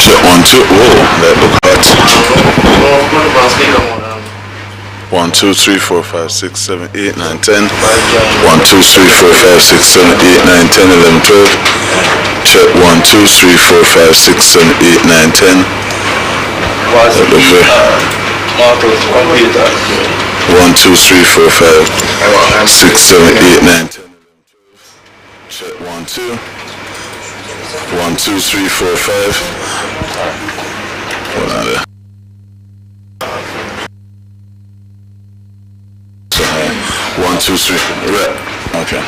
Check 1 2. Whoa, that look hot. 1 2 3 4 5 6 7 8 9 10. 1 2 3 4 5 6 7 8 9 10 11 12. Check 1 2 3 4 5 6 7 8 9 10. That look very. 1 2 3 4 5 6 7 8 9 10. Check 1 2. 1 2 3 4 5. Hold on there. So 1 2 3. Right. Okay.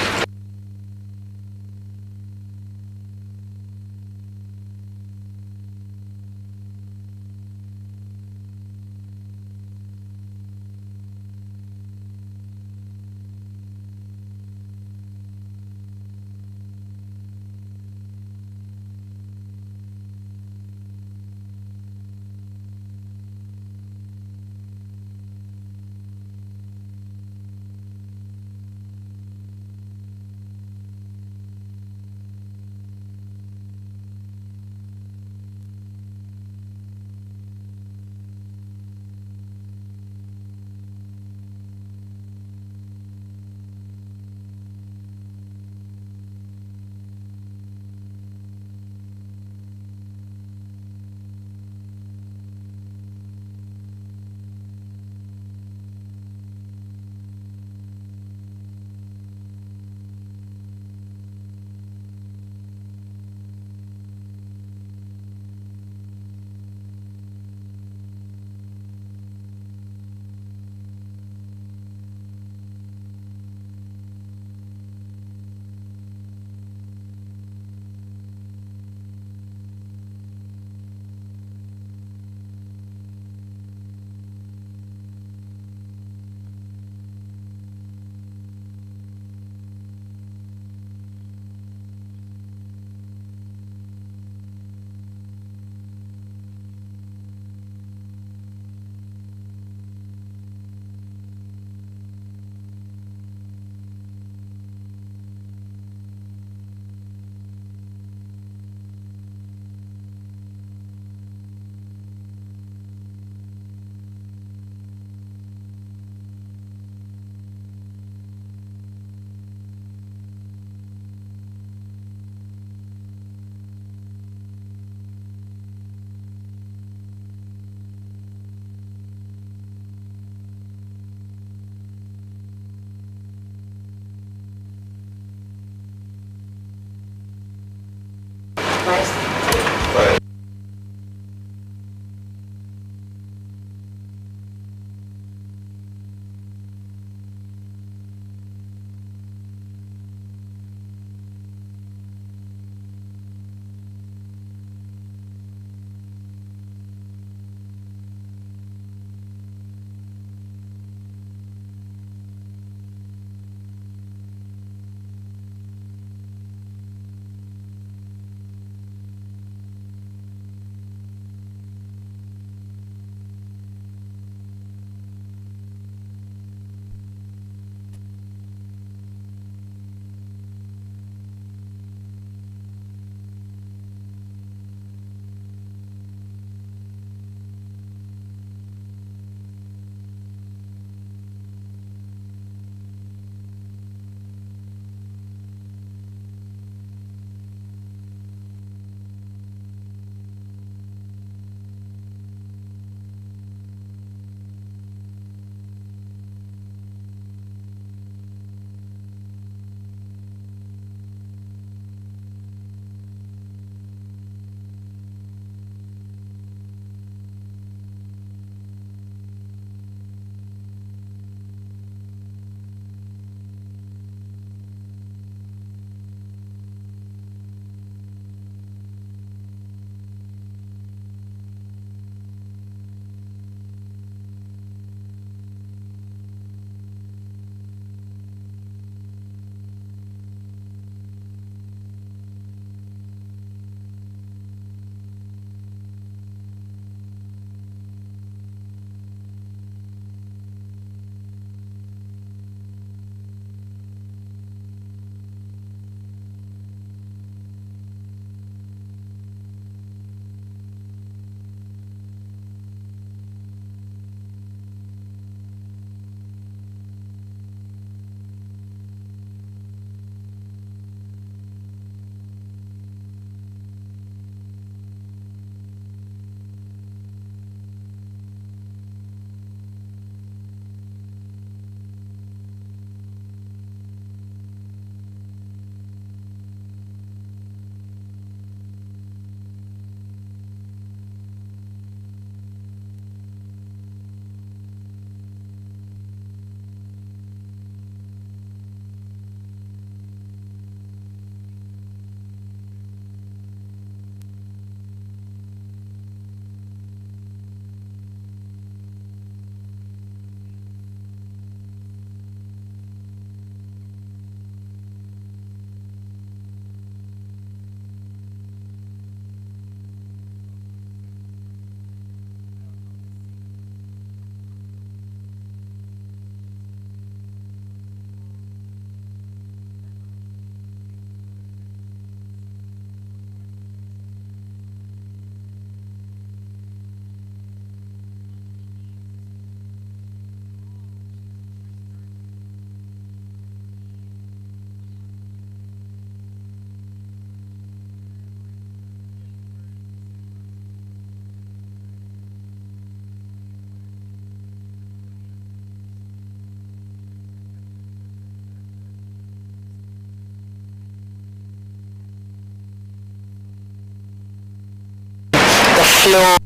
flow.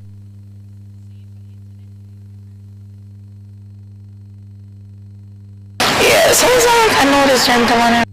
Yeah, sounds like I know this gentleman.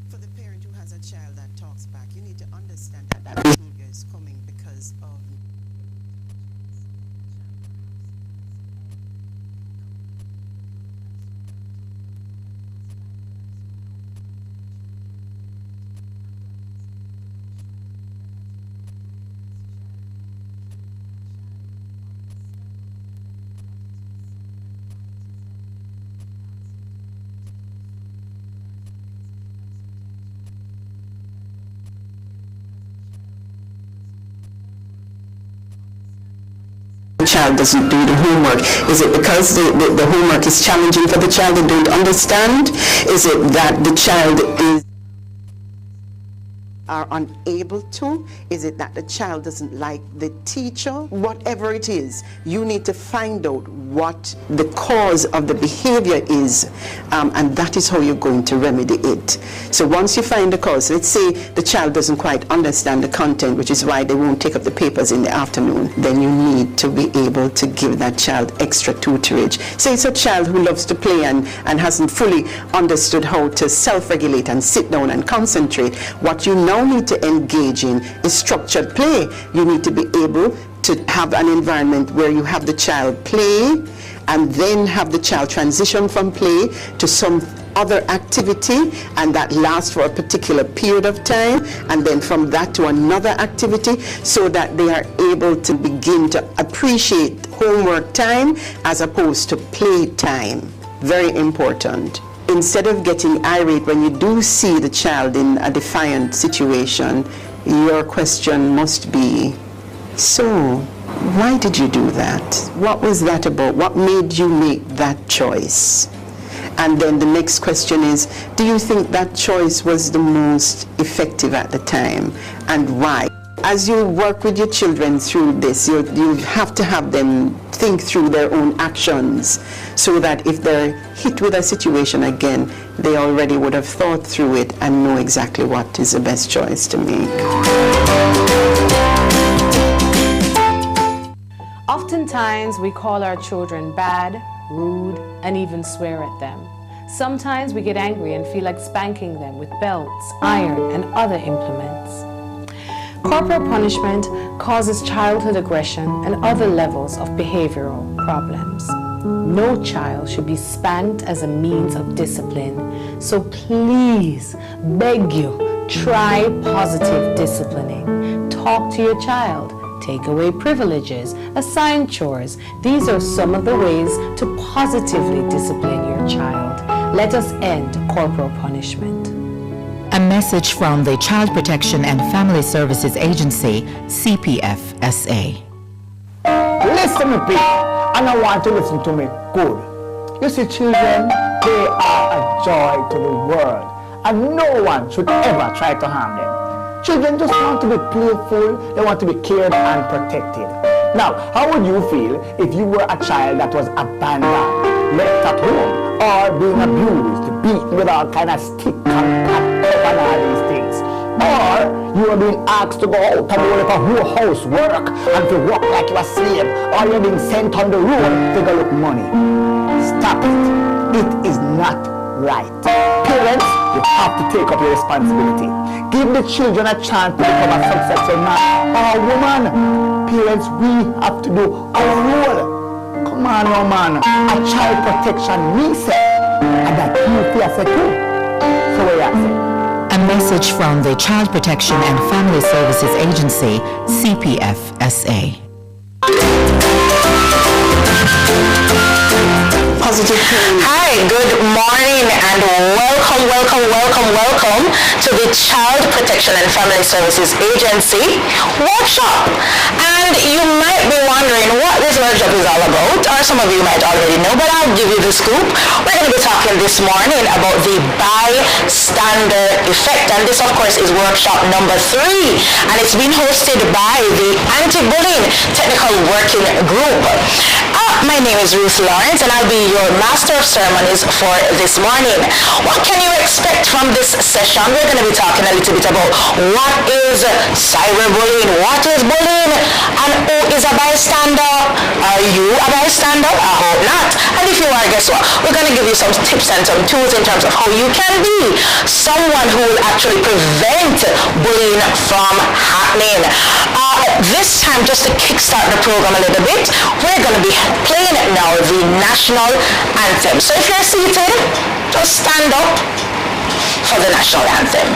For the parent who has a child that talks back, you need to understand that that behavior is coming because of child doesn't do the homework? Is it because the homework is challenging for the child and don't understand? Is it that the child are unable to? Is it that the child doesn't like the teacher? Whatever it is, you need to find out what the cause of the behavior is, and that is how you're going to remedy it. So once you find the cause, let's say the child doesn't quite understand the content, which is why they won't take up the papers in the afternoon, then you need to be able to give that child extra tutorage. Say it's a child who loves to play and hasn't fully understood how to self-regulate and sit down and concentrate. What you now need to engage in is structured play. You need to be able to have an environment where you have the child play and then have the child transition from play to some other activity, and that lasts for a particular period of time, and then from that to another activity, so that they are able to begin to appreciate homework time as opposed to play time. Very important. Instead of getting irate when you do see the child in a defiant situation, your question must be, so why did you do that? What was that about? What made you make that choice? And then the next question is, do you think that choice was the most effective at the time, and why? As you work with your children through this, you have to have them think through their own actions, so that if they're hit with a situation again, they already would have thought through it and know exactly what is the best choice to make. Oftentimes, we call our children bad, rude, and even swear at them. Sometimes we get angry and feel like spanking them with belts, iron, and other implements. Corporal punishment causes childhood aggression and other levels of behavioral problems. No child should be spanked as a means of discipline, so please, beg you, try positive disciplining. Talk to your child. Take away privileges, assign chores. These are some of the ways to positively discipline your child. Let us end corporal punishment. A message from the Child Protection and Family Services Agency, CPFSA. Listen to me, and I want to listen to me good. You see, children, they are a joy to the world, and no one should ever try to harm them. Children just want to be playful, they want to be cared and protected. Now, how would you feel if you were a child that was abandoned, left at home, or being abused, beaten with all kind of stick and all these things? Or you are being asked to go out and do a whole housework and to work like you're a slave, or you're being sent on the road to go look money. Stop it. It is not right. Parents, you have to take up your responsibility. Give the children a chance to become a successful man or woman. Parents, we have to do our role. Come on, no man. A child protection means it, and that you feel too. So what you say? A message from the Child Protection and Family Services Agency, CPFSA. positive change. Hi, good morning and welcome to the Child Protection and Family Services Agency workshop. And you might be wondering what this workshop is all about, or some of you might already know, but I'll give you the scoop. We're going to be talking this morning about the Bystander Effect, and this of course is workshop number 3, and it's been hosted by the Anti-Bullying Technical Working Group. My name is Ruth Lawrence, and I'll be your Master of Ceremonies for this morning. What can you expect from this session? We're going to be talking a little bit about what is cyberbullying, what is bullying, and who is a bystander? Are you a bystander? I hope not. And if you are, guess what? We're going to give you some tips and some tools in terms of how you can be someone who will actually prevent bullying from happening. This time, just to kickstart the program a little bit, we're going to be playing now the national anthem. So if you're seated, just stand up for the national anthem.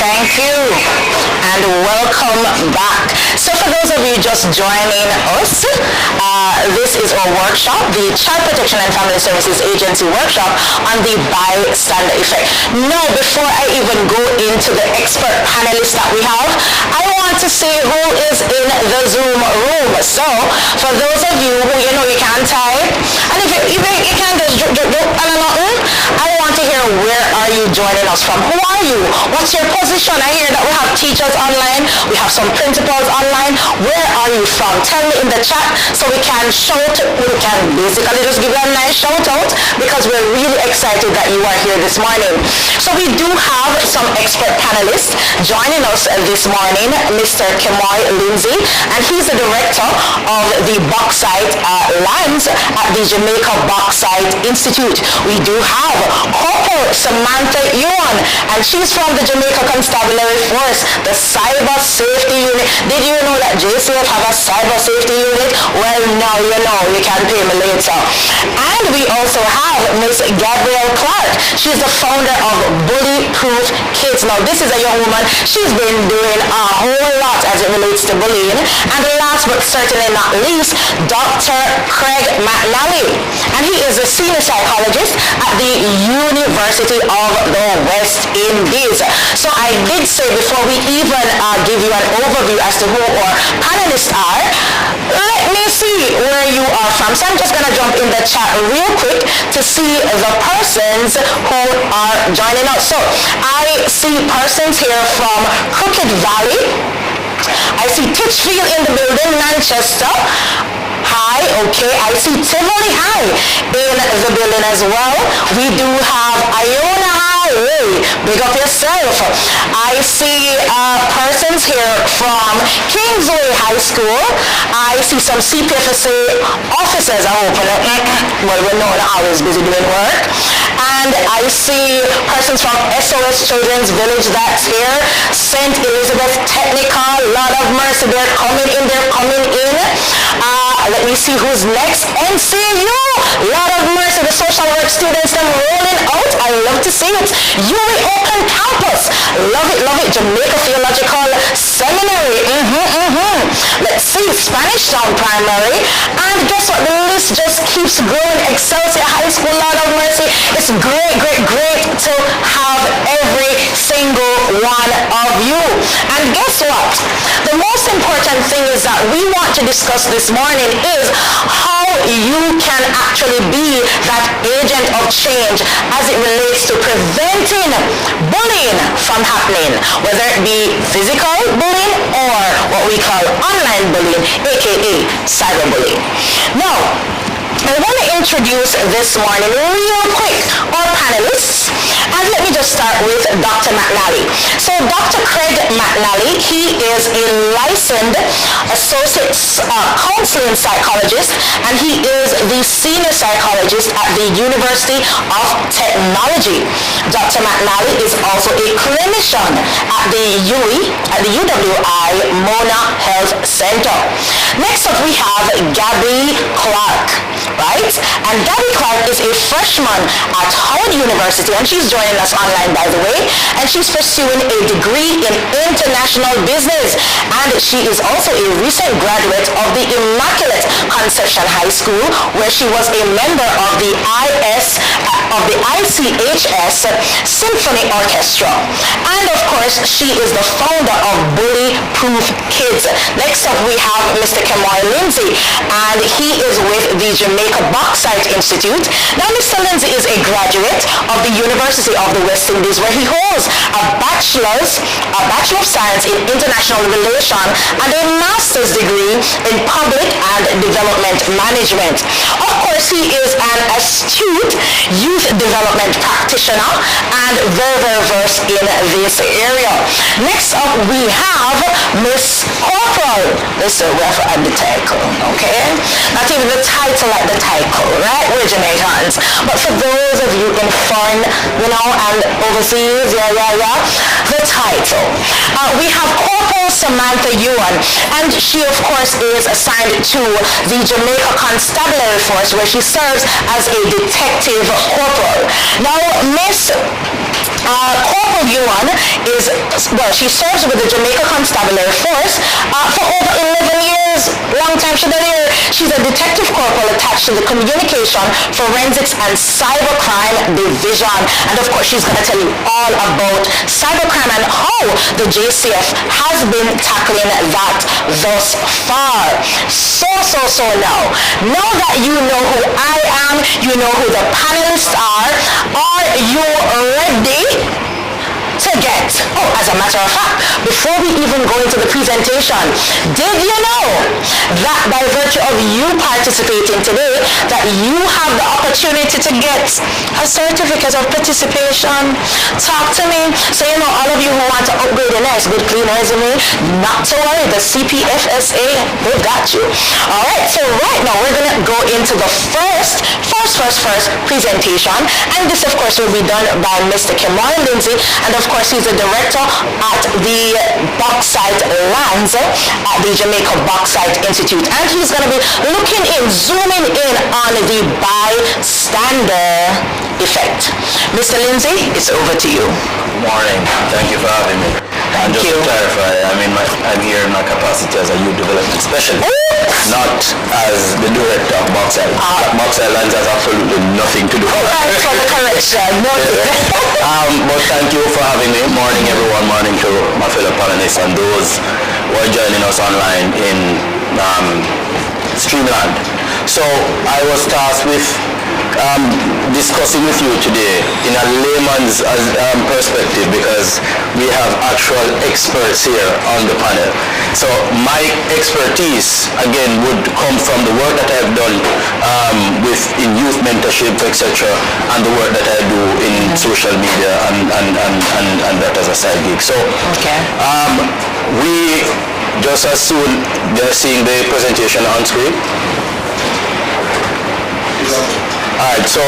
Thank you and welcome back. So for those of you just joining us, this is our workshop, the Child Protection and Family Services Agency workshop on the Bystander Effect. Now, before I even go into the expert panelists that we have, I want to see who is in the Zoom room. So for those of you who you can't type, and if you can't just I want to hear, where are you joining us from? Who are you? What's your position? I hear that we have teachers online, we have some principals online. Where are you from? Tell me in the chat so we can basically just give you a nice shout out, because we're really excited that you are here this morning. So we do have some expert panelists joining us this morning, Mr. Kemoy Lindsay, and he's the director of the Bauxite Lands at the Jamaica Bauxite Institute. We do have Corporal Samantha Yuan, and she's from the Jamaica Constabulary Force, the Cyber Safety Unit. Did you know that JCF have a Cyber Safety Unit? Well, now you know. You can pay me later. And we also have Miss Gabrielle Clark. She's the founder of Bully Proof Kids. Now, this is a young woman. She's been doing a whole lot as it relates to bullying. And last but certainly not least, Dr. Craig McNally. And he is a senior psychologist at the University of the West Indies. So I did say before we even give you an overview as to who our panelists are, let me see where you are from. So I'm just going to jump in the chat real quick to see the persons who are joining us. So I see persons here from Crooked Valley. I see Titchfield in the building, Manchester. Hi, okay. I see Tivoli High in the building as well. We do have Iona High. Hey, big up yourself. I see persons here from Kingsway High School. I see some CPFSA officers. I hope, well, we know they're always busy doing work. And I see persons from SOS Children's Village that's here. St. Elizabeth Technical, Lord of Mercy, they're coming in. Let me see who's next. NCU, Lord of Mercy, the social work students, them rolling out. I love to see it. UWI Open Campus, love it. Jamaica Theological Seminary, Let's see, Spanish Town Primary, and guess what? The list just keeps growing. Excelsior High School, Lord of Mercy. It's great, great, great to have every single one of you. And guess what? The most important thing is that we want to discuss this morning is how you can actually be that agent of change as it relates to preventing bullying from happening, whether it be physical bullying or what we call online bullying, aka cyberbullying. Now, I want to introduce this morning real quick our panelists, and let me just start with Dr. McNally. So Dr. Craig McNally, he is a licensed associate counseling psychologist, and he is the senior psychologist at the University of Technology. Dr. McNally is also a clinician at the UWI Mona Health Center. Next up we have Gabby Clark. Right? And Gabby Clark is a freshman at Howard University, and she's joining us online, by the way, and she's pursuing a degree in international business, and she is also a recent graduate of the Immaculate Conception High School, where she was a member of the ICHS Symphony Orchestra. And of course, she is the founder of Bully Proof Kids. Next up, we have Mr. Kemoy Lindsay, and he is with the Jamaica Bauxite Institute. Now, Mr. Lindsay is a graduate of the University of the West Indies, where he holds a Bachelor of Science in International Relations and a Master's degree in Public and Development Management. Of course, he is an astute youth development practitioner and very, very versed in this area. Next up, we have Miss Corporal. Listen, we're at the title, okay? Not even the title like the title, right? We're Jamaicans. But for those of you in foreign, and overseas, the title. We have Corporal Samantha Ewan, and she, of course, is assigned to the Jamaica Constabulary Force, where she serves as a detective corporal. Now, Miss Corporal Ewan she serves with the Jamaica Constabulary Force for over 11 years. Long time she's been here. She's a detective corporal attached to the Communication, Forensics, and Cybercrime Division. And of course, she's going to tell you all about cybercrime and how the JCF has been tackling that thus far. So now that you know who I am, you know who the panelists are you ready to get? Oh, as a matter of fact, before we even go into the presentation, did you know that by virtue of you participating today, that you have the opportunity to get a certificate of participation? Talk to me. So, all of you who want to upgrade a nice, good, clean resume, not to worry, the CPFSA, they've got you. All right, so right now we're going to go into the first presentation, and this, of course, will be done by Mr. Kemoy Lindsay, and of course, he's a director at the Bauxite Lands at the Jamaica Bauxite Institute, and he's going to be zooming in on the bystander effect. Mr. Lindsay, it's over to you. Good morning. Thank you for having me. And just to clarify, I'm here in my capacity as a youth development specialist, not as the director of Bauxite. Bauxite Lands has absolutely nothing to do with it. Right, for the correction. But thank you for having me. Morning, everyone. Morning to my fellow panelists and those who are joining us online in Streamland. So I was tasked with discussing with you today in a layman's perspective, because we have actual experts here on the panel. So my expertise again would come from the work that I've done in youth mentorship, etc., and the work that I do in social media and that as a side gig. So we just as soon they're seeing the presentation on screen. Alright, so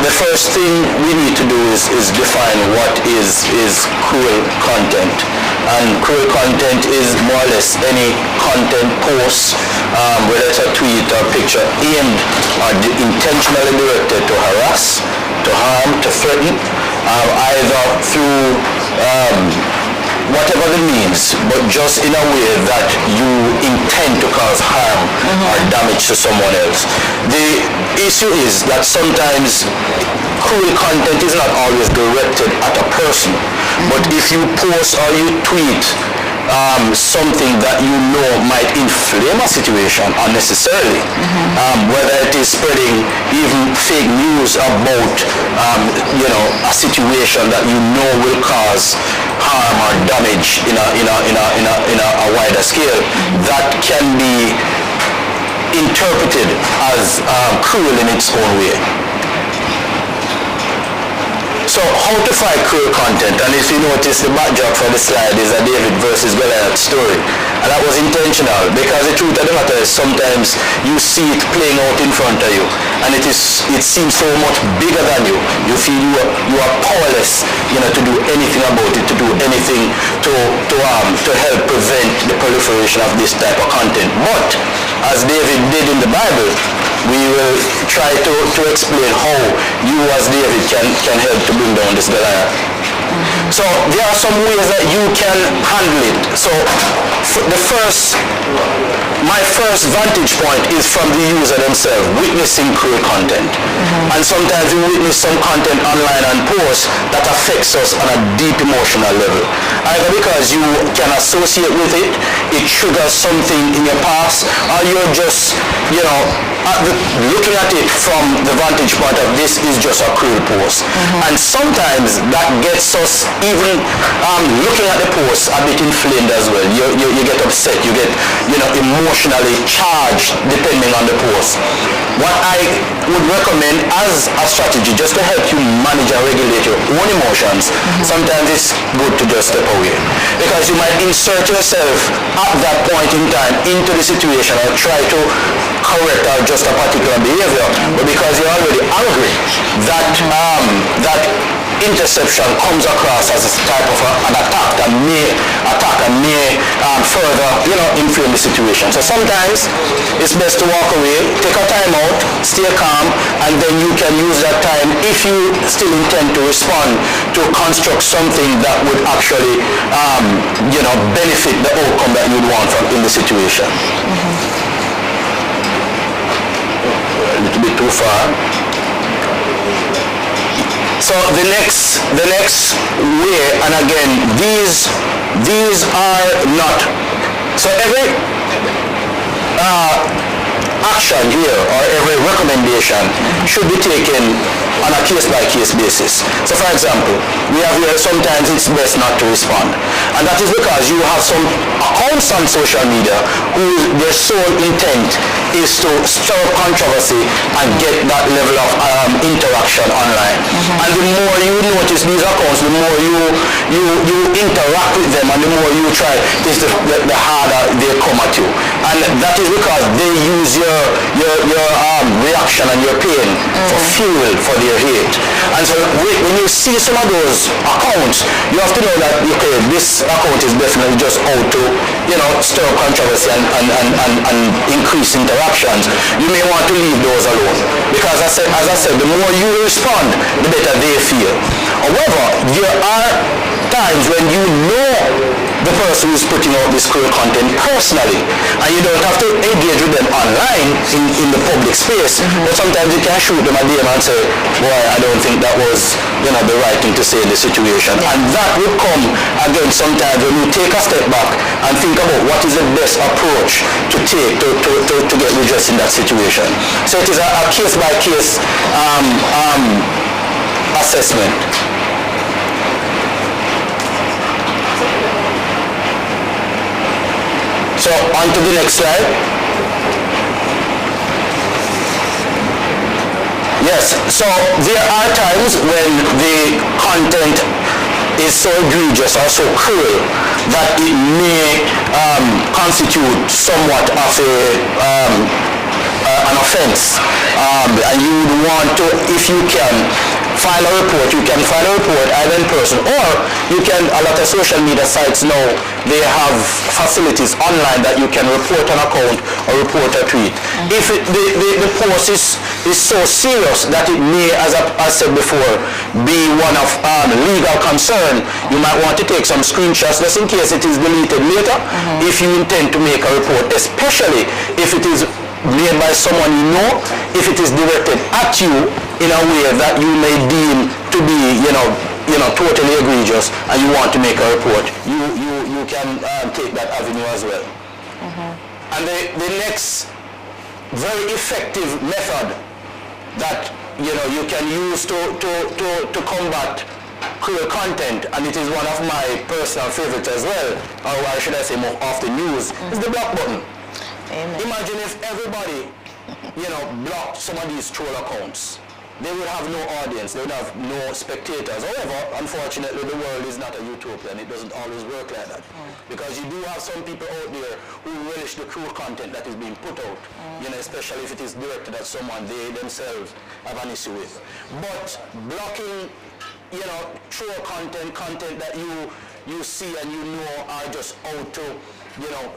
the first thing we need to do is define what is cruel content. And cruel content is more or less any content post, whether it's a tweet or picture, aimed or intentionally directed to harass, to harm, to threaten, either through whatever the means, but just in a way that you intend to cause harm or damage to someone else. The issue is that sometimes cruel content is not always directed at a person, but if you post or you tweet something that you know might inflame a situation unnecessarily, whether it is spreading even fake news about a situation that you know will cause harm or damage in a wider scale, that can be interpreted as cruel in its own way. So how to fight cruel content, and if you notice the backdrop for the slide is a David versus Goliath story, and that was intentional because the truth of the matter is sometimes you see it playing out in front of you and it seems so much bigger than you. You feel you are powerless, to do anything about it, to do anything to help prevent the proliferation of this type of content. But as David did in the Bible, we will try to explain how you as David can help to bring down this Goliath. So there are some ways that you can handle it. So my first vantage point is from the user themselves, witnessing cruel content. And sometimes we witness some content online and posts that affects us on a deep emotional level. Either because you can associate with it, it triggers something in your past, or you're just, looking at it from the vantage point of this is just a cruel post. And sometimes that gets us even looking at the post a bit inflamed as well. You get upset, you get emotionally charged depending on the post. What I would recommend as a strategy, just to help you manage and regulate your own emotions, sometimes it's good to just step away, because you might insert yourself at that point in time into the situation or try to correct or adjust a particular behavior, but because you're already angry, that interception comes across as a type of an attack that may further inflame the situation. So sometimes it's best to walk away, take a time out, stay calm, and then you can use that time, if you still intend to respond, to construct something that would actually benefit the outcome that you'd want in the situation. A little bit too far. So the next way, and again, these are not, so every action here or every recommendation should be taken on a case-by-case basis. So for example, we have here sometimes it's best not to respond, and that is because you have some accounts on social media who their sole intent is to stir up controversy and get that level of interaction online. And the more you notice these accounts, the more you interact with them, and the more you try, the harder they come at you. And that is because they use your reaction and your pain for fuel for their hate. And so when you see some of those accounts, you have to know that, okay, this account is definitely just out to stir up controversy and increase interactions. You may want to leave those alone, because as I said, the more you respond, the better they feel. However, there are times when you know the person who is putting out this cruel content personally, and you don't have to engage with them online in the public space, but sometimes you can shoot them a DM and say, boy, I don't think that was the right thing to say in the situation. And that would come again sometimes when you take a step back and think about what is the best approach to take to get redress in that situation. So it is a case-by-case assessment. So on to the next slide. Yes, so there are times when the content is so egregious or so cruel that it may constitute somewhat of an offense, and you would want to, if you can, file a report, you can file a report either in person, or you can, a lot of social media sites now, they have facilities online that you can report an account or report a tweet. If the post is so serious that it may, as I said before, be one of legal concern, you might want to take some screenshots just in case it is deleted later, if you intend to make a report, especially if it is made by someone you know, if it is directed at you in a way that you may deem to be, totally egregious, and you want to make a report, you can take that avenue as well. And the next very effective method that you can use to combat cruel content, and it is one of my personal favorites as well, or why should I say more often used, is the block button. Amen. Imagine if everybody, blocked some of these troll accounts. They would have no audience, they would have no spectators. However, unfortunately, the world is not a utopia, and it doesn't always work like that. Because you do have some people out there who relish the cruel content that is being put out, especially if it is directed at someone they themselves have an issue with. But blocking, troll content that you see and you know are just out to,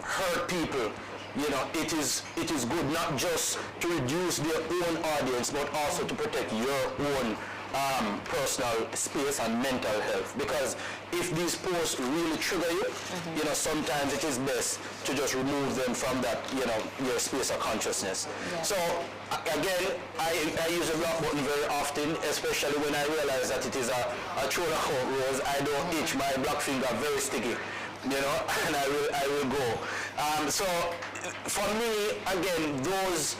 hurt people. It is good not just to reduce their own audience, but also to protect your own personal space and mental health. Because if these posts really trigger you, sometimes it is best to just remove them from that, your space of consciousness. Yeah. So again, I use a block button very often, especially when I realize that it is a troll account, whereas I don't itch my black finger very sticky. And I will go. So for me, again, those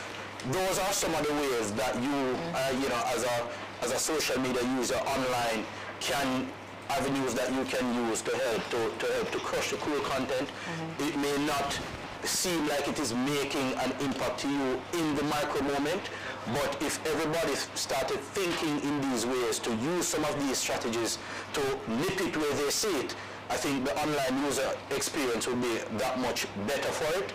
are some of the ways that you, as a social media user online, can avenues that you can use to help to crush the cruel content. It may not seem like it is making an impact to you in the micro moment, but if everybody started thinking in these ways to use some of these strategies to nip it where they see it, I think the online user experience will be that much better for it.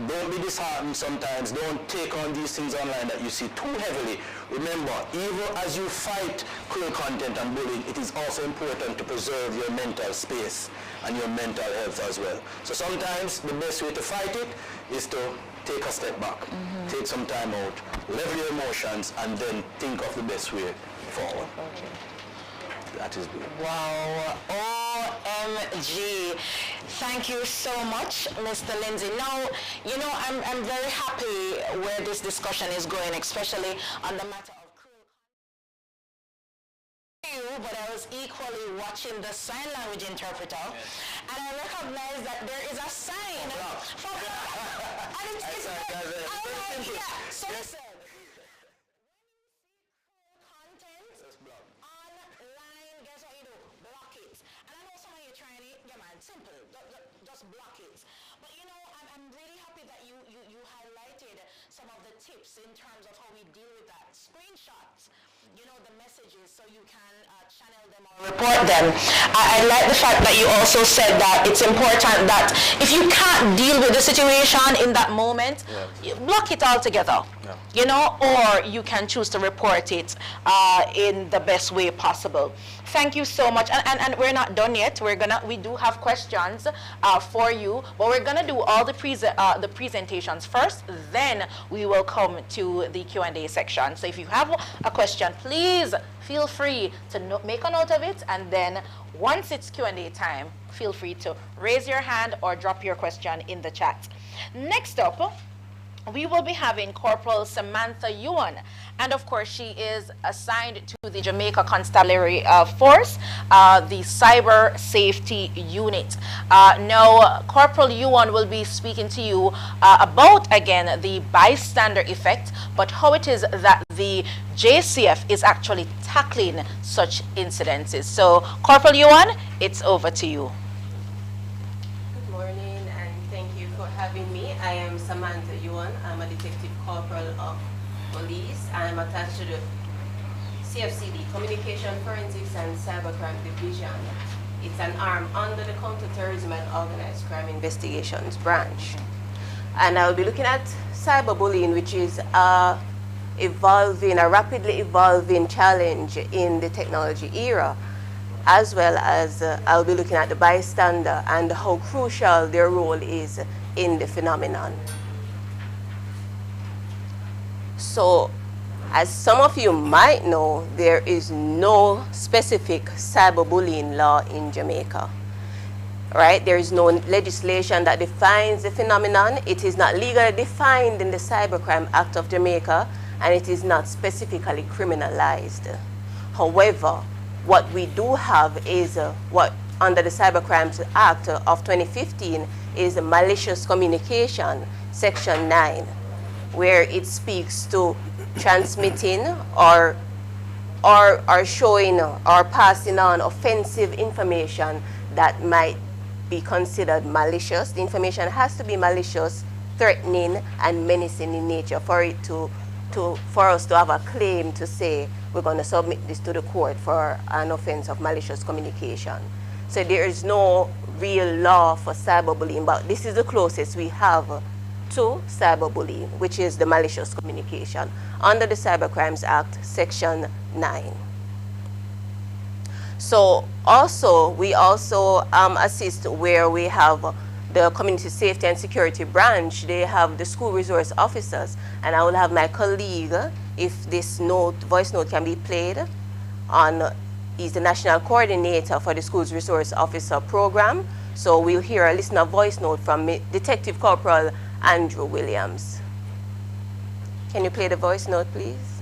Don't be disheartened sometimes. Don't take on these things online that you see too heavily. Remember, even as you fight cruel content and bullying, it is also important to preserve your mental space and your mental health as well. So sometimes the best way to fight it is to take a step back, take some time out, level your emotions, and then think of the best way forward. That is good. Wow. OMG. Thank you so much, Mr. Lindsay. Now, I'm very happy where this discussion is going, especially on the matter of cruel content. But I was equally watching the sign language interpreter, and I recognized that there is a sign for block. And it's very so listen. Simple, just block it. But I'm really happy that you highlighted some of the tips in terms of how we deal with that. Screenshots, the messages, so you can channel them or report them. I like the fact that you also said that it's important that if you can't deal with the situation in that moment, you block it altogether. Or you can choose to report it in the best way possible. Thank you so much, and we're not done yet. We do have questions for you, but we're gonna do all the presentations first. Then we will come to the Q&A section. So if you have a question, please feel free to make a note of it, and then once it's Q&A time, feel free to raise your hand or drop your question in the chat. Next up, we will be having Corporal Samantha Yuan, and of course she is assigned to the Jamaica Constabulary Force, the Cyber Safety Unit. Now, Corporal Yuan will be speaking to you about, again, the bystander effect, but how it is that the JCF is actually tackling such incidences. So, Corporal Yuan, it's over to you. Good morning, and thank you for having me. I am Samantha Yuan. I'm a detective corporal of police. I'm attached to the CFCD, Communication Forensics and Cybercrime Division. It's an arm under the Counterterrorism and Organized Crime Investigations branch. And I'll be looking at cyberbullying, which is a evolving, a rapidly evolving challenge in the technology era, as well as I'll be looking at the bystander and how crucial their role is in the phenomenon. So, as some of you might know, there is no specific cyberbullying law in Jamaica. Right? There is no legislation that defines the phenomenon. It is not legally defined in the Cybercrime Act of Jamaica, and it is not specifically criminalized. However, what we do have is what under the Cybercrimes Act of 2015 is malicious communication, Section 9, where it speaks to transmitting or showing or passing on offensive information that might be considered malicious. The information has to be malicious, threatening, and menacing in nature for it for us to have a claim to say we're going to submit this to the court for an offense of malicious communication. So there is no real law for cyberbullying, but this is the closest we have to cyberbullying, which is the malicious communication under the Cybercrimes Act, Section 9. So also, we also assist where we have the Community Safety and Security Branch. They have the school resource officers, and I will have my colleague, if this voice note can be played, he's the National Coordinator for the Schools Resource Officer Program. So we'll hear a listener voice note from Detective Corporal Andrew Williams. Can you play the voice note, please?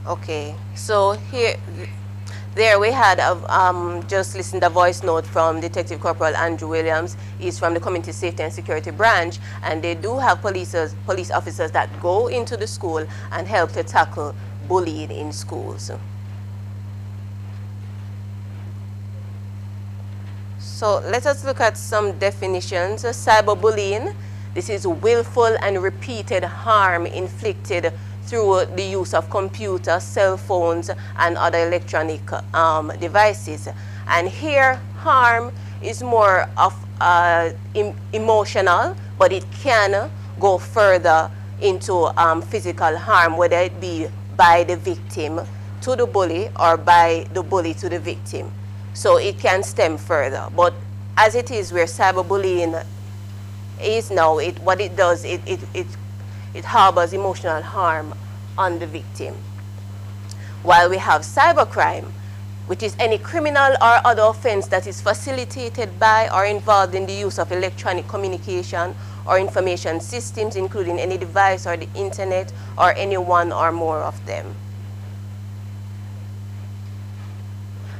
Okay, so there we had just listened to a voice note from Detective Corporal Andrew Williams. He's from the Community Safety and Security Branch, and they do have police officers that go into the school and help to tackle bullying in schools. So let us look at some definitions. Cyberbullying, this is willful and repeated harm inflicted through the use of computers, cell phones, and other electronic devices. And here, harm is more of emotional, but it can go further into physical harm, whether it be by the victim to the bully or by the bully to the victim. So it can stem further. But as it is where cyberbullying is now, what it does, it harbors emotional harm on the victim. While we have cybercrime, which is any criminal or other offense that is facilitated by or involved in the use of electronic communication or information systems, including any device or the internet or any one or more of them.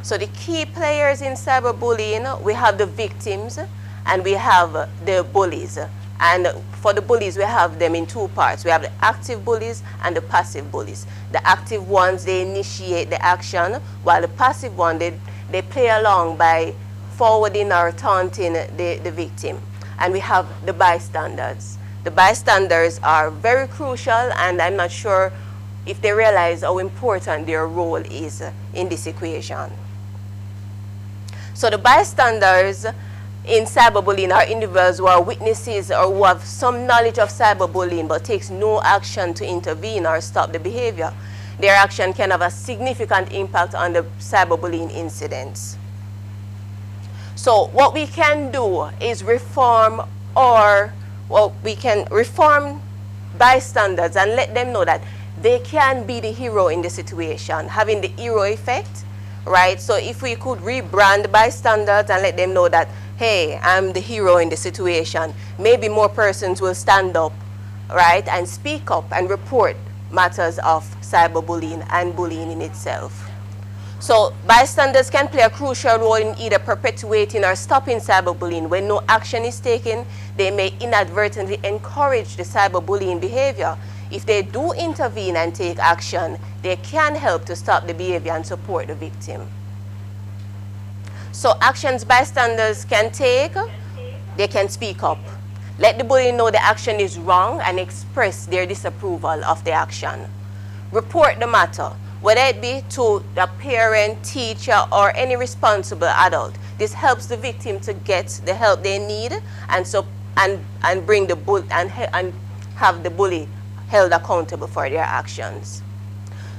So the key players in cyberbullying, we have the victims and we have the bullies. And for the bullies, we have them in two parts. We have the active bullies and the passive bullies. The active ones, they initiate the action, while the passive one, they play along by forwarding or taunting the victim. And we have the bystanders. The bystanders are very crucial, and I'm not sure if they realize how important their role is in this equation. So the bystanders in cyberbullying are individuals who are witnesses or who have some knowledge of cyberbullying but takes no action to intervene or stop the behavior. Their action can have a significant impact on the cyberbullying incidents. So what we can do is reform bystanders and let them know that they can be the hero in the situation, having the hero effect, right? So if we could rebrand bystanders and let them know that, hey, I'm the hero in the situation, maybe more persons will stand up, right, and speak up and report matters of cyberbullying and bullying in itself. So bystanders can play a crucial role in either perpetuating or stopping cyberbullying. When no action is taken, they may inadvertently encourage the cyberbullying behavior. If they do intervene and take action, they can help to stop the behavior and support the victim. So actions bystanders can take, they can speak up. Let the bully know the action is wrong and express their disapproval of the action. Report the matter, whether it be to the parent, teacher, or any responsible adult. This helps the victim to get the help they need and bring the bully and have the bully held accountable for their actions.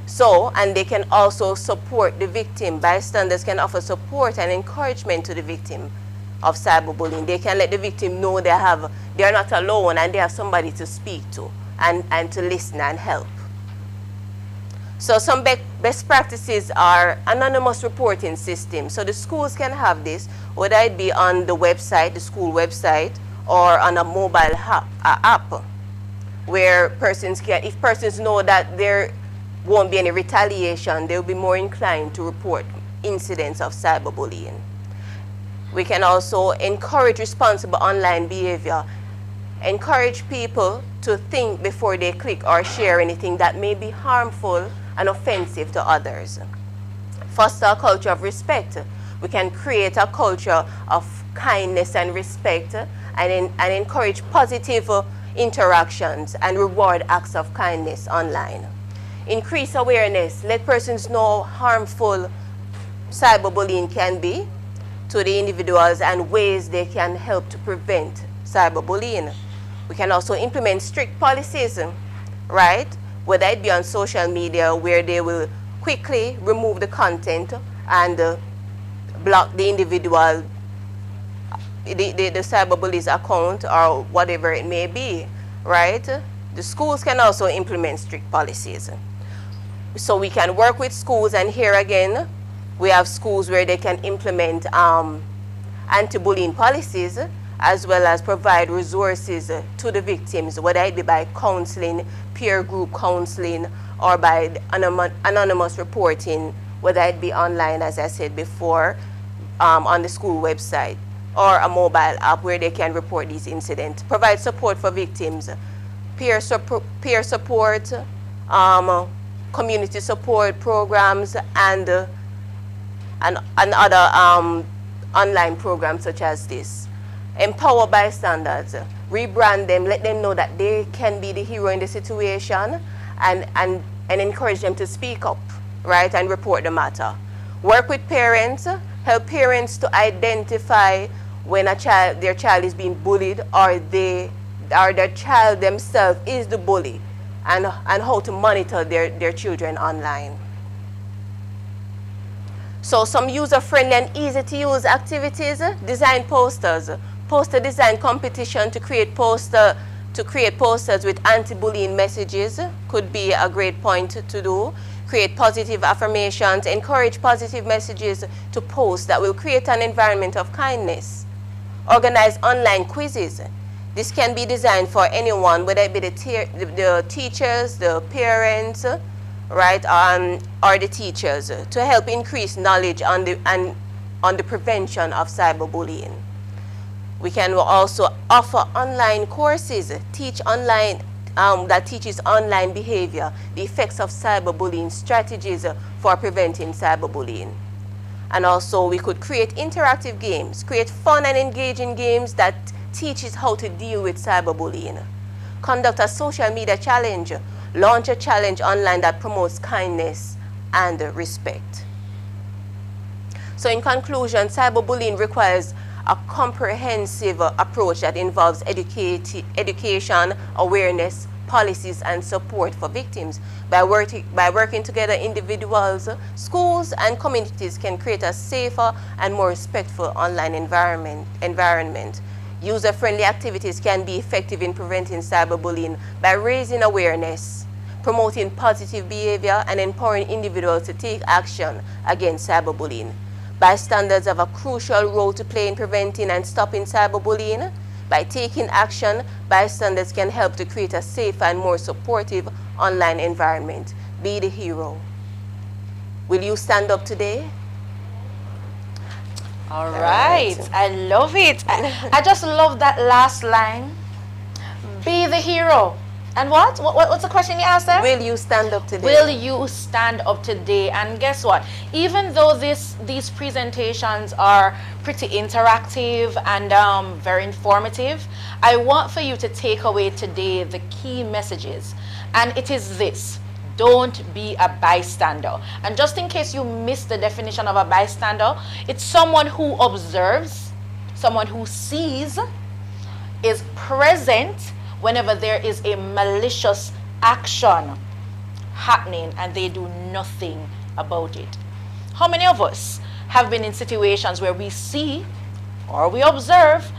So, and they can also support the victim. Bystanders can offer support and encouragement to the victim of cyberbullying. They can let the victim know they are not alone and they have somebody to speak to and to listen and help. So some best practices are anonymous reporting systems. So the schools can have this, whether it be on the website, the school website, or on a mobile app, where if persons know that there won't be any retaliation, they'll be more inclined to report incidents of cyberbullying. We can also encourage responsible online behavior. Encourage people to think before they click or share anything that may be harmful and offensive to others. Foster a culture of respect. We can create a culture of kindness and respect and encourage positive interactions and reward acts of kindness online. Increase awareness. Let persons know how harmful cyberbullying can be to the individuals and ways they can help to prevent cyberbullying. We can also implement strict policies, right? Whether it be on social media, where they will quickly remove the content and block the individual, the cyberbully's account or whatever it may be, right? The schools can also implement strict policies. So we can work with schools, and here again, we have schools where they can implement anti-bullying policies, as well as provide resources to the victims, whether it be by counseling, peer group counseling, or by anonymous reporting, whether it be online, as I said before, on the school website, or a mobile app where they can report these incidents. Provide support for victims, peer support, community support programs, and other online programs such as this. Empower bystanders, rebrand them, let them know that they can be the hero in the situation, and encourage them to speak up, right, and report the matter. Work with parents, help parents to identify when their child is being bullied, or their child themselves is the bully, and how to monitor their children online. So some user-friendly and easy-to-use activities, design posters. Poster design competition to create posters with anti-bullying messages could be a great point to do. Create positive affirmations, encourage positive messages to post that will create an environment of kindness. Organize online quizzes. This can be designed for anyone, whether it be the teachers, the parents, right, or the teachers, to help increase knowledge on the prevention of cyberbullying. We can also offer online courses, that teaches online behavior, the effects of cyberbullying, strategies for preventing cyberbullying. And also we could create interactive games, create fun and engaging games that teaches how to deal with cyberbullying. Conduct a social media challenge, launch a challenge online that promotes kindness and respect. So in conclusion, cyberbullying requires a comprehensive approach that involves education, awareness, policies, and support for victims. By working together, individuals, schools, and communities can create a safer and more respectful online environment. User-friendly activities can be effective in preventing cyberbullying by raising awareness, promoting positive behavior, and empowering individuals to take action against cyberbullying. Bystanders have a crucial role to play in preventing and stopping cyberbullying. By taking action, bystanders can help to create a safer and more supportive online environment. Be the hero. Will you stand up today? All right. I love it. I just love that last line. Be the hero. And what's the question you asked there? Will you stand up today? Will you stand up today? And guess what? Even though these presentations are pretty interactive and very informative, I want for you to take away today the key messages. And it is this: don't be a bystander. And just in case you missed the definition of a bystander, it's someone who observes, someone who sees, is present whenever there is a malicious action happening and they do nothing about it. How many of us have been in situations where we see or we observe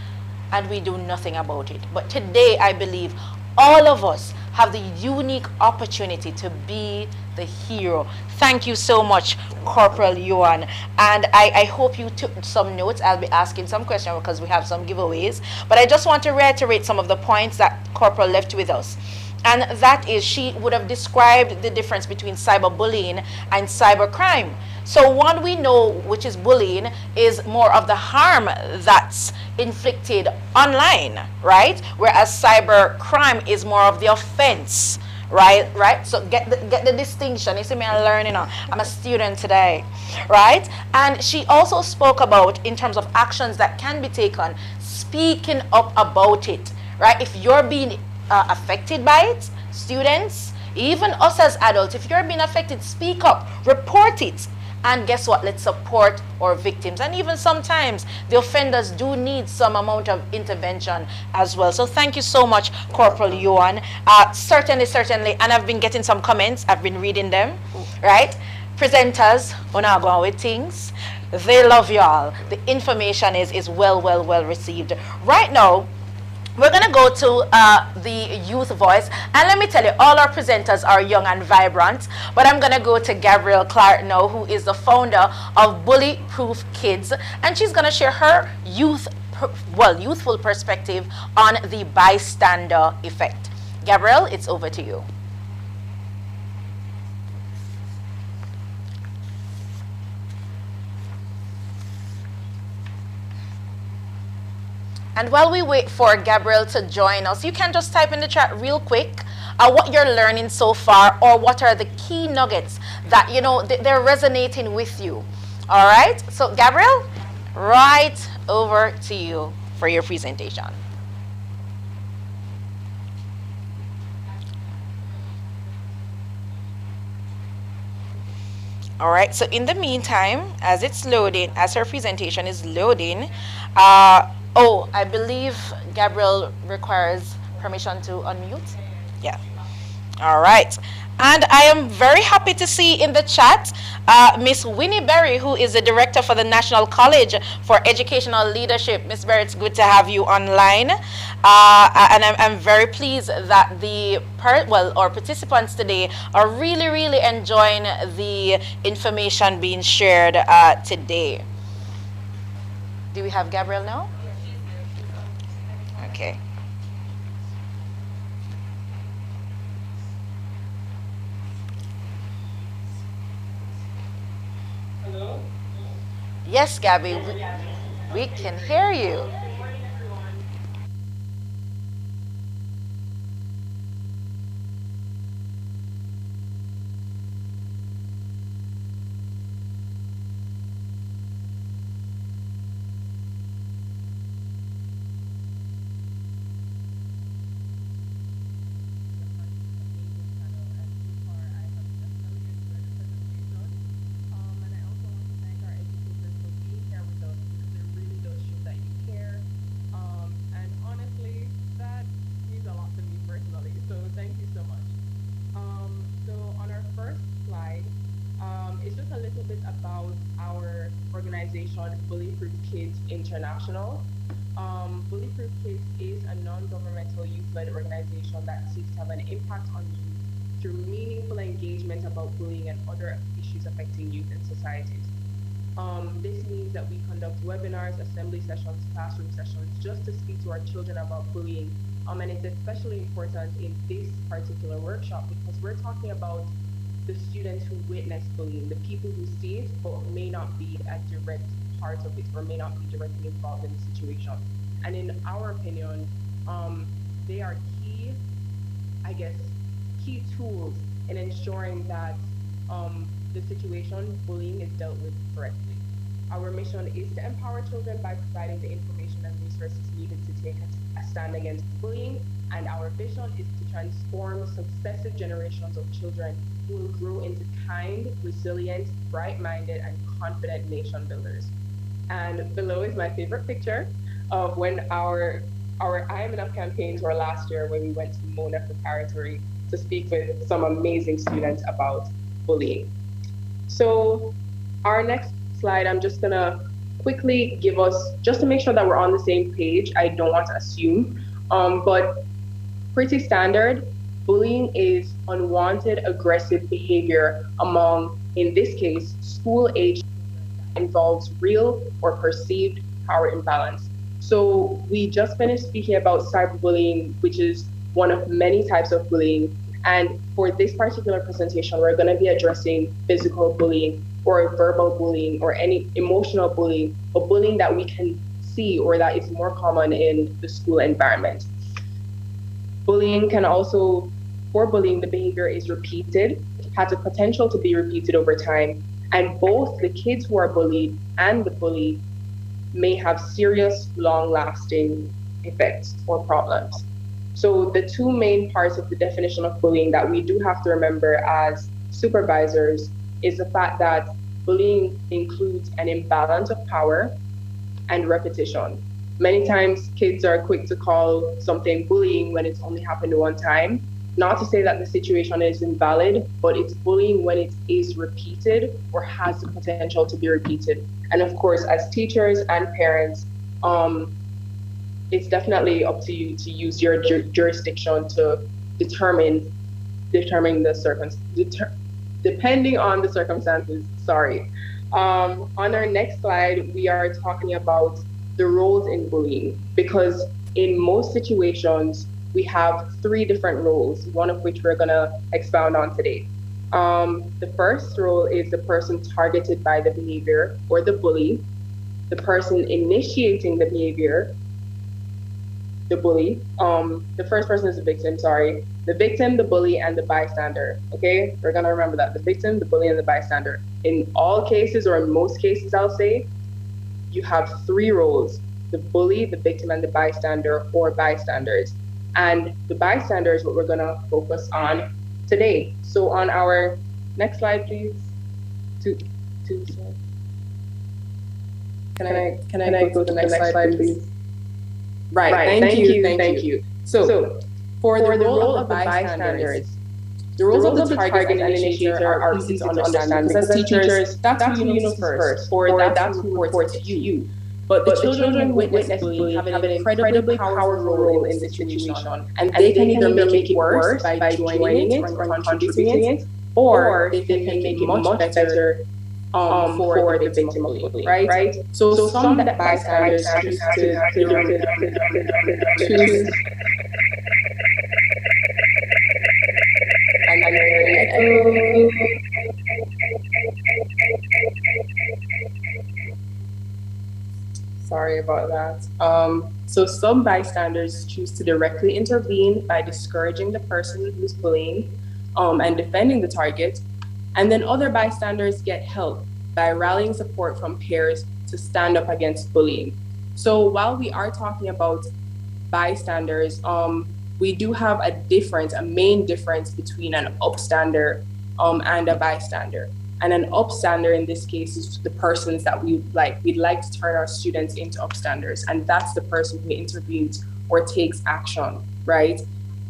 and we do nothing about it? But today, I believe all of us have the unique opportunity to be the hero. Thank you so much, Corporal Yuan. And I hope you took some notes. I'll be asking some questions because we have some giveaways. But I just want to reiterate some of the points that Corporal left with us. And that is, she would have described the difference between cyberbullying and cybercrime. So one we know, which is bullying, is more of the harm that's inflicted online, right? Whereas cybercrime is more of the offense, right? So get the distinction. You see me, I'm learning. I'm a student today, right? And she also spoke about, in terms of actions that can be taken, speaking up about it, right? If you're being affected by it, students, even us as adults, if you're being affected, speak up, report it. And guess what? Let's support our victims. And even sometimes the offenders do need some amount of intervention as well. So thank you so much, Corporal Yuan. Certainly. And I've been getting some comments. I've been reading them, right? Presenters, we're not going with things. They love y'all. The information is well received. Right now, we're going to go to the youth voice. And let me tell you, all our presenters are young and vibrant. But I'm going to go to Gabrielle Clark now, who is the founder of Bully Proof Kids. And she's going to share her youthful perspective on the bystander effect. Gabrielle, it's over to you. And while we wait for Gabrielle to join us, you can just type in the chat real quick what you're learning so far, or what are the key nuggets that, you know, they're resonating with you. All right? So Gabrielle, right over to you for your presentation. All right, so in the meantime, as it's loading, as her presentation is loading, oh, I believe Gabrielle requires permission to unmute. Yeah. All right. And I am very happy to see in the chat Miss Winnie Berry, who is the director for the National College for Educational Leadership. Miss Berry, it's good to have you online. And I'm very pleased that our participants today are really enjoying the information being shared today. Do we have Gabrielle now? Okay. Hello? Yes, Gabby, we can hear you. organization Bully Proof Kids International. Bully Proof Kids is a non-governmental youth-led organization that seeks to have an impact on youth through meaningful engagement about bullying and other issues affecting youth in societies. This means that we conduct webinars, assembly sessions, classroom sessions, just to speak to our children about bullying. And it's especially important in this particular workshop because we're talking about the students who witness bullying, the people who see it but may not be a direct part of it or may not be directly involved in the situation. And in our opinion, they are key, key tools in ensuring that the situation, bullying, is dealt with correctly. Our mission is to empower children by providing the information and resources needed to take a stand against bullying, and our vision is to transform successive generations of children who will grow into kind, resilient, bright-minded, and confident nation builders. And below is my favorite picture of when our I Am Enough campaigns were last year when we went to Mona Preparatory to speak with some amazing students about bullying. So our next slide, I'm just gonna quickly give us, just to make sure that we're on the same page, I don't want to assume, but pretty standard, bullying is unwanted aggressive behavior among, in this case, school-age that involves real or perceived power imbalance. So we just finished speaking about cyberbullying, which is one of many types of bullying. And for this particular presentation, we're going to be addressing physical bullying or verbal bullying or any emotional bullying, but bullying that we can see or that is more common in the school environment. Bullying can also, for bullying, the behavior is repeated, has a potential to be repeated over time, and both the kids who are bullied and the bully may have serious, long-lasting effects or problems. So the two main parts of the definition of bullying that we do have to remember as supervisors is the fact that bullying includes an imbalance of power and repetition. Many times kids are quick to call something bullying when it's only happened one time. Not to say that the situation is invalid, but it's bullying when it is repeated or has the potential to be repeated. And of course, as teachers and parents, it's definitely up to you to use your jurisdiction to determine the depending on the circumstances. Sorry. On our next slide, we are talking about the roles in bullying, because in most situations we have three different roles, one of which we're going to expound on today. The first role is the person targeted by the behavior or the bully, the person initiating the behavior, the bully. The first person is the victim, sorry. The victim, the bully, and the bystander, okay? We're gonna remember that, the victim, the bully, and the bystander. In all cases, or in most cases, I'll say, you have three roles, the bully, the victim, and the bystander, or bystanders. And the bystander is what we're gonna focus on today. So on our next slide, please. Two slides. Can I go to the next slide, please? Right, thank you. So for the role of the bystanders, the roles of the target and initiator are easy to understand because as teachers, that's who you know first, or that's who reports to you. But the children who witness bullying have an incredibly powerful role in the situation, and they can either make it worse by joining it or contributing it, or they can make it much better for the victim of bullying, right? So some that bystanders choose Sorry about that. So some bystanders choose to directly intervene by discouraging the person who's bullying and defending the target. And then other bystanders get help by rallying support from peers to stand up against bullying. So while we are talking about bystanders, we do have a main difference between an upstander and a bystander. And an upstander in this case is the persons that we'd like to turn our students into upstanders. And that's the person who intervenes or takes action, right?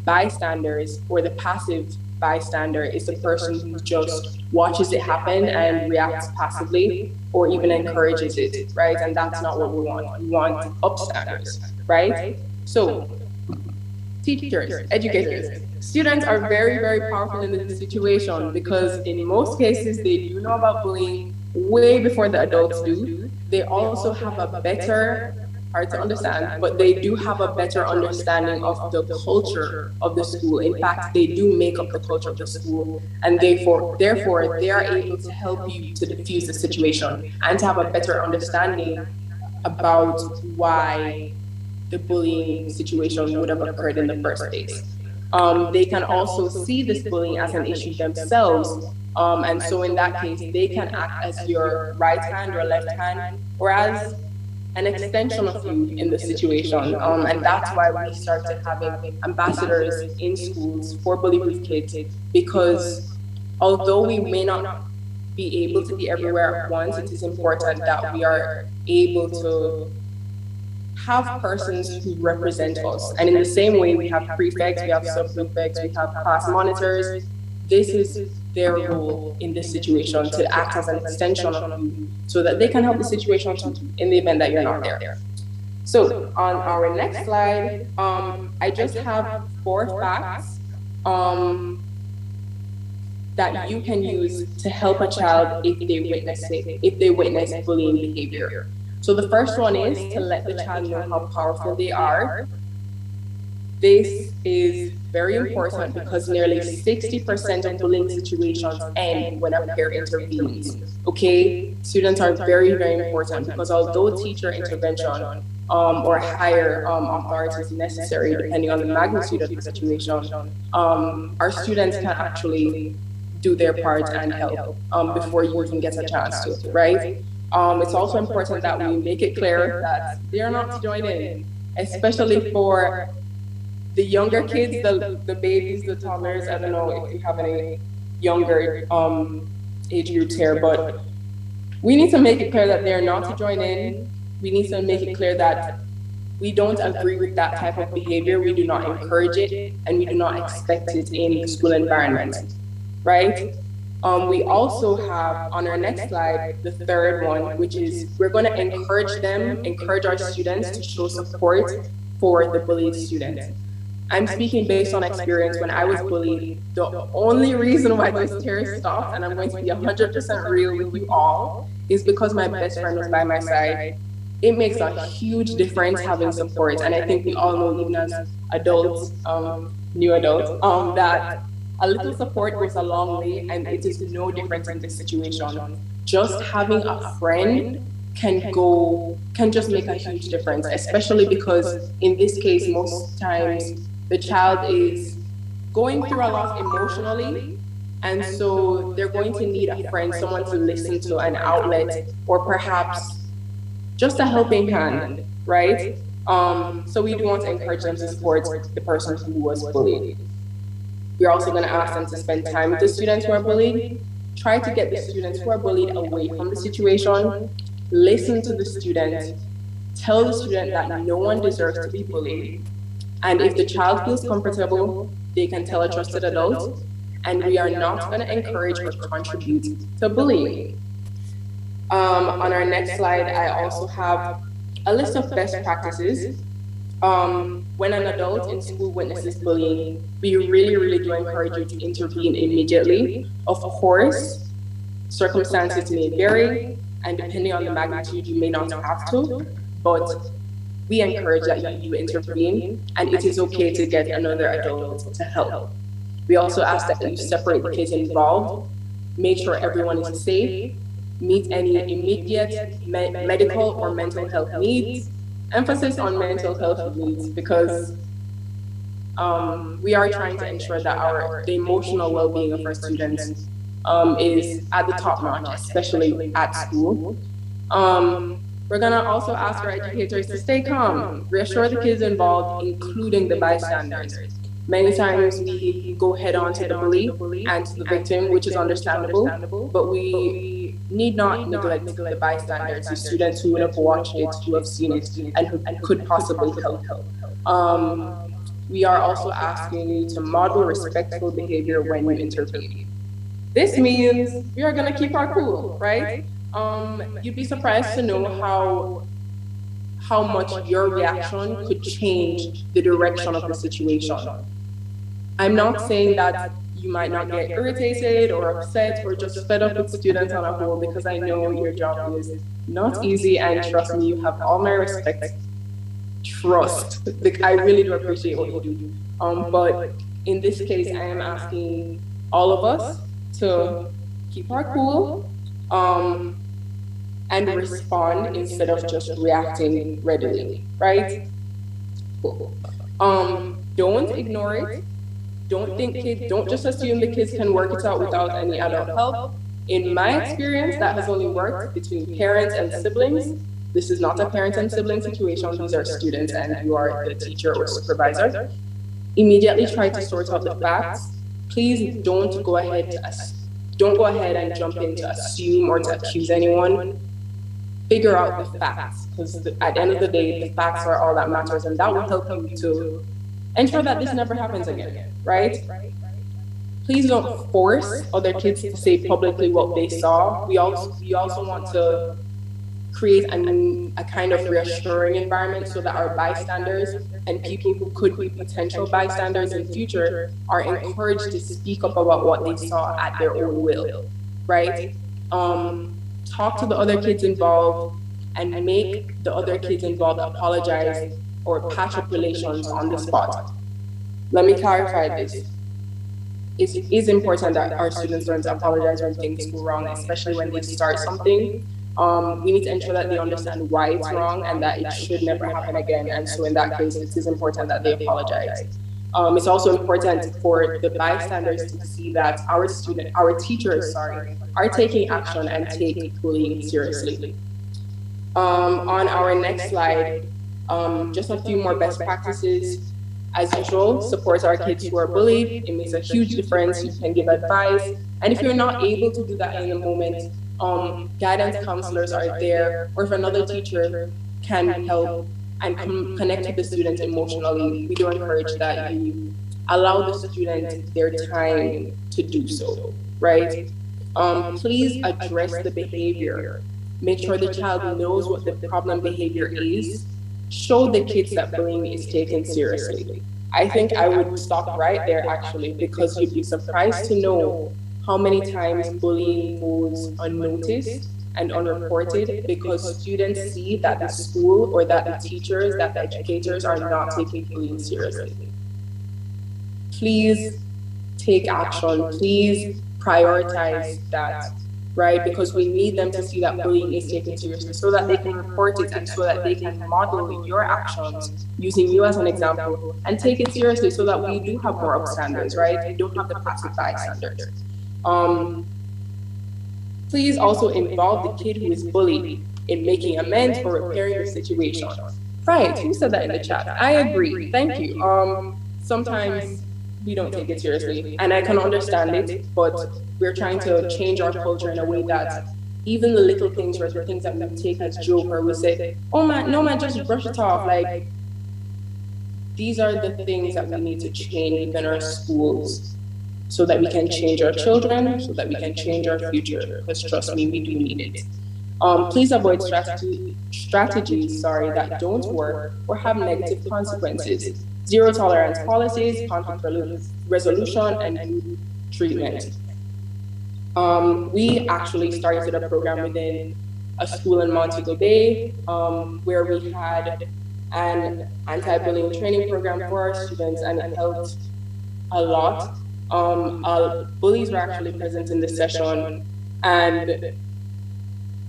Bystanders, or the passive bystander is the person who just watches it happen and reacts passively or even encourages it, right? And that's not what we want. We want upstanders, right? So, teachers, educators, students are very, very powerful in this situation because in most cases they do know about bullying way before the adults do. They also have a better, hard to understand, but they do have a better understanding of the culture of the school. In fact, they do make up the culture of the school, and therefore they are able to help you to diffuse the situation and to have a better understanding about why the bullying situation would have occurred in the first place. They can also see this bullying as an issue themselves, and so in that case, they can act as your right hand or left hand, or as an extension of you in the situation. And that's why we started having ambassadors in schools for bully-proof kids, because although we may not be able to be everywhere at once, it is important that we are able to have persons who represent us. And in the same way, we have prefects, we have sub-prefects, we have class monitors. This is their role in this situation, to act as an extension of you so that they can help the situation too in the event that you're not there. So on our next slide, I just have 4 facts that you can use to help a child if they witness bullying behavior. So the first one is to let the child know how powerful they are. This is very important because nearly 60% of bullying situations end when a peer intervenes. Okay, students are very, very important because although teacher intervention or higher authority is necessary depending on the magnitude of the situation, our students can actually do their part and help before you even get a chance to, right? It's also important that we make it clear that they're not to join in, especially for the younger kids, the babies, the toddlers. I don't know if you have any younger age groups here, but we need to make it clear that they're not to join in. We need to make it clear that we don't agree with that type of behavior. We do not encourage it, and we do not expect it in the school environment, right? We also have on our next slide, the third one, which is we're going to encourage our students to show support for the bullied student. I'm speaking based on experience. When I was bullied, the only reason why those tears stopped, and I'm going to be 100% real with you all, is because my best friend was by my side. It makes a huge difference having support, and I think we all know, even as adults, new adults, that a little support goes a long way, and it is no different in this situation. Just having a friend can just make a huge difference, especially because in this case, most times the child is going through a lot emotionally, and so they're going to need a friend, someone to listen to, an outlet, or perhaps just a helping hand, right? So we do want to encourage them to support the person who was bullied. We're also going to ask them to spend time with the students who are bullied. Try to get the students who are bullied away from the situation. Listen to the student. Tell the student that no one deserves to be bullied. And if the child feels comfortable, they can tell a trusted adult. And we are not going to encourage or contribute to bullying. On our next slide, I also have a list of best practices. When an adult in school witnesses bullying, we really do encourage you to intervene immediately. Of course, circumstances may vary, and depending on the magnitude, you may not have to, but we encourage that you intervene, and it is okay to get another adult to help. We also ask that you separate the kids involved, make sure everyone is safe, meet any immediate medical or mental health needs. Emphasis on mental health needs because we are trying to ensure that the emotional well-being of our students is at the top notch, especially at school. We're gonna also ask our educators to stay calm, reassure the kids involved, including the bystanders. Many times we go head on to the bully and to the victim, which is understandable, but we need not neglect the bystanders, the students who would have watched it, who have seen it, and who could possibly help. we are also asking you to model respectful behavior when you intervene. This means we are gonna keep our cool, right? You'd be surprised to know how much your reaction could change the direction of the situation. I'm not saying that you might not get irritated or upset or just fed up with students on a whole, because I know your job is not easy, and trust me, you have all my respect. Trust. Like, I really do appreciate what you do. But in this case, I am asking all of us to keep our cool, and respond instead of just reacting readily, right? Cool. Don't ignore it. Don't just assume the kids can work it out without any adult help. In my experience, that has only worked between parents and siblings. This is not a parent and sibling situation. These are students and you are the teacher or supervisor. Immediately try to sort out the facts. Please don't go ahead and jump in to assume or to accuse anyone. Figure out the facts, because at the end of the day, the facts are all that matters, and that will help you to ensure that this never happens again, right? Please don't force other kids to say publicly what they saw. We also want to create a kind of reassuring environment so that our bystanders and people who could be potential bystanders in future are encouraged to speak up about what they saw at their own will, right? Talk to the other kids involved and make the other kids involved apologize or patch up relations on the spot. Let me clarify this. It is important that our students learn to apologize when things go wrong, especially when they start something. We need to ensure that they understand why it's wrong and that it should never happen again. And so in that case, it is important that they apologize. It's also important for the bystanders to see that our teachers are taking action and take bullying seriously. On our next slide, just a few more best practices. As usual, support our kids who are bullied. It makes a huge difference. You can give advice. And if you're not able to do that in the moment, guidance counselors are there, or if another teacher can help and connect with the student emotionally, we do encourage that you allow the student their time to do so, right? Please address the behavior. Make sure the child knows what the problem behavior is. Show the kids that bullying is taken seriously. I think I would stop right there, actually, because you'd be surprised to know how many times bullying goes unnoticed and unreported because students see that the school or that the teachers, that the educators are not taking bullying seriously. Please take action. Please prioritize that, right? Because we need them to see that bullying is taken seriously so that they can report it and so that they can model your actions using you as an example and take it seriously so that we do have more upstanders, right? We don't have the passive bystanders. Please also involve the kid who is bullied in making amends or repairing the situation. Right, who said that in the chat? I agree, thank you. Sometimes we don't take it seriously, and I can understand it, but we're trying to change our culture in a way that even the little things or the things that we take as joke, or we say, oh man, no man, just brush it off. Like, these are the things that we need to change within our schools so that we can change our children, so that we can change our future, because trust me, we do need it. Please avoid strategies that don't work or have negative consequences. Zero tolerance policies, conflict resolution, and good treatment. We actually started a program within a school in Montego Bay where we had an anti-bullying training program for our students, and it helped a lot. Bullies were actually present in this session, and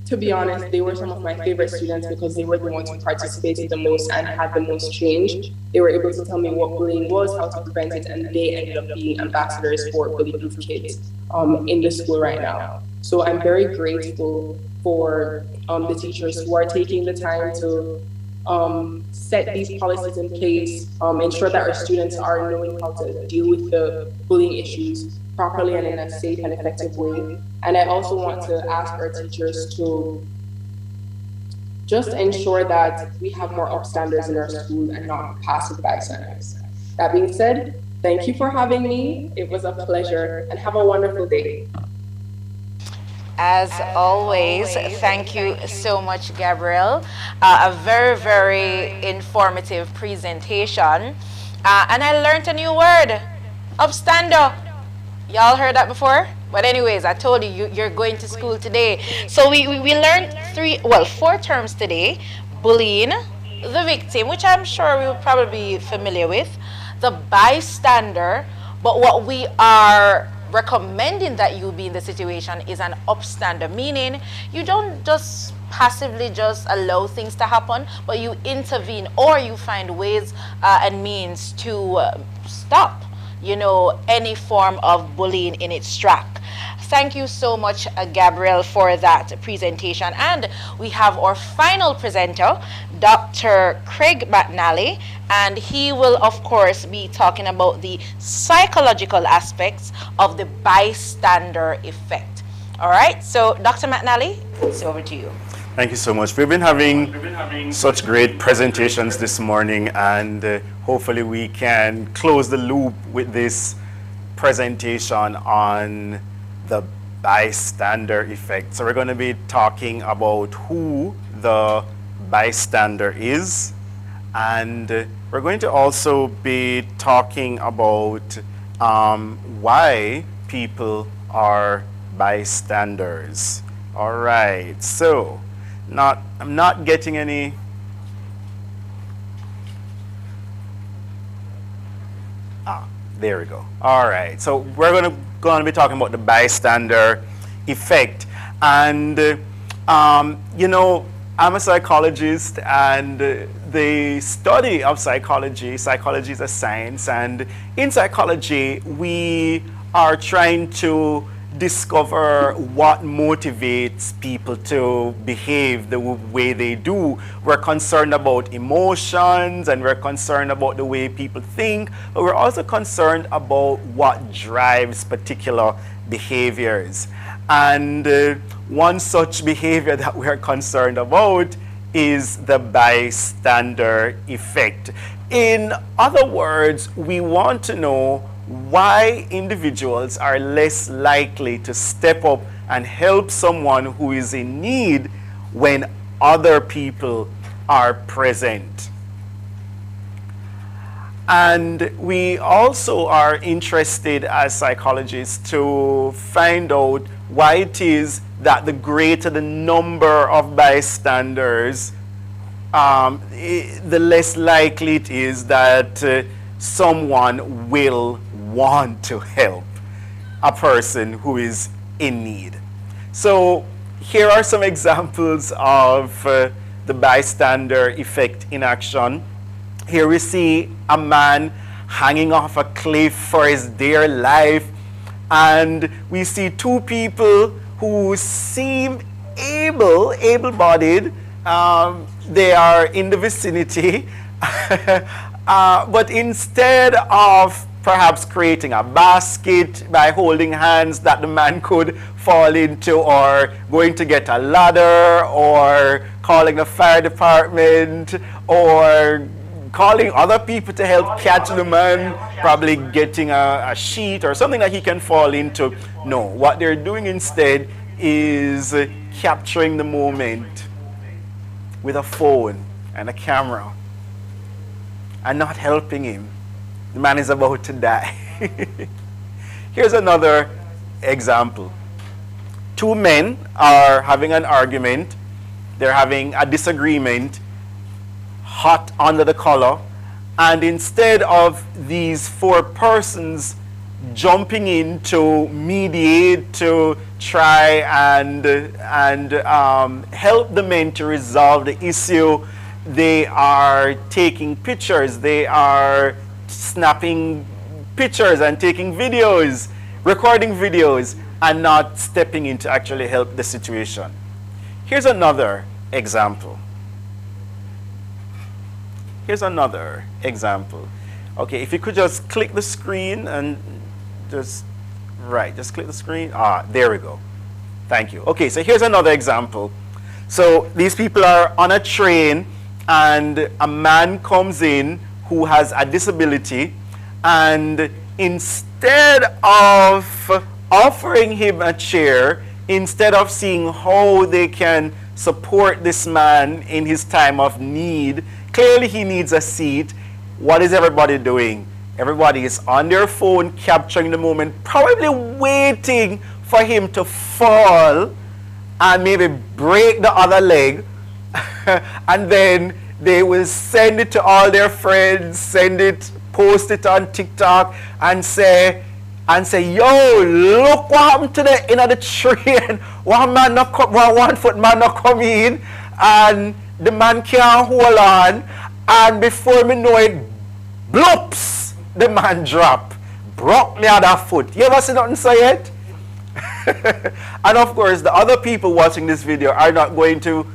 to be honest, they were some of my favorite students because they were the ones who participated the most and had the most change. They were able to tell me what bullying was, how to prevent it, and they ended up being ambassadors for bully-proof kids in the school right now. So I'm very grateful for the teachers who are taking the time to set these policies in place, ensure that our students are knowing how to deal with the bullying issues properly and in a safe and effective way. And I also want to ask our teachers to just ensure that we have more upstanders in our school and not passive bystanders. That being said, thank you for having me. It was a pleasure, and have a wonderful day. As always, thank you so much, Gabriel. A very, very informative presentation. And I learned a new word, upstander. Y'all heard that before? But anyways, I told you, you're going to school today. So we learned 4 terms today. Bullying, the victim, which I'm sure we will probably be familiar with, the bystander, but what we are recommending that you be in the situation is an upstander, meaning you don't just passively just allow things to happen, but you intervene or you find ways and means to stop, you know, any form of bullying in its track. Thank you so much, Gabriel, for that presentation. And we have our final presenter, Dr. Craig McNally, and he will, of course, be talking about the psychological aspects of the bystander effect. All right, so Dr. McNally, it's over to you. Thank you so much. We've been having such great presentations this morning, and hopefully we can close the loop with this presentation on the bystander effect. So we're going to be talking about who the bystander is, and we're going to also be talking about why people are bystanders. All right, so I'm not getting any. There we go. All right, so we're going to be talking about the bystander effect. And, you know, I'm a psychologist, and the study of psychology is a science. And in psychology, we are trying to discover what motivates people to behave the way they do. We're concerned about emotions, and we're concerned about the way people think, but we're also concerned about what drives particular behaviors. And one such behavior that we're concerned about is the bystander effect. In other words, we want to know why individuals are less likely to step up and help someone who is in need when other people are present. And we also are interested as psychologists to find out why it is that the greater the number of bystanders, the less likely it is that someone will want to help a person who is in need. So here are some examples of the bystander effect in action. Here we see a man hanging off a cliff for his dear life, and we see 2 people who seem able-bodied. They are in the vicinity, but instead of perhaps creating a basket by holding hands that the man could fall into, or going to get a ladder, or calling the fire department, or calling other people to help catch the man, probably getting a sheet or something that he can fall into. No, what they're doing instead is capturing the moment with a phone and a camera and not helping him. The man is about to die. Here's another example. 2 men are having an argument. They're having a disagreement, hot under the collar, and instead of these 4 persons jumping in to mediate, to try and help the men to resolve the issue, they are taking pictures. They are snapping pictures and taking videos, recording videos, and not stepping in to actually help the situation. Here's another example. Here's another example. Okay, if you could just click the screen and just click the screen. There we go. Thank you. Okay, so here's another example. So these people are on a train, and a man comes in who has a disability, and instead of offering him a chair, instead of seeing how they can support this man in his time of need, clearly he needs a seat. What is everybody doing? Everybody is on their phone capturing the moment, probably waiting for him to fall and maybe break the other leg, and then they will send it to all their friends, post it on TikTok, and say, yo, look what happened to the in the train. One foot man not come in, and the man can't hold on, and before me know it, bloops, the man drop, broke the other foot. You ever see nothing so yet? And of course, the other people watching this video are not going to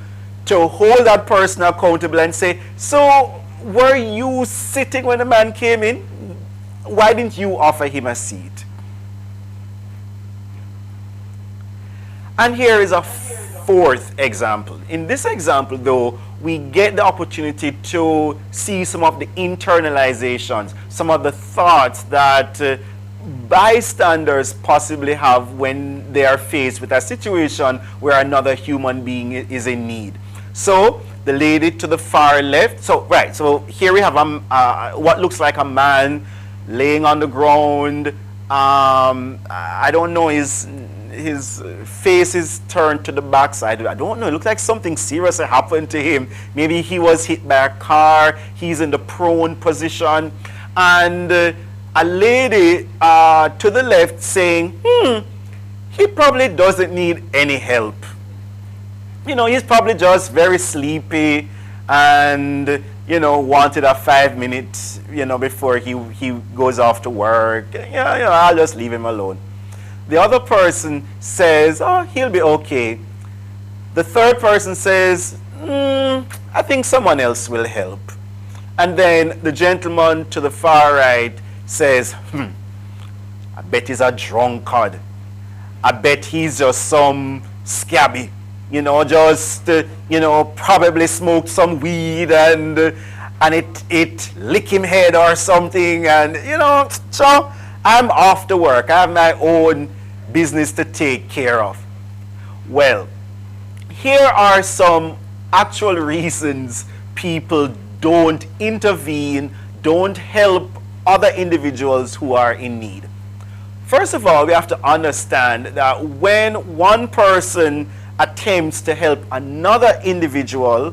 hold that person accountable and say, so were you sitting when the man came in? Why didn't you offer him a seat? And here is a fourth example. In this example, though, we get the opportunity to see some of the internalizations, some of the thoughts that bystanders possibly have when they are faced with a situation where another human being is in need. So the lady to the far left, so here we have what looks like a man laying on the ground. I don't know, his face is turned to the backside. I don't know, it looks like something serious happened to him. Maybe he was hit by a car, he's in the prone position, and a lady to the left saying, he probably doesn't need any help. You know, he's probably just very sleepy and, you know, wanted a 5 minutes, you know, before he goes off to work. Yeah, I'll just leave him alone. The other person says, oh, he'll be okay. The third person says, I think someone else will help. And then the gentleman to the far right says, I bet he's a drunkard. I bet he's just some scabby, you know, just, you know, probably smoked some weed and it lick him head or something, and, you know, so I'm off to work. I have my own business to take care of. Well, here are some actual reasons people don't intervene, don't help other individuals who are in need. First of all, we have to understand that when one person attempts to help another individual,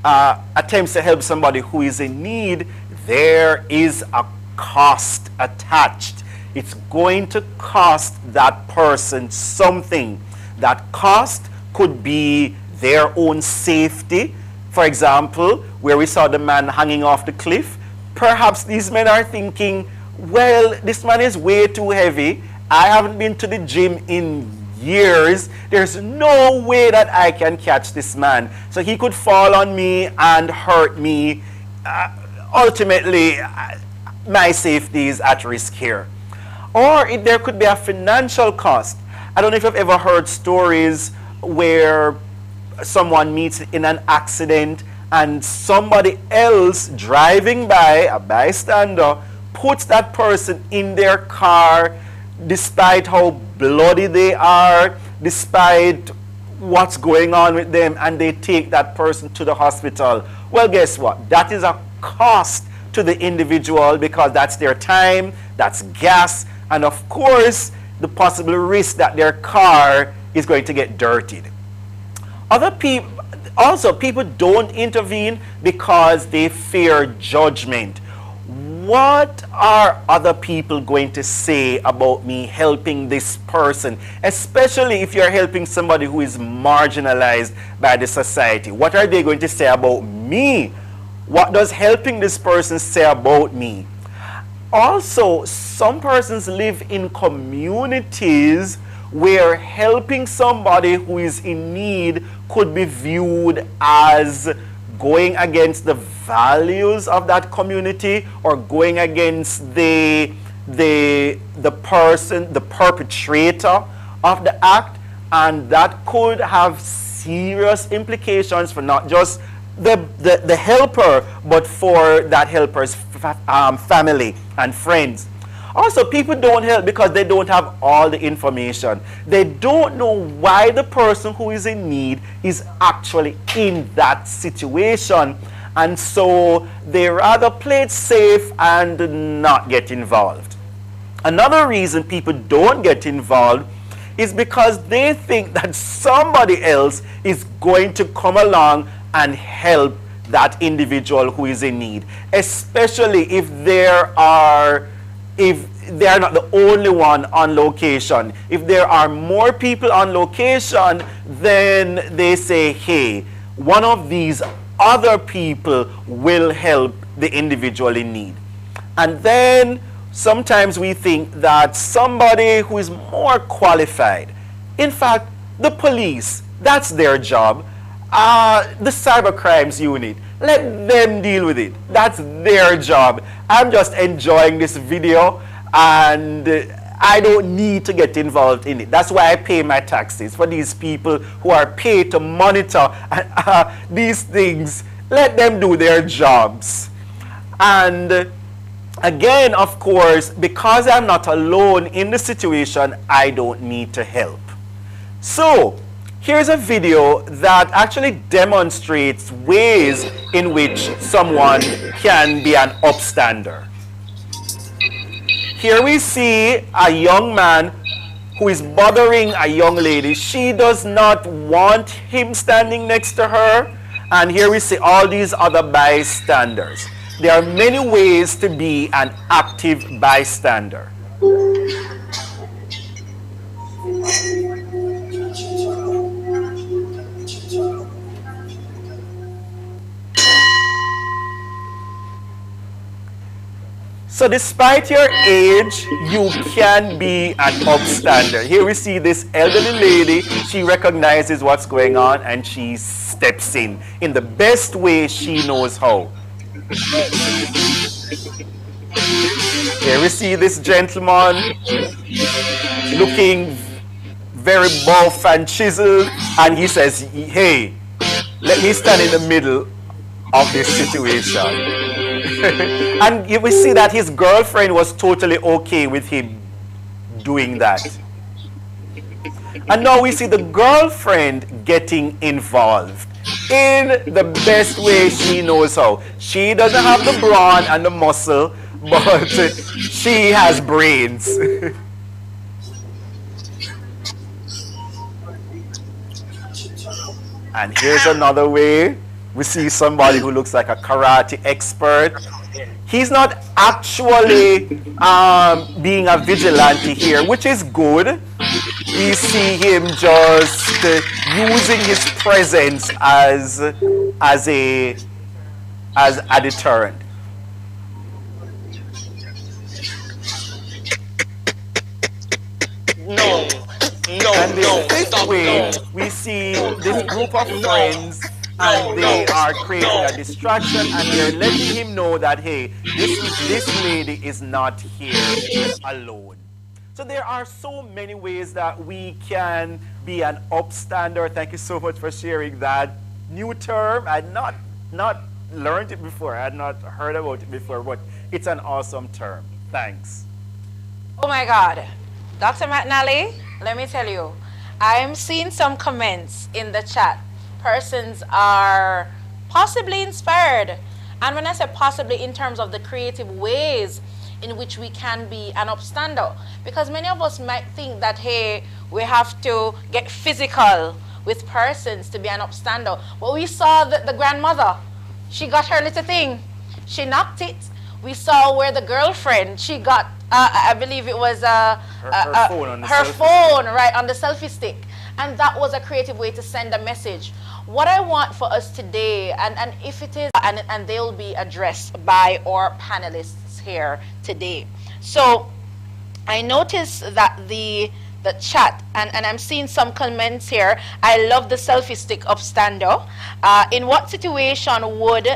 attempts to help somebody who is in need, there is a cost attached. It's going to cost that person something. That cost could be their own safety. For example, where we saw the man hanging off the cliff, perhaps these men are thinking, well, this man is way too heavy. I haven't been to the gym in years. There's no way that I can catch this man. So he could fall on me and hurt me. Ultimately, my safety is at risk here. Or there could be a financial cost. I don't know if you've ever heard stories where someone meets in an accident and somebody else driving by, a bystander, puts that person in their car despite how bloody they are, despite what's going on with them, and they take that person to the hospital. Well, guess what? That is a cost to the individual because that's their time, that's gas, and of course, the possible risk that their car is going to get dirtied. Other people, also, people don't intervene because they fear judgment. What are other people going to say about me helping this person, especially if you're helping somebody who is marginalized by the society? What are they going to say about me? What does helping this person say about me? Also, some persons live in communities where helping somebody who is in need could be viewed as going against the values of that community or going against the person, the perpetrator of the act, and that could have serious implications for not just the helper, but for that helper's family and friends. Also, people don't help because they don't have all the information. They don't know why the person who is in need is actually in that situation. And so they rather play it safe and not get involved. Another reason people don't get involved is because they think that somebody else is going to come along and help that individual who is in need, especially if they are not the only one on location. If there are more people on location, then they say, hey, one of these other people will help the individual in need. And then sometimes we think that somebody who is more qualified, in fact, the police, that's their job, the cyber crimes unit, let them deal with it. That's their job. I'm just enjoying this video and I don't need to get involved in it. That's why I pay my taxes, for these people who are paid to monitor these things. Let them do their jobs. And again, of course, because I'm not alone in the situation, I don't need to help. So here's a video that actually demonstrates ways in which someone can be an upstander. Here we see a young man who is bothering a young lady. She does not want him standing next to her. And here we see all these other bystanders. There are many ways to be an active bystander. So despite your age, you can be an upstander. Here we see this elderly lady. She recognizes what's going on and she steps in the best way she knows how. Here we see this gentleman looking very buff and chiseled, and he says, hey, let me stand in the middle of this situation. And we see that his girlfriend was totally okay with him doing that. And now we see the girlfriend getting involved in the best way she knows how. She doesn't have the brawn and the muscle, but she has brains. And here's another way. We see somebody who looks like a karate expert. He's not actually being a vigilante here, which is good. We see him just using his presence as a deterrent. And the fifth way, we see this group of friends, and they are creating a distraction, and they're letting him know that, hey, this lady is not here alone. So there are so many ways that we can be an upstander. Thank you so much for sharing that new term. I had not learned it before. I had not heard about it before, but it's an awesome term. Thanks. Oh my God. Dr. McNally, let me tell you, I'm seeing some comments in the chat. Persons are possibly inspired. And when I say possibly, in terms of the creative ways in which we can be an upstander. Because many of us might think that, hey, we have to get physical with persons to be an upstander. But we saw the grandmother. She got her little thing. She knocked it. We saw where the girlfriend, she got, I believe it was her phone right on the selfie stick. And that was a creative way to send a message. What I want for us today, and if it is, and they'll be addressed by our panelists here today. So I noticed that the chat, and I'm seeing some comments here. I love the selfie stick upstander. In what situation would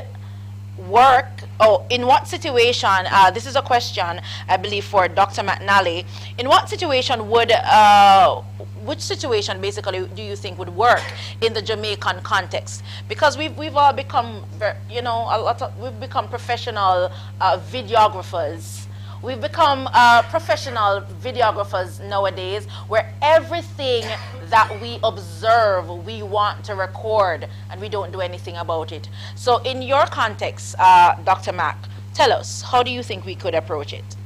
work Oh, in what situation, this is a question, I believe, for Dr. McNally. In what situation would, which situation basically do you think would work in the Jamaican context? Because we've all become, you know, we've become professional videographers. We've become professional videographers nowadays, where everything that we observe, we want to record, and we don't do anything about it. So in your context, Dr. Mack, tell us, how do you think we could approach it?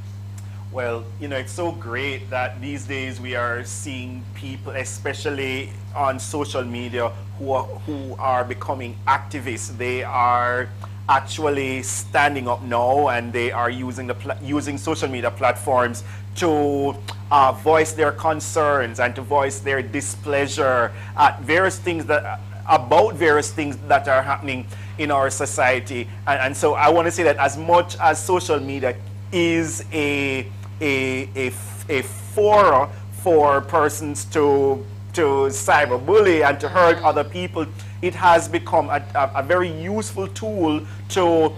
Well, you know, it's so great that these days we are seeing people, especially on social media, who are becoming activists. They are actually standing up now, and they are using social media platforms to voice their concerns and to voice their displeasure at various things that are happening in our society. And so I want to say that as much as social media is a forum for persons to cyberbully and to hurt other people, it has become a very useful tool to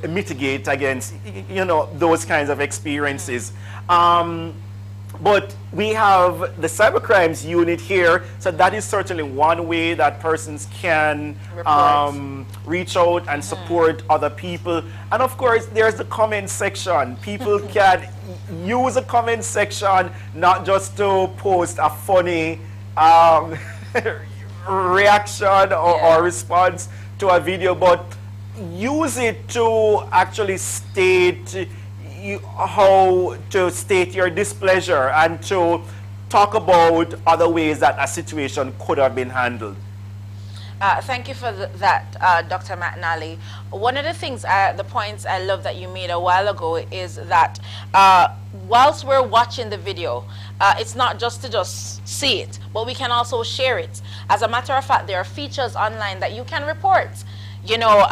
mitigate against, you know, those kinds of experiences. But we have the cybercrimes unit here, so that is certainly one way that persons can reach out and support other people. And of course, there's the comment section. People can use a comment section not just to post a funny reaction or response to a video, but use it to actually state how to state your displeasure and to talk about other ways that a situation could have been handled. Thank you for that, Dr. McNally. One of the things, the points I love that you made a while ago is that whilst we're watching the video, it's not just to just see it, but we can also share it. As a matter of fact, there are features online that you can report, you know,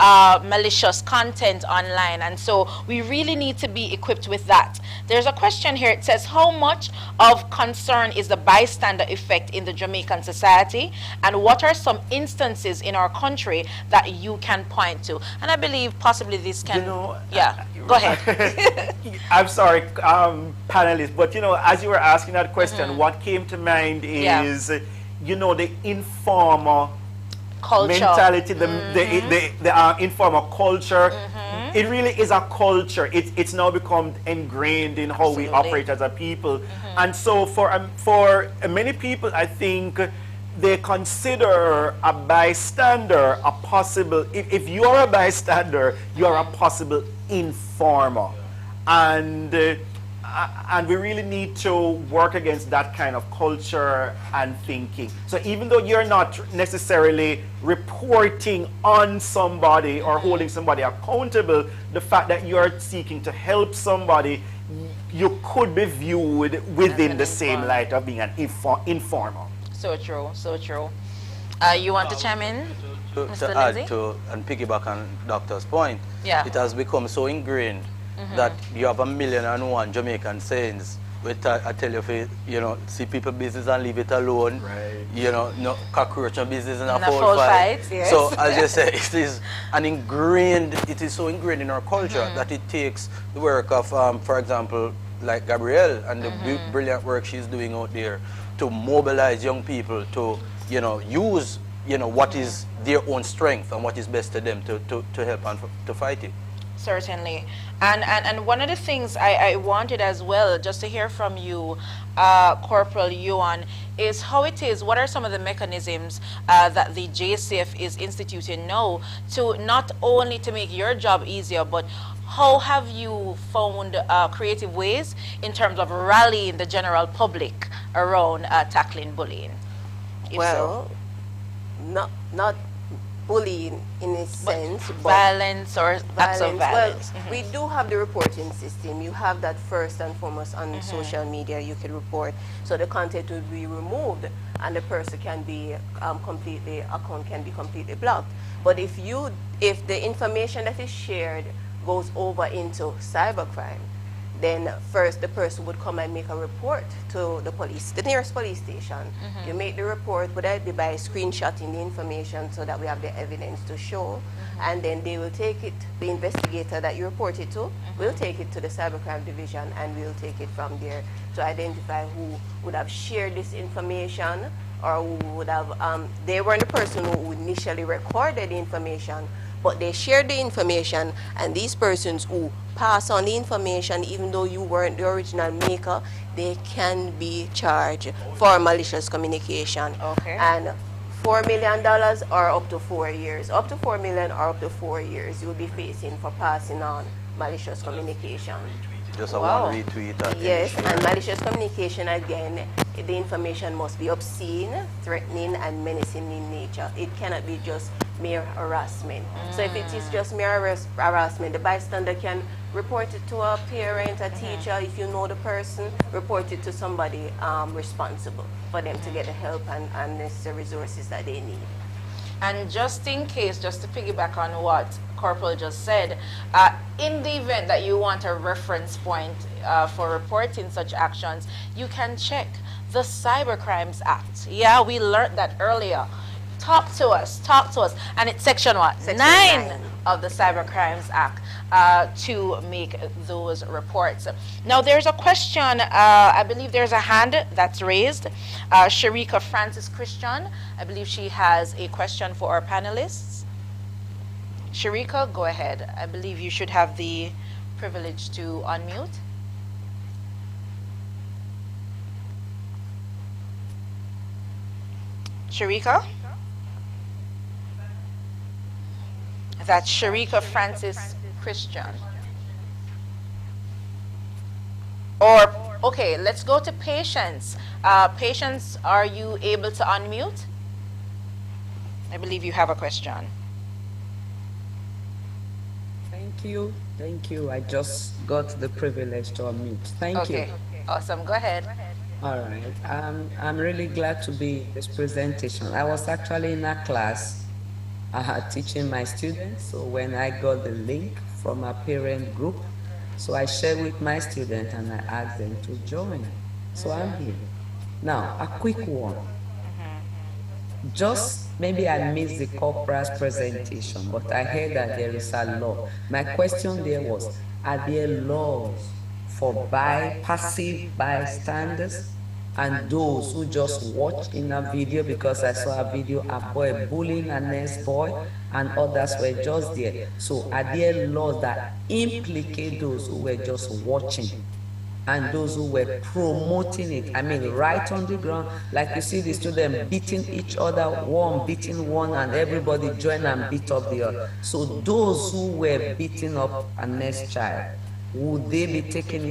malicious content online, and so we really need to be equipped with that. There's a question here. It says, how much of concern is the bystander effect in the Jamaican society, and what are some instances in our country that you can point to? And I believe possibly this can, you know, yeah, go ahead. I'm sorry, panelists, but you know, as you were asking that question, what came to mind is, you know, the informal culture mentality, the informal culture. It really is a culture. It's now become ingrained in how we operate as a people. And so for many people, I think they consider a bystander a possible, if you are a bystander, you are a possible informer. And we really need to work against that kind of culture and thinking. So even though you're not necessarily reporting on somebody or holding somebody accountable, the fact that you're seeking to help somebody, you could be viewed within the same light of being an informer. So true, so true. You want to chime in? To add to and piggyback on Doctor's point, it has become so ingrained that you have 1,000,001 Jamaican sayings. Which I tell you, if you know, see people business and leave it alone. Right. You know, no cockroach business and a full fight. Yes. So as you say, it is so ingrained in our culture that it takes the work of, for example, like Gabrielle and the brilliant work she's doing out there to mobilize young people to, you know, use, you know, what is their own strength and what is best to them to help and to fight it. Certainly. And one of the things I wanted as well, just to hear from you, Corporal Yuan, is how it is, what are some of the mechanisms that the JCF is instituting now to not only to make your job easier, but how have you found creative ways in terms of rallying the general public around tackling bullying? Well, not bullying in a sense, but violence or acts of violence. Well, we do have the reporting system. You have that first and foremost on social media. You can report, so the content will be removed, and the person can be account can be completely blocked. But if the information that is shared goes over into cybercrime, then first the person would come and make a report to the police, the nearest police station. You make the report, whether it be by screenshotting the information so that we have the evidence to show, and then they will take it, the investigator that you report it to, will take it to the cybercrime division, and we'll take it from there to identify who would have shared this information, or who would have, they weren't the person who initially recorded the information, but they shared the information, and these persons who pass on the information, even though you weren't the original maker, they can be charged for malicious communication. Okay. And $4 million or up to 4 years. Up to 4 million or up to 4 years you'll be facing for passing on malicious communication. Just a one retweet. Yes, and malicious communication, again, the information must be obscene, threatening, and menacing in nature. It cannot be just mere harassment. So if it is just mere harassment, the bystander can report it to a parent, a teacher. If you know the person, report it to somebody responsible for them to get the help and necessary resources that they need. And just in case, just to piggyback on what Corporal just said, in the event that you want a reference point for reporting such actions, you can check the Cybercrimes Act. Yeah, we learned that earlier. Talk to us. And it's section what? Section 9 of the Cybercrimes Act to make those reports. Now there's a question, I believe there's a hand that's raised. Sharika Francis Christian, I believe she has a question for our panelists. Sharika, go ahead. I believe you should have the privilege to unmute. Sharika? That's Sharika Francis Christian. Or, okay, let's go to Patience. Patience, are you able to unmute? I believe you have a question. Thank you. I just got the privilege to unmute. Thank you. Okay, awesome. Go ahead. All right. I'm really glad to be in this presentation. I was actually in a class teaching my students. So when I got the link from a parent group, so I shared with my students and I asked them to join. So I'm here. Now, a quick one. Just maybe I missed the corporal's presentation, but I heard that there is a law. My question there was, are there laws for passive bystanders and those who just watch in a video? Because I saw a video, a boy bullying a next boy and others were just there. So are there laws that implicate those who were just watching and those who were promoting it? I mean, right on the ground, like you see the students beating each other, one beating one, and everybody join and beat up the other. So those who were beating up a next child, would they be taken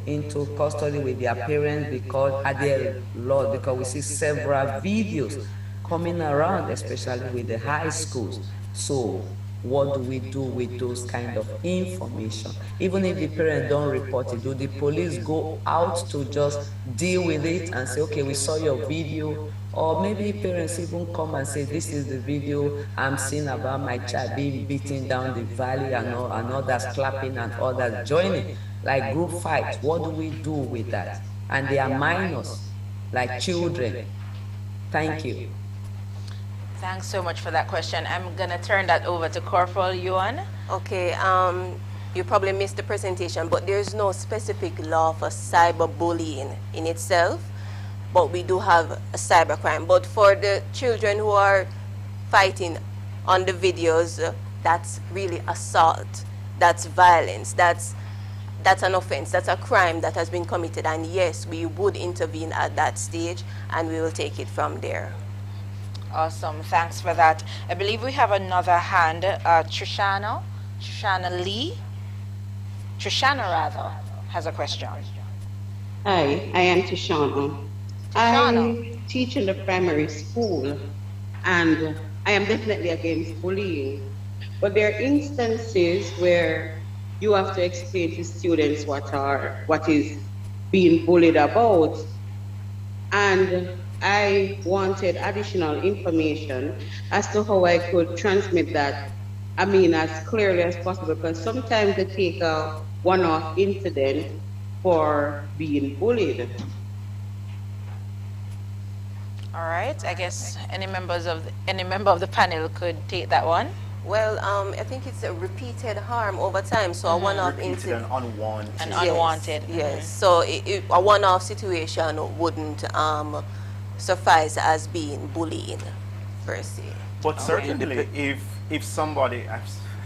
into custody with their parents because are there laws? Because we see several videos coming around, especially with the high schools. So what do we do with those kind of information? Even if the parents don't report it, do the police go out to just deal with it and say, okay, we saw your video? Or maybe parents even come and say, this is the video I'm seeing about my child being beaten down the valley and others clapping and others joining, like group fight. What do we do with that? And they are minors, like children. Thank you. Thanks so much for that question. I'm going to turn that over to Corporal Yuan. Okay, you probably missed the presentation, but there's no specific law for cyberbullying in itself, but we do have a cybercrime. But for the children who are fighting on the videos, that's really assault, that's violence, that's an offense, that's a crime that has been committed, and yes, we would intervene at that stage and we will take it from there. Awesome, thanks for that. I believe we have another hand, Trishana has a question. Hi, I am Tishana. I teach in the primary school and I am definitely against bullying. But there are instances where you have to explain to students what is being bullied about. And I wanted additional information as to how I could transmit that, as clearly as possible, because sometimes they take a one-off incident for being bullied. All right. I guess any member of the panel could take that one. Well, I think it's a repeated harm over time. So a one-off incident. Unwanted. Unwanted. Yes. So a one-off situation wouldn't suffice as being bullying, per se. But certainly, if somebody,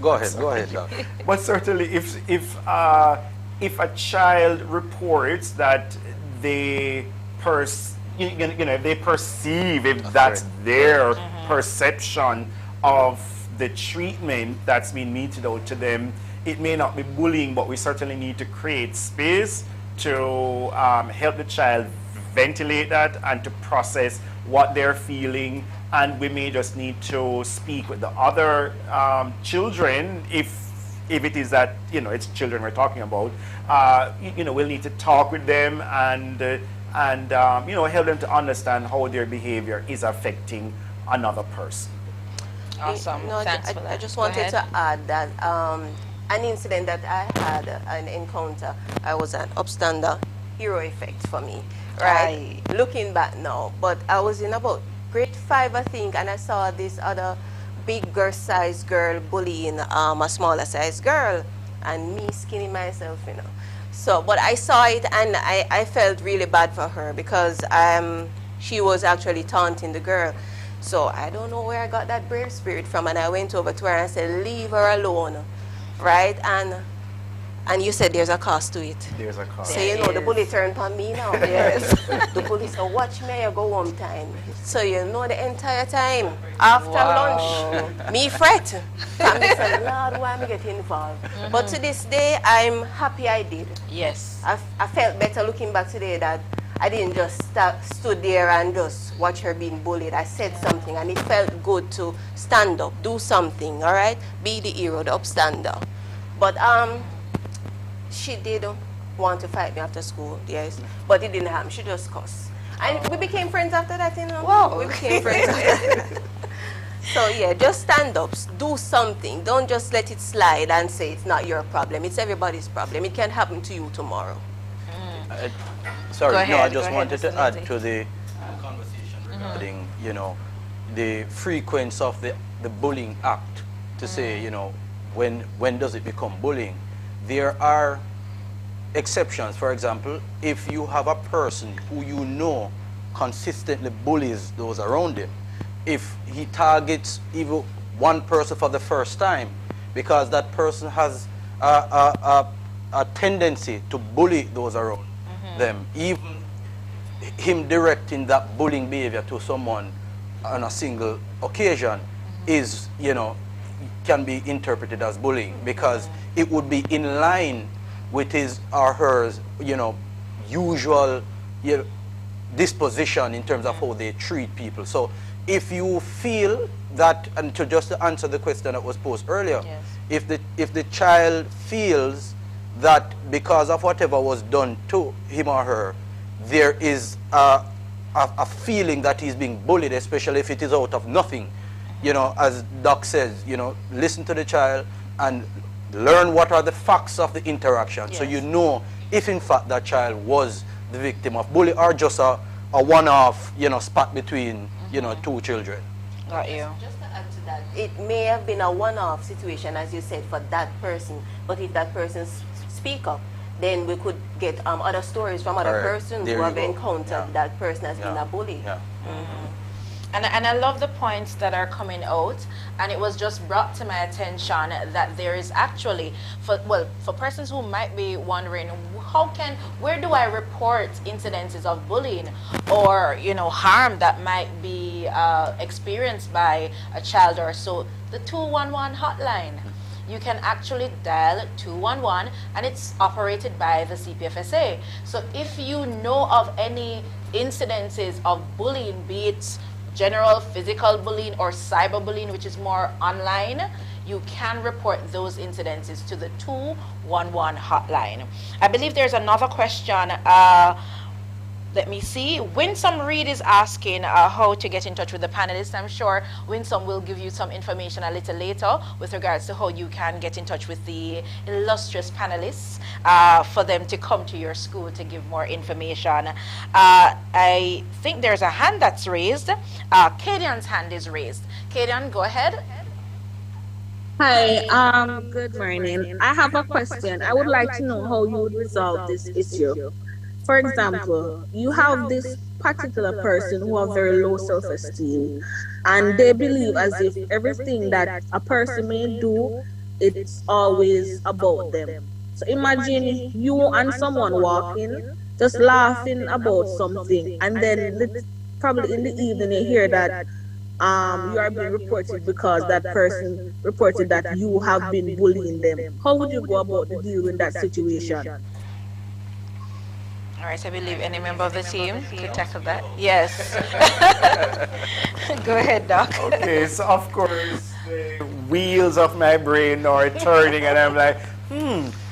go ahead, Doc. But certainly, if a child reports that they they perceive, if that's their perception of the treatment that's been meted out to them, it may not be bullying, but we certainly need to create space to help the child ventilate that and to process what they're feeling. And we may just need to speak with the other children if it is that it's children we're talking about. We'll need to talk with them and help them to understand how their behavior is affecting another person. Awesome. Thanks for that. I just wanted to add that an incident that I had, an encounter, I was an upstander, hero effect for me, right? Looking back now, but I was in about grade 5, I think, and I saw this other bigger-sized girl bullying a smaller-sized girl, and me skinny myself, So, but I saw it, and I felt really bad for her because she was actually taunting the girl. So I don't know where I got that brave spirit from, and I went over to her and said, leave her alone, right? And you said there's a cost to it. There's a cost. So the bully turned on me now. Yes. The bully said, watch me, I go home time. So the entire time, after lunch, me fret. And me say, Lord, why am I getting involved? But to this day, I'm happy I did. Yes. I felt better looking back today that I didn't just stood there and just watch her being bullied. I said something, and it felt good to stand up, do something, all right? Be the hero, the upstander. But she did want to fight me after school, yes. But it didn't happen. She just cussed. And we became friends after that, Wow. We became friends after that. So, yeah, just stand up, do something. Don't just let it slide and say it's not your problem. It's everybody's problem. It can happen to you tomorrow. Sorry, ahead, I just wanted to add to the conversation regarding, the frequency of the bullying act to say, when does it become bullying? There are exceptions. For example, if you have a person who consistently bullies those around him, if he targets even one person for the first time, because that person has a tendency to bully those around them, even him directing that bullying behavior to someone on a single occasion is, can be interpreted as bullying, because it would be in line with his or her, usual disposition in terms of how they treat people. So if you feel that, and just to answer the question that was posed earlier, if the child feels that because of whatever was done to him or her, there is a feeling that he's being bullied, especially if it is out of nothing, as Doc says, listen to the child and learn what are the facts of the interaction. So if in fact that child was the victim of bullying or just a one-off, spat between, two children. Got you. Just to add to that, it may have been a one-off situation, as you said, for that person, but if that person speak up, then we could get other stories from other persons who have encountered that person as being a bully. And I love the points that are coming out, and it was just brought to my attention that there is actually, for persons who might be wondering, where do I report incidences of bullying or, harm that might be experienced by a child or so, the 211 hotline. You can actually dial 211, and it's operated by the CPFSA. So if you know of any incidences of bullying, be it general physical bullying or cyberbullying, which is more online, you can report those incidences to the 211 hotline. I believe there's another question. Let me see. Winsome Reed is asking how to get in touch with the panelists. I'm sure Winsome will give you some information a little later with regards to how you can get in touch with the illustrious panelists for them to come to your school to give more information. I think there's a hand that's raised. Kadian's hand is raised. Kadian, go ahead. Hi, good morning. I have a question. I would like to know how you would resolve this issue. For example, you have this particular person who have very low self-esteem, and they believe as if everything that a person may do, it's always about them. So imagine you and someone walking, just laughing about something, and then probably in the evening you hear that you are being reported because that person reported that you have been bullying them. How would you go about the deal in that situation? All right, I believe any member of the team could tackle that. Yes. Go ahead, Doc. Okay, so of course, the wheels of my brain are turning, and I'm like,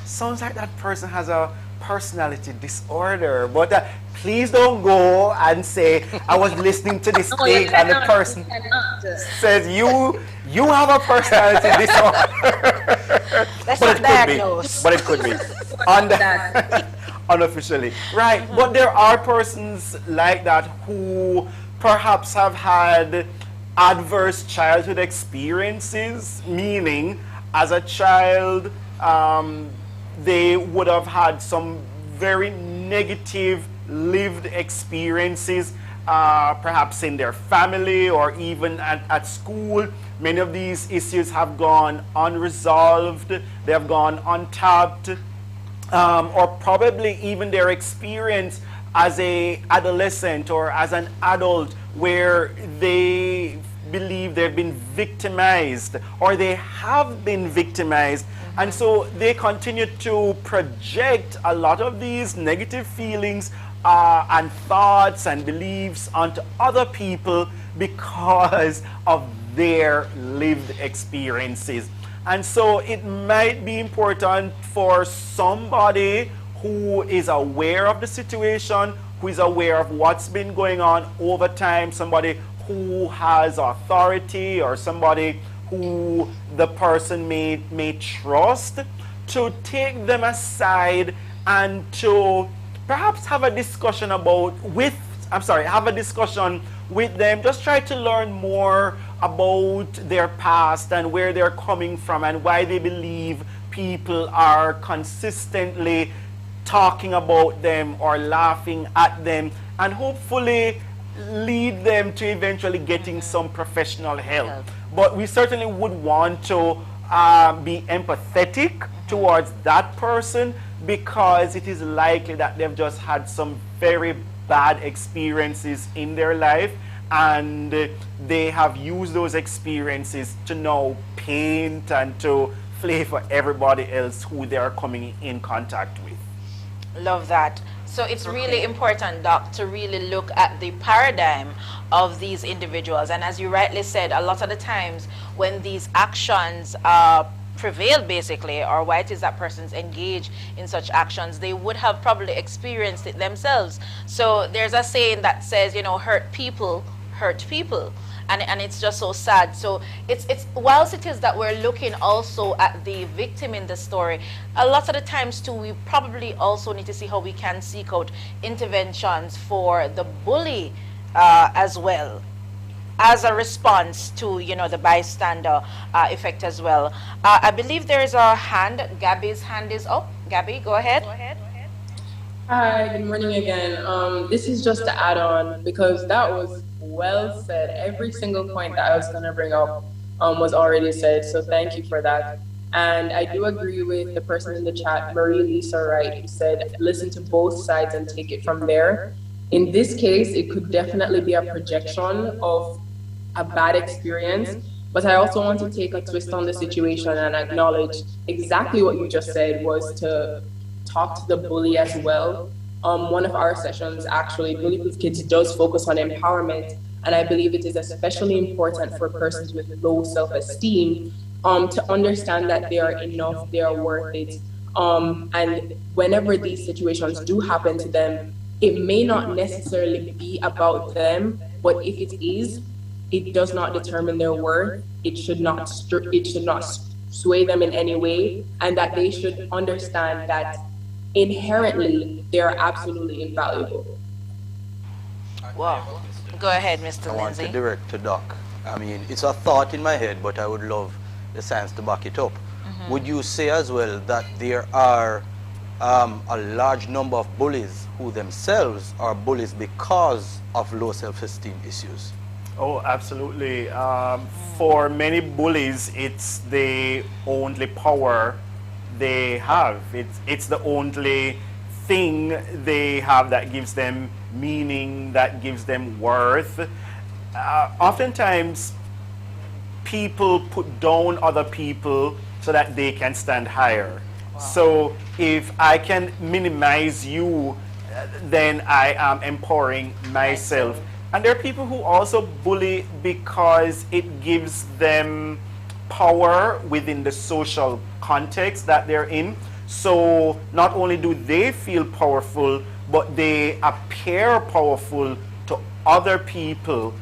sounds like that person has a personality disorder. But please don't go and say, I was listening to this thing, and the person says, you have a personality disorder. That's not diagnosed. But it could be. Unofficially. Right, but there are persons like that who perhaps have had adverse childhood experiences, meaning as a child they would have had some very negative lived experiences, perhaps in their family or even at school. Many of these issues have gone unresolved, they have gone untapped. Or probably even their experience as an adolescent or as an adult where they believe they've been victimized or they have been victimized. And so they continue to project a lot of these negative feelings and thoughts and beliefs onto other people because of their lived experiences. And so it might be important for somebody who is aware of the situation, who is aware of what's been going on over time, somebody who has authority or somebody who the person may trust, to take them aside and to perhaps have a discussion with them, just try to learn more about their past and where they're coming from and why they believe people are consistently talking about them or laughing at them, and hopefully lead them to eventually getting some professional help. But we certainly would want to be empathetic towards that person, because it is likely that they've just had some very bad experiences in their life, and they have used those experiences to now paint and to flavor everybody else who they are coming in contact with. Love that. So it's really important, Doc, to really look at the paradigm of these individuals. And as you rightly said, a lot of the times when these actions prevail, basically, or why it is that persons engage in such actions, they would have probably experienced it themselves. So there's a saying that says, you know, hurt people hurt people. And it's just so sad. So it's whilst it is that we're looking also at the victim in the story, a lot of the times too, we probably also need to see how we can seek out interventions for the bully as well, as a response to, you know, the bystander effect as well. I believe there is a hand. Gabby's hand is up. Gabby, go ahead. Hi, good morning again. This is just to add on, because that was well said. Every single point that I was going to bring up was already said, so thank you for that. And I do agree with the person in the chat, Marie Lisa Wright, who said, listen to both sides and take it from there. In this case, it could definitely be a projection of a bad experience, but I also want to take a twist on the situation and acknowledge exactly what you just said, was to talk to the bully as well. One of our sessions, actually, Bully Proof Kids, does focus on empowerment, and I believe it is especially important for persons with low self-esteem to understand that they are enough, they are worth it, and whenever these situations do happen to them, it may not necessarily be about them, but if it is, it does not determine their worth. It should not sway them in any way, and that they should understand that inherently they are absolutely invaluable. Wow. Go ahead, Mr. I want to Lindsay. direct to Doc. I mean, it's a thought in my head, but I would love the science to back it up. Would you say as well that there are a large number of bullies who themselves are bullies because of low self-esteem issues? Oh, absolutely. For many bullies, it's the only power they have. It's the only thing they have that gives them meaning, that gives them worth. Oftentimes, people put down other people so that they can stand higher. Wow. So if I can minimize you, then I am empowering myself. And there are people who also bully because it gives them power within the social context that they're in. So not only do they feel powerful, but they appear powerful to other people.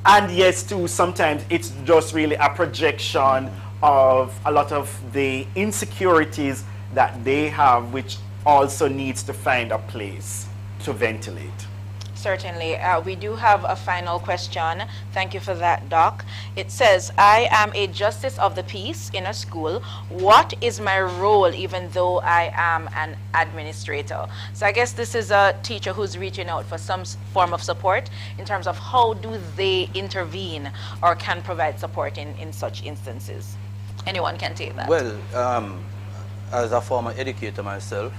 And yes, too, sometimes it's just really a projection of a lot of the insecurities that they have, which also needs to find a place to ventilate. Certainly. We do have a final question. Thank you for that, Doc. It says, I am a justice of the peace in a school. What is my role even though I am an administrator? So I guess this is a teacher who's reaching out for some form of support in terms of how do they intervene or can provide support in such instances. Anyone can take that. Well, as a former educator myself,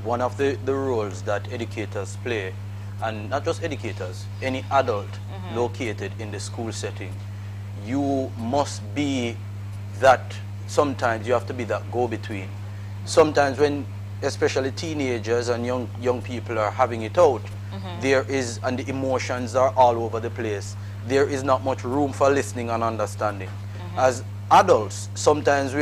one of the roles that educators play, and not just educators, any adult located in the school setting, you must be that, sometimes you have to be that go-between. Sometimes when especially teenagers and young people are having it out, there is, and the emotions are all over the place, there is not much room for listening and understanding. As adults, sometimes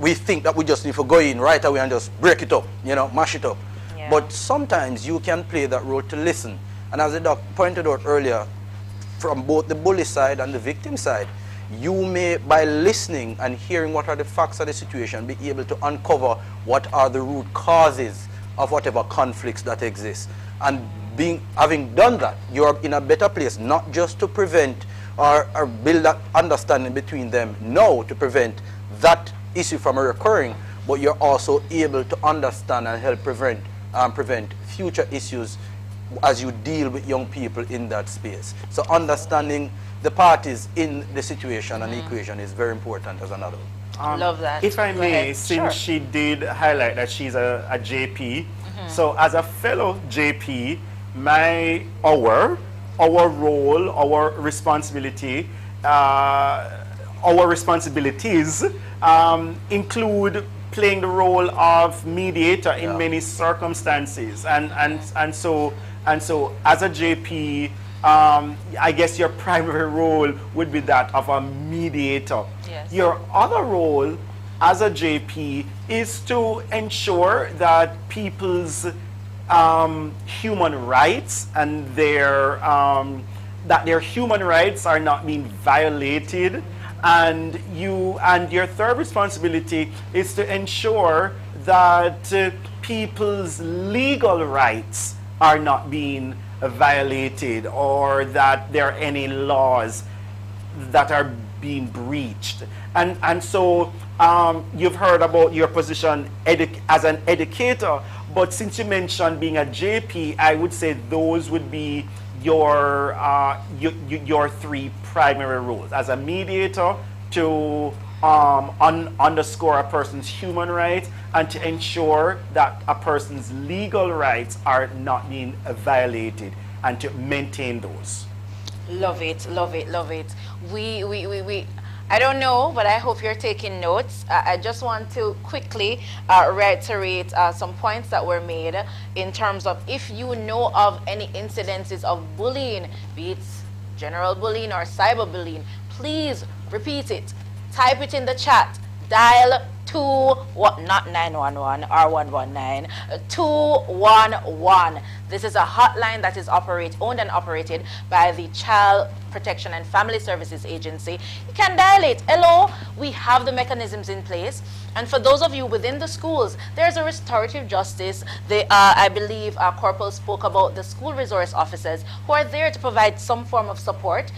we think that we just need to go in right away and just break it up, you know, mash it up. Yeah. But sometimes you can play that role to listen. And as the doc pointed out earlier, from both the bully side and the victim side, you may, by listening and hearing what are the facts of the situation, be able to uncover what are the root causes of whatever conflicts that exist. And having done that, you're in a better place, not just to prevent or build that understanding between them, no, to prevent that issue from recurring, but you're also able to understand and help prevent future issues as you deal with young people in that space. So understanding the parties in the situation and equation is very important as an adult. Love that. If I may, since she did highlight that she's a JP, so as a fellow JP, our role, our responsibility, our responsibilities include playing the role of mediator in many circumstances, and so as a JP, I guess your primary role would be that of a mediator. Yes. Your other role as a JP is to ensure that people's human rights and that their human rights are not being violated. And your third responsibility is to ensure that people's legal rights are not being violated, or that there are any laws that are being breached. And so you've heard about your position as an educator, but since you mentioned being a JP, I would say those would be your three primary roles: as a mediator, to underscore a person's human rights and to ensure that a person's legal rights are not being violated, and to maintain those. Love it, love it, love it. I don't know, but I hope you're taking notes. I just want to quickly reiterate some points that were made in terms of, if you know of any incidences of bullying, be it general bullying or cyberbullying, please repeat it. Type it in the chat. Dial not 911 or 119, 211. This is a hotline that is owned and operated by the Child Protection and Family Services Agency. You can dial it. Hello, we have the mechanisms in place. And for those of you within the schools, there's a restorative justice. I believe Corporal spoke about the school resource officers who are there to provide some form of support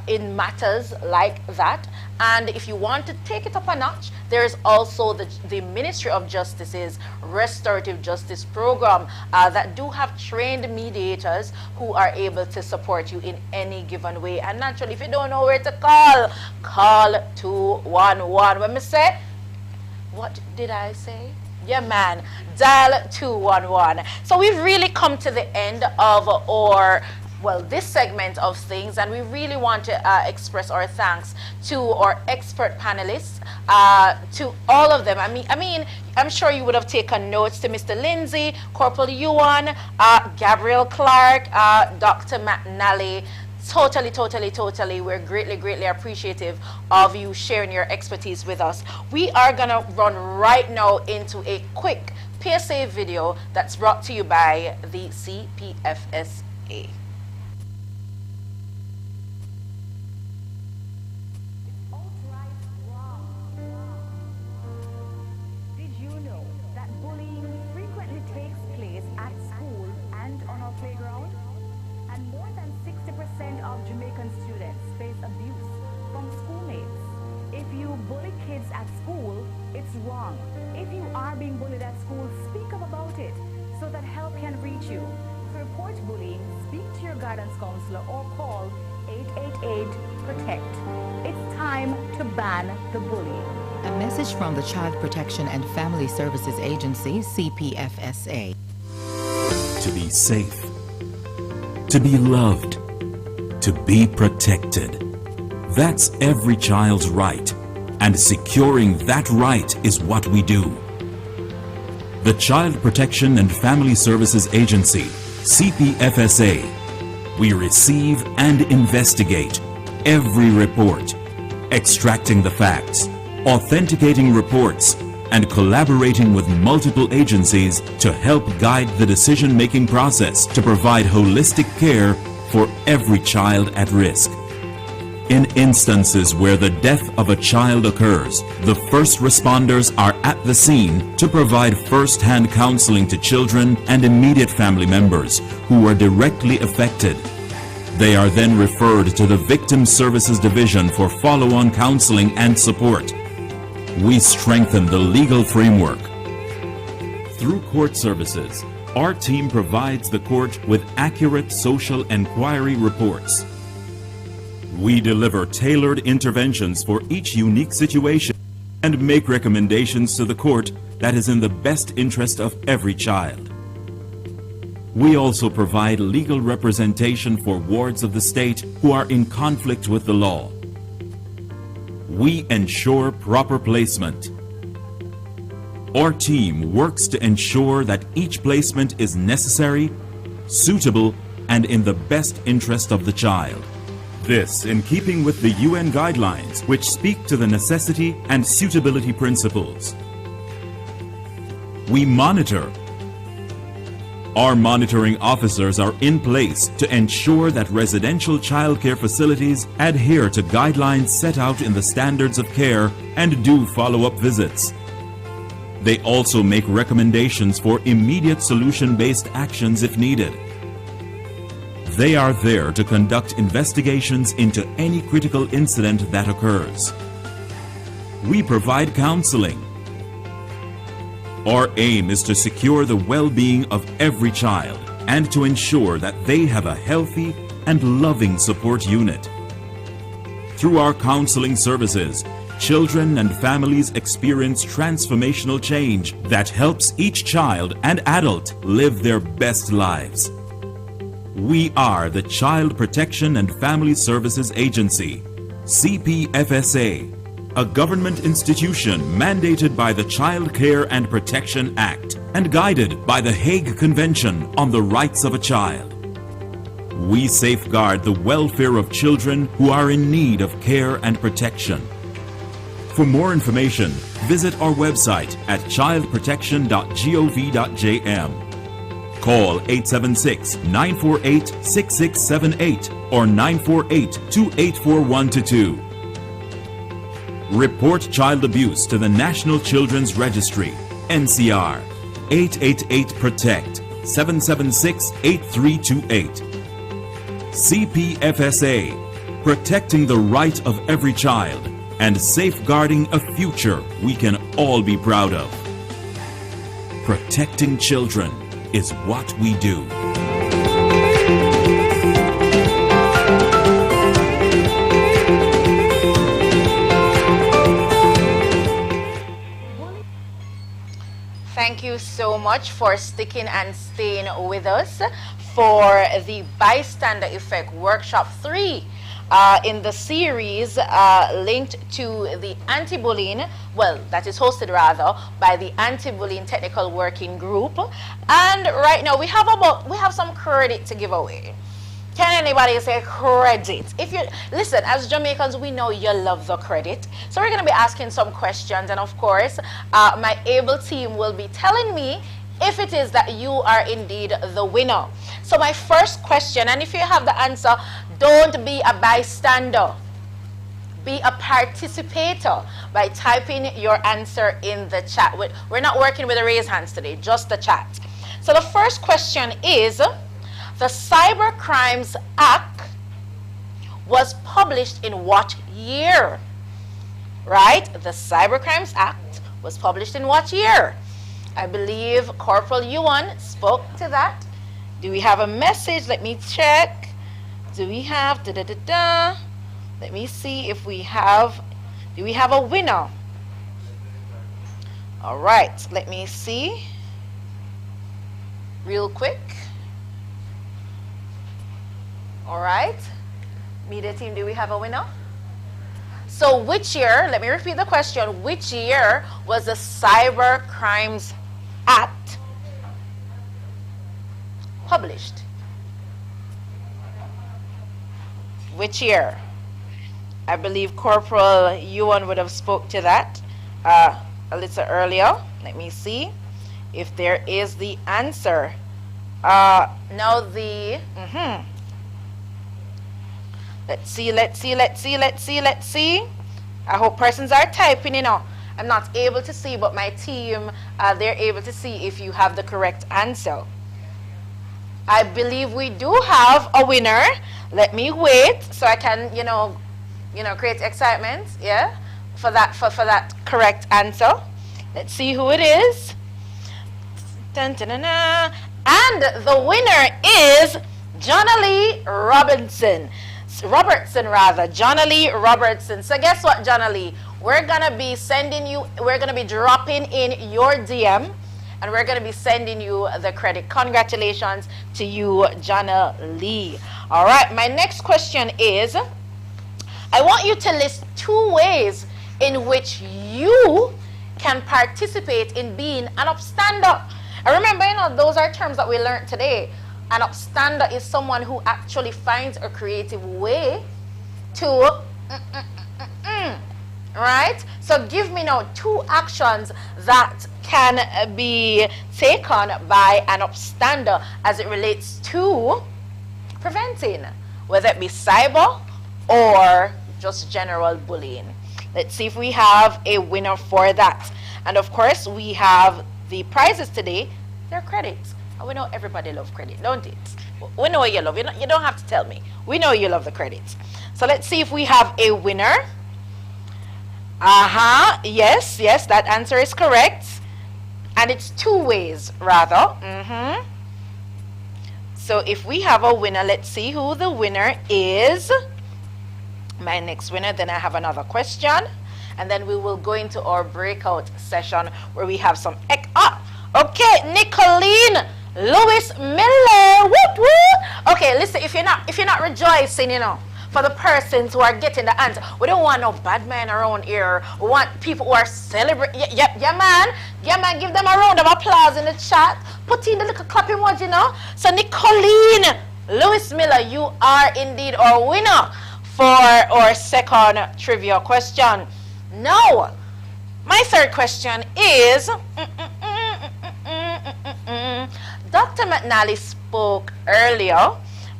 in matters like that. And if you want to take it up a notch, there's also the Ministry of Justice's Restorative Justice Program that do have trained mediators who are able to support you in any given way. And naturally, if you don't know where to call 211. When me say, what did I say? Yeah, man, dial 211. So we've really come to the end of this segment of things, and we really want to express our thanks to our expert panelists, to all of them. I mean, I'm sure you would have taken notes to Mr. Lindsay, Corporal Yuan, Gabriel Clark, Dr. McNally. Totally. We're greatly appreciative of you sharing your expertise with us. We are gonna run right now into a quick PSA video that's brought to you by the CPFSA. Did you know that bullying frequently takes place at school and on our playground? And more than 60% of Jamaican students face abuse from schoolmates. If you bully kids at school, it's wrong. If you are being bullied at school, speak up about it so that help can reach you. To report bullying, speak to your guidance counselor or call 888-PROTECT. It's time to ban the bullying. A message from the Child Protection and Family Services Agency, CPFSA. To be safe, to be loved, to be protected. That's every child's right, and securing that right is what we do. The Child Protection and Family Services Agency, CPFSA, we receive and investigate every report, extracting the facts, authenticating reports, and collaborating with multiple agencies to help guide the decision-making process to provide holistic care for every child at risk. In instances where the death of a child occurs, the first responders are at the scene to provide first-hand counseling to children and immediate family members who are directly affected. They are then referred to the Victim Services Division for follow-on counseling and support. We strengthen the legal framework. Through court services, our team provides the court with accurate social inquiry reports. We deliver tailored interventions for each unique situation and make recommendations to the court that is in the best interest of every child. We also provide legal representation for wards of the state who are in conflict with the law. We ensure proper placement. Our team works to ensure that each placement is necessary, suitable, and in the best interest of the child. This in keeping with the UN guidelines, which speak to the necessity and suitability principles. We monitor. Our monitoring officers are in place to ensure that residential childcare facilities adhere to guidelines set out in the standards of care and do follow-up visits. They also make recommendations for immediate solution-based actions if needed. They are there to conduct investigations into any critical incident that occurs. We provide counseling. Our aim is to secure the well-being of every child and to ensure that they have a healthy and loving support unit. Through our counseling services, children and families experience transformational change that helps each child and adult live their best lives. We are the Child Protection and Family Services Agency, CPFSA, a government institution mandated by the Child Care and Protection Act and guided by the Hague Convention on the Rights of a Child. We safeguard the welfare of children who are in need of care and protection. For more information, visit our website at childprotection.gov.jm. Call 876-948-6678 or 948-284-122. Report child abuse to the National Children's Registry, NCR, 888-PROTECT, 776-8328. CPFSA, protecting the right of every child and safeguarding a future we can all be proud of. Protecting children is what we do. Thank you so much for sticking and staying with us for the Bystander Effect Workshop 3 in the series linked to the anti-bullying, well, that is hosted rather by the anti-bullying technical working group. And right now we have some credit to give away. Can anybody say credit? If you listen, as Jamaicans, we know you love the credit. So we're going to be asking some questions, and of course, my able team will be telling me if it is that you are indeed the winner. So my first question, and if you have the answer, don't be a bystander. Be a participator by typing your answer in the chat. We're not working with the raise hands today, just the chat. So the first question is, the Cyber Crimes Act was published in what year? Right? The Cyber Crimes Act was published in what year? I believe Corporal Yuan spoke to that. Do we have a message? Let me check. Do we have Let me see if we have, do we have a winner? All right, let me see real quick. All right, media team, do we have a winner? So which year, let me repeat the question, which year was the Cyber Crimes Act published? Which year? I believe Corporal Yuan would have spoke to that a little earlier. Let me see if there is the answer. Now the, let's see. I hope persons are typing, you know. I'm not able to see, but my team, they're able to see if you have the correct answer. I believe we do have a winner. Let me wait so I can, you know, create excitement, yeah, for that correct answer. Let's see who it is. Dun, dun, dun, dun. And the winner is Jonalee Robertson. Jonalee Robertson. So guess what, Jonalee? We're gonna be dropping in your DM, and we're gonna be sending you the credit. Congratulations to you, Jonalee. All right, my next question is, I want you to list 2 ways in which you can participate in being an upstander. And remember, you know, those are terms that we learned today. An upstander is someone who actually finds a creative way to, right? So give me now 2 actions that can be taken by an upstander as it relates to preventing, whether it be cyber or just general bullying. Let's see if we have a winner for that. And of course, we have the prizes today. They're credits. And we know everybody loves credit, don't it? We know you love. You don't have to tell me. We know you love the credits. So let's see if we have a winner. Yes, that answer is correct. And it's 2 ways, rather. So if we have a winner, let's see who the winner is. My next winner, then I have another question. And then we will go into our breakout session where we have some... Okay, Nicolene Lewis Miller. Whoop, whoop. Okay, listen, if you're not rejoicing, you know, for the persons who are getting the answer. We don't want no bad man around here. We want people who are celebrating. Yeah, man, give them a round of applause in the chat. Put in the little clap emoji, you know. So Nicolene Lewis Miller, you are indeed our winner for our second trivia question. Now, my third question is, Dr. McNally spoke earlier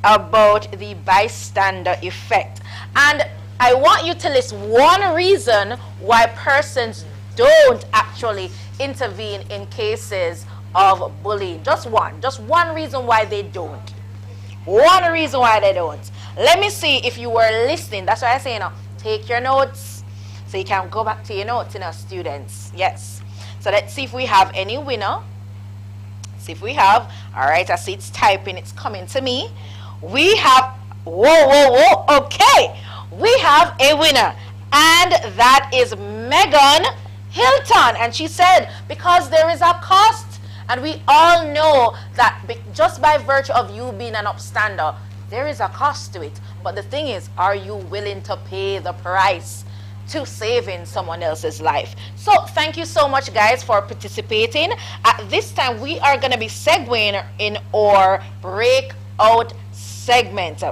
about the bystander effect. And I want you to list one reason why persons don't actually intervene in cases of bullying. Just one reason why they don't. One reason why they don't. Let me see if you were listening. That's why I say, take your notes so you can go back to your notes, students. Yes. So let's see if we have any winner. See if we have. All right, I see it's typing. It's coming to me. We have, whoa. Okay. We have a winner. And that is Megan Hilton. And she said, because there is a cost. And we all know that just by virtue of you being an upstander, there is a cost to it. But the thing is, are you willing to pay the price to saving someone else's life? So thank you so much, guys, for participating. At this time, we are going to be segueing in our breakout segment.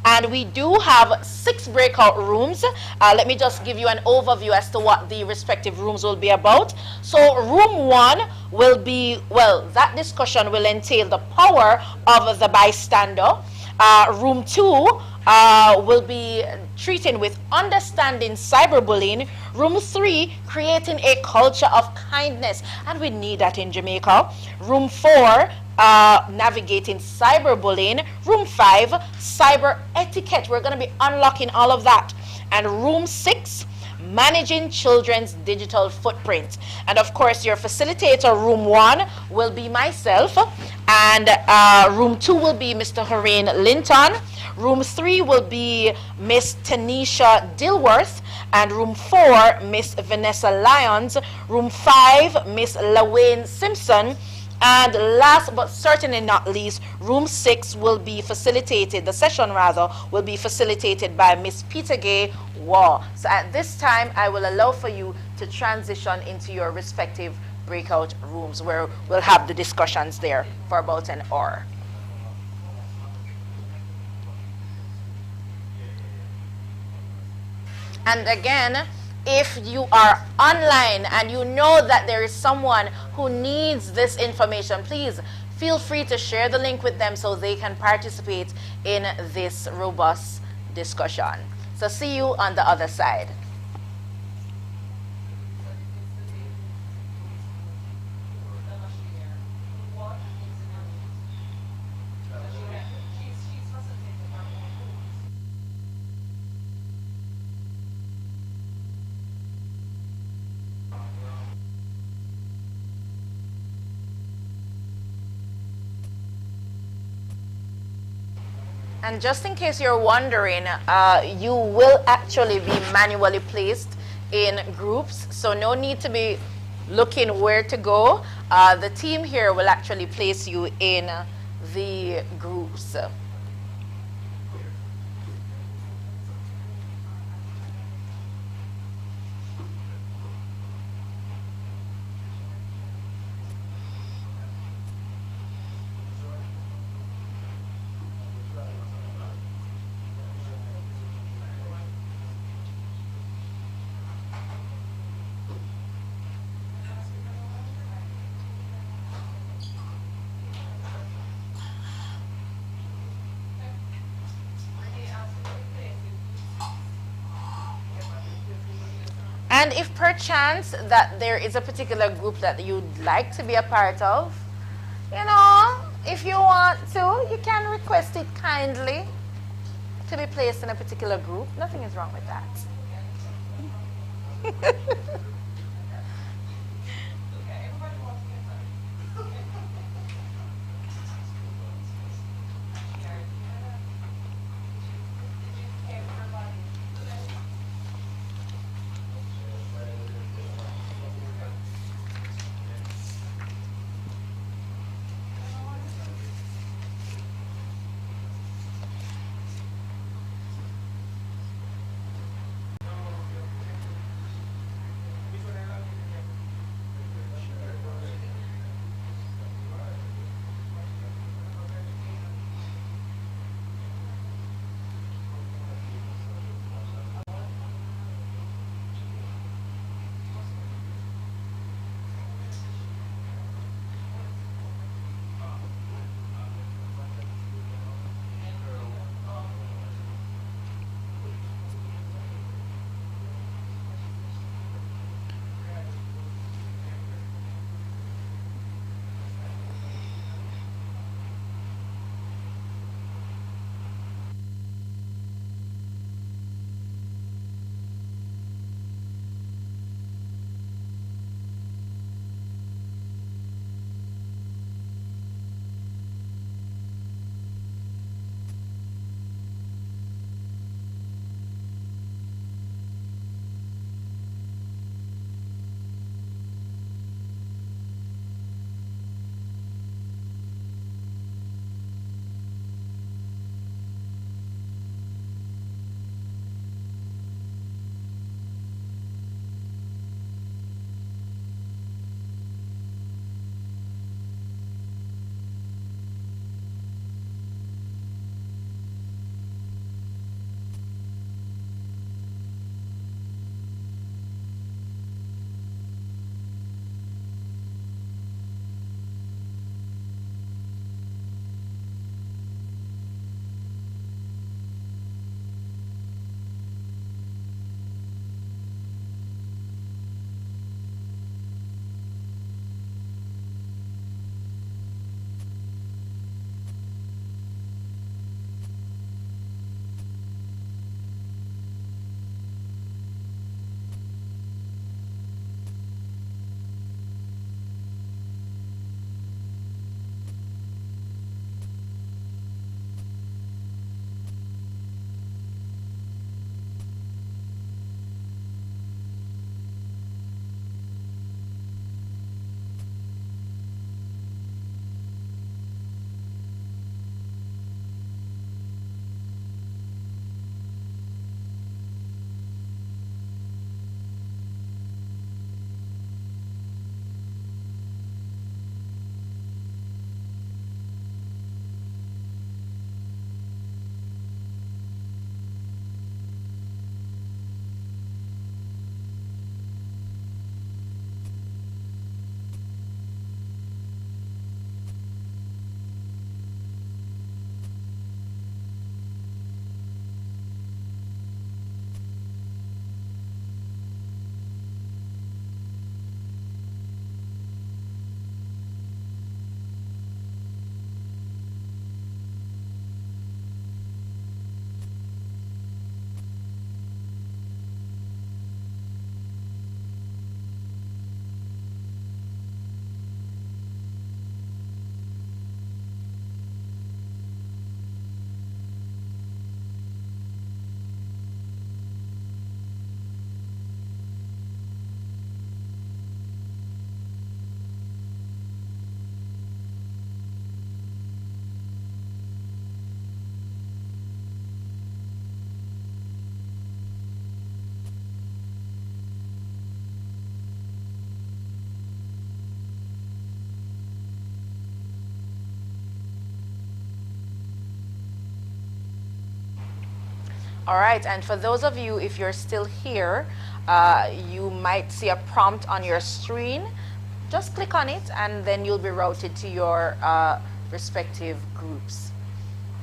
And we do have 6 breakout rooms. Let me just give you an overview as to what the respective rooms will be about. So room 1 will be, well, that discussion will entail the power of the bystander. Room 2 will be treating with understanding cyberbullying. Room 3, creating a culture of kindness, and we need that in Jamaica. Room 4, navigating cyberbullying. Room 5, cyber etiquette. We're going to be unlocking all of that. And room 6, managing children's digital footprint. And of course, your facilitator, room 1, will be myself, and room 2 will be Mr. Horain Linton. Room 3 will be Miss Tanisha Dilworth, and room 4, Miss Vanessa Lyons. Room 5, Miss Lawane Simpson. And last but certainly not least, room 6 will be facilitated, the session rather, will be facilitated by Miss Peter Gay Waugh. So at this time, I will allow for you to transition into your respective breakout rooms where we'll have the discussions there for about an hour. And again, if you are online and you know that there is someone who needs this information, please feel free to share the link with them so they can participate in this robust discussion. So see you on the other side. And just in case you're wondering, you will actually be manually placed in groups, so no need to be looking where to go. The team here will actually place you in the groups. And if perchance that there is a particular group that you'd like to be a part of, if you want to, you can request it kindly to be placed in a particular group. Nothing is wrong with that. All right, and for those of you, if you're still here, you might see a prompt on your screen. Just click on it and then you'll be routed to your respective groups.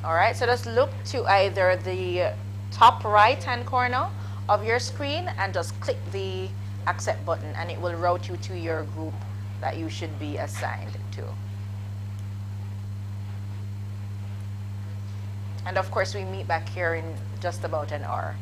All right, so just look to either the top right hand corner of your screen and just click the accept button and it will route you to your group that you should be assigned to. And of course we meet back here in just about an hour.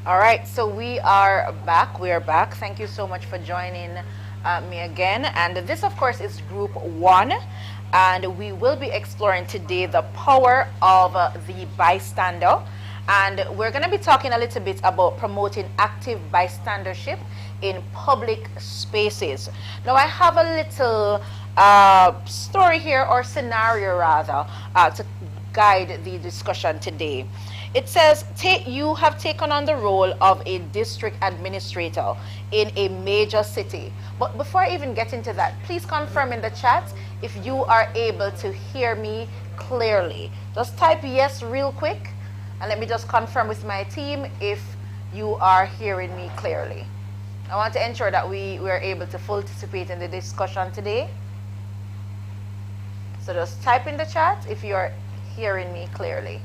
All right, so we are back. We are back. Thank you so much for joining me again. And this, of course, is Group 1. And we will be exploring today the power of the bystander. And we're going to be talking a little bit about promoting active bystandership in public spaces. Now, I have a little story here, or scenario rather, to guide the discussion today. It says, you have taken on the role of a district administrator in a major city. But before I even get into that, please confirm in the chat if you are able to hear me clearly. Just type yes real quick, and let me just confirm with my team if you are hearing me clearly. I want to ensure that we are able to participate in the discussion today. So just type in the chat if you are hearing me clearly.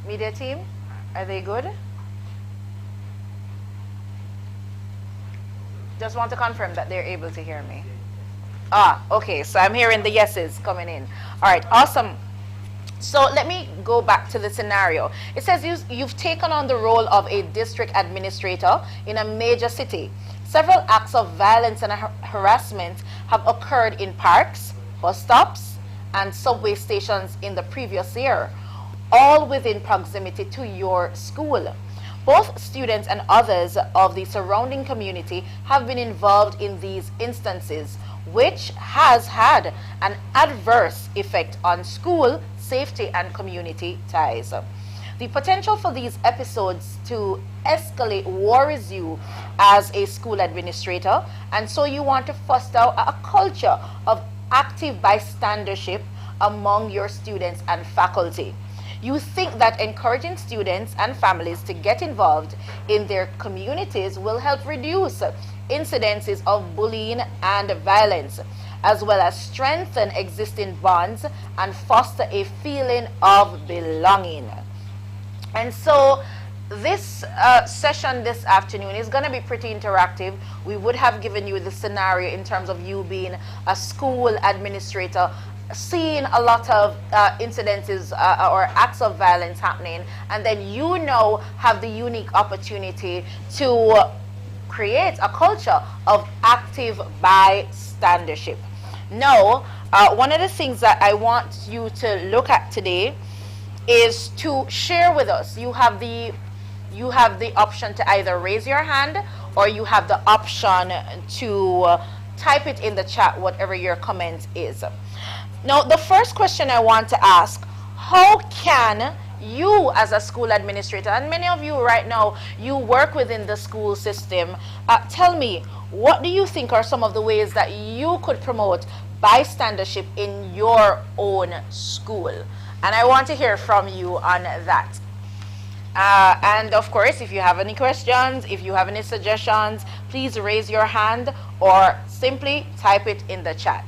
Media team, are they good? Just want to confirm that they're able to hear me. Ah, okay, so I'm hearing the yeses coming in. All right, awesome. So let me go back to the scenario. It says you've taken on the role of a district administrator in a major city. Several acts of violence and harassment have occurred in parks, bus stops, and subway stations in the previous year. all within proximity to your school. Both students and others of the surrounding community have been involved in these instances, which has had an adverse effect on school safety and community ties. The potential for these episodes to escalate worries you as a school administrator, and so you want to foster a culture of active bystandership among your students and faculty. You think that encouraging students and families to get involved in their communities will help reduce incidences of bullying and violence, as well as strengthen existing bonds and foster a feeling of belonging. And so this session this afternoon is going to be pretty interactive. We would have given you the scenario in terms of you being a school administrator, seeing a lot of incidences or acts of violence happening, and then you have the unique opportunity to create a culture of active bystandership. Now, one of the things that I want you to look at today is to share with us. You have the option to either raise your hand, or you have the option to type it in the chat, whatever your comment is. Now, the first question I want to ask, how can you as a school administrator, and many of you right now, you work within the school system, tell me, what do you think are some of the ways that you could promote bystandership in your own school? And I want to hear from you on that. And of course, if you have any questions, if you have any suggestions, please raise your hand or simply type it in the chat.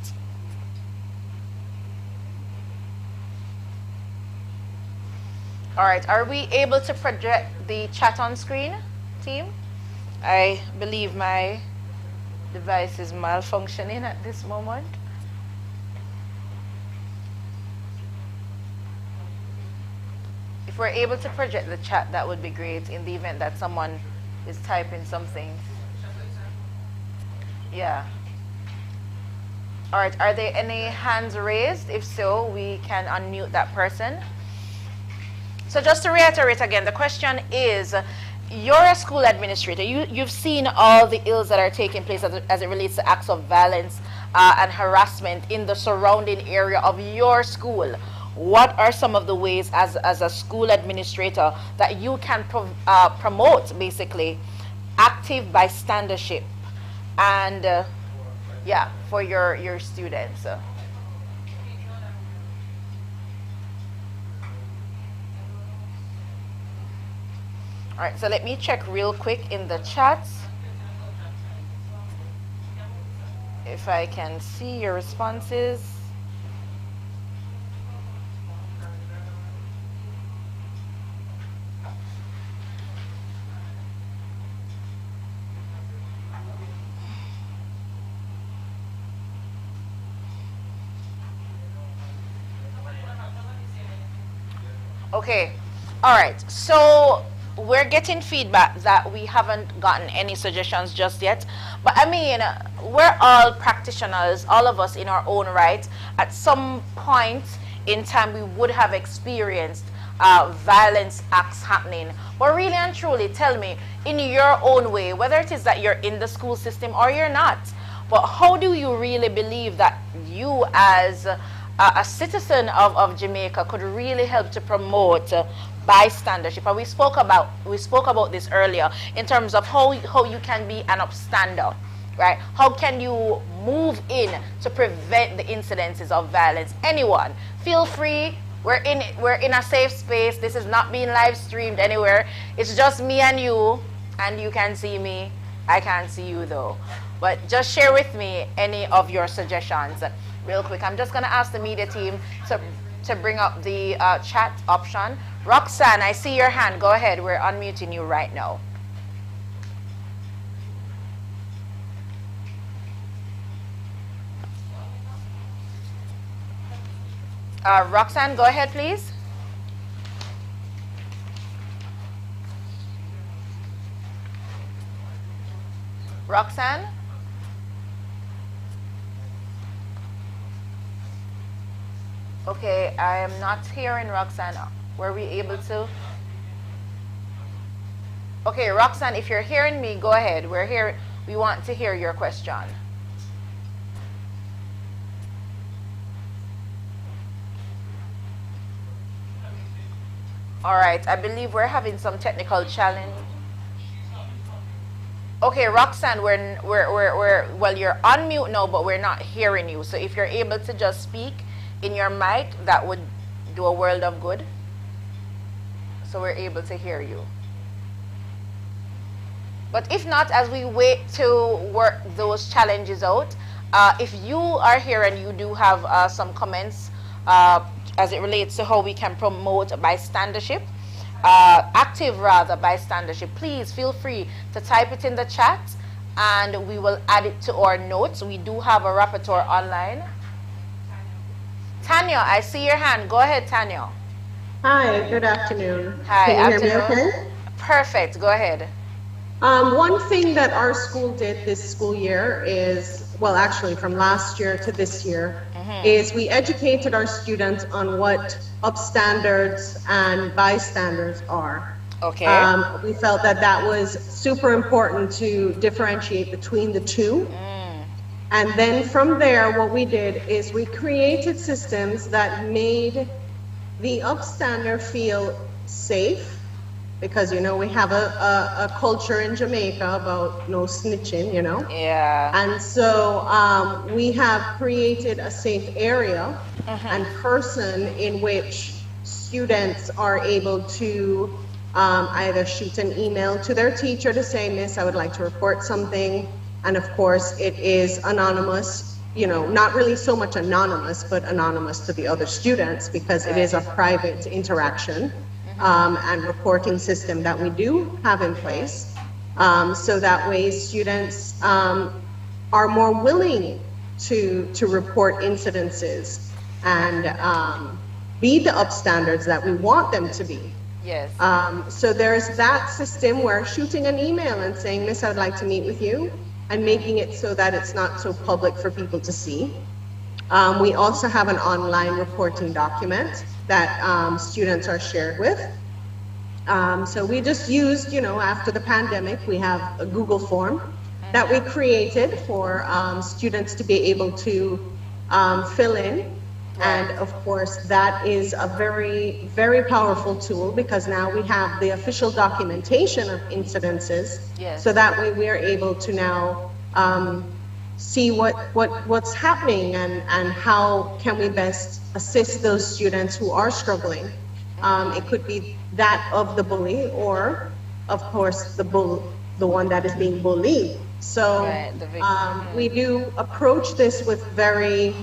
All right, are we able to project the chat on screen, team? I believe my device is malfunctioning at this moment. If we're able to project the chat, that would be great in the event that someone is typing something. Yeah. All right, are there any hands raised? If so, we can unmute that person. So just to reiterate again, the question is, you're a school administrator. You've seen all the ills that are taking place as it relates to acts of violence and harassment in the surrounding area of your school. What are some of the ways as a school administrator that you can promote basically active bystandership and yeah, for your students? All right, so let me check real quick in the chat if I can see your responses. Okay, all right, so we're getting feedback that we haven't gotten any suggestions just yet. But I mean, we're all practitioners, all of us in our own right. At some point in time, we would have experienced violence acts happening. But really and truly, tell me, in your own way, whether it is that you're in the school system or you're not, but how do you really believe that you as a citizen of Jamaica could really help to promote bystandership? And we spoke about this earlier in terms of how you can be an upstander, right? How can you move in to prevent the incidences of violence? Anyone, feel free. We're in a safe space. This is not being live streamed anywhere. It's just me and you can see me. I can't see you though. But just share with me any of your suggestions real quick. I'm just going to ask the media team to bring up the chat option. Roxanne, I see your hand. Go ahead. We're unmuting you right now. Roxanne, go ahead, please. Roxanne? Okay, I am not hearing Roxanne Were we able to? Okay, Roxanne, if you're hearing me, go ahead. We're here. We want to hear your question. All right, I believe we're having some technical challenge. Okay, Roxanne, well, you're on mute now, but we're not hearing you. So if you're able to just speak in your mic, that would do a world of good. So we're able to hear you. But if not, as we wait to work those challenges out, if you are here and you do have some comments as it relates to how we can promote bystandership, active bystandership, please feel free to type it in the chat and we will add it to our notes. We do have a rapporteur online. Tanya, I see your hand. Go ahead, Tanya. Hi, good afternoon. Hi, Can you afternoon. hear me okay? Perfect, go ahead. One thing that our school did this school year is, well, actually from last year to this year, is we educated our students on what upstanders and bystanders are. Okay. We felt that that was super important to differentiate between the two. And then from there, what we did is we created systems that made the upstander feel safe, because, you know, we have a culture in Jamaica about no snitching, you know? Yeah. And so we have created a safe area and person in which students are able to either shoot an email to their teacher to say, Miss, I would like to report something. And of course, it is anonymous, you know, not really so much anonymous, but anonymous to the other students, because it is a private interaction. And reporting system that we do have in place. So that way students are more willing to report incidences and be the upstanders that we want them to be. Yes. So there's that system where shooting an email and saying, Miss, I'd like to meet with you, and making it so that it's not so public for people to see. We also have an online reporting document that students are shared with. So we just used, you know, after the pandemic, we have a Google form that we created for students to be able to fill in. And of course, that is a very, very powerful tool, because now we have the official documentation of incidences. Yes. So that way we are able to now see what's happening and how can we best assist those students who are struggling. It could be that of the bully, or of course the one that is being bullied. So we do approach this with very,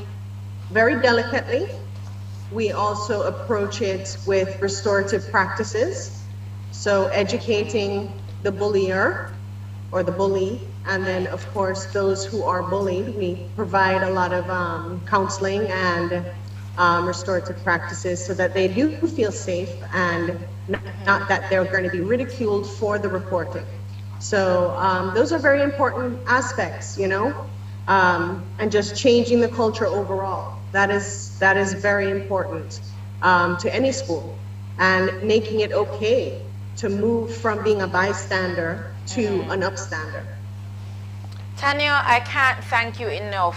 very delicately. We also approach it with restorative practices. So educating the bullier or the bully, and then of course those who are bullied, we provide a lot of counseling and restorative practices so that they do feel safe and not that they're going to be ridiculed for the reporting. So those are very important aspects, you know, and just changing the culture overall. That is very important to any school, and making it okay to move from being a bystander to an upstander. Tanya, I can't thank you enough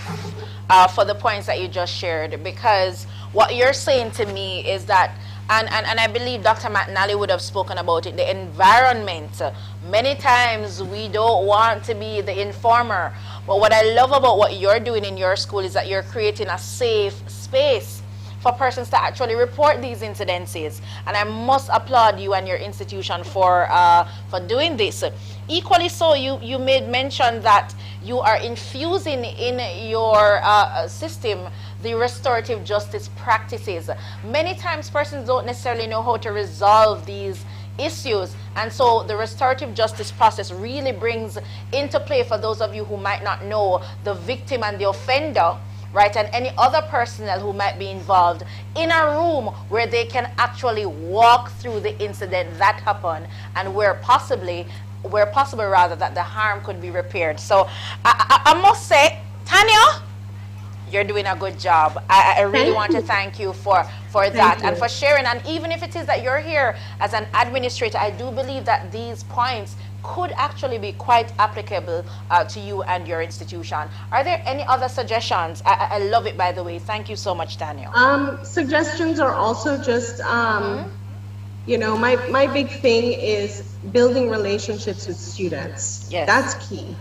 for the points that you just shared, because what you're saying to me is that, and I believe Dr. McNally would have spoken about it, the environment. Many times we don't want to be the informer, but what I love about what you're doing in your school is that you're creating a safe space for persons to actually report these incidences, and I must applaud you and your institution for doing this. Equally so, you made mention that you are infusing in your system the restorative justice practices. Many times persons don't necessarily know how to resolve these issues, and so the restorative justice process really brings into play, for those of you who might not know, the victim and the offender, right, and any other personnel who might be involved in a room where they can actually walk through the incident that happened, and where possible rather, that the harm could be repaired. So I must say, Tanya, You're doing a good job. I really want to thank you for that and for sharing. And even if it is that you're here as an administrator, I do believe that these points could actually be quite applicable to you and your institution. Are there any other suggestions? I love it, by the way. Thank you so much, Daniel. Suggestions are also just, you know, my big thing is building relationships with students. Yes. That's key.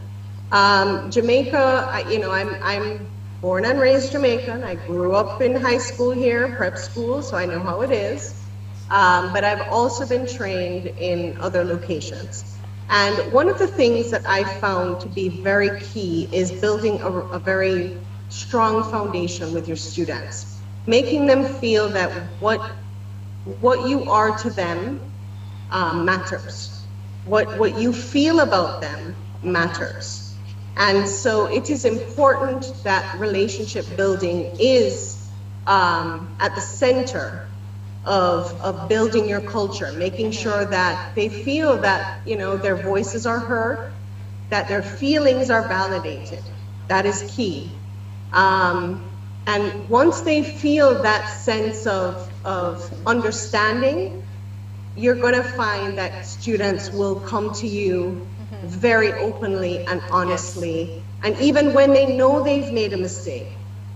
Jamaica, you know, I'm born and raised Jamaican. I grew up in high school here, prep school, so I know how it is. But I've also been trained in other locations. And one of the things that I found to be very key is building a very strong foundation with your students, making them feel that what you are to them matters. What you feel about them matters. And so it is important that relationship building is at the center of building your culture, making sure that they feel that, you know, their voices are heard, that their feelings are validated. That is key. And once they feel that sense of understanding, you're going to find that students will come to you very openly and honestly. And even when they know they've made a mistake,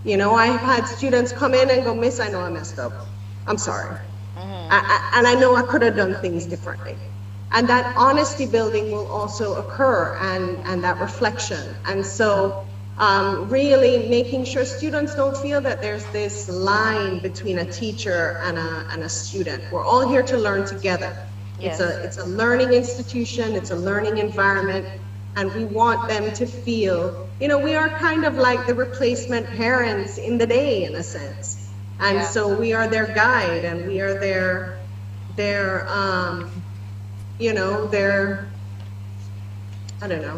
you know, I've had students come in and go, "Miss, I know I messed up. I'm sorry. And I know I could have done things differently." And that honesty building will also occur, and that reflection. And so really making sure students don't feel that there's this line between a teacher and a student. We're all here to learn together. Yes. It's a learning institution, it's a learning environment, and we want them to feel, you know, we are kind of like the replacement parents in the day, in a sense. And so we are their guide, and we are their you know, I don't know,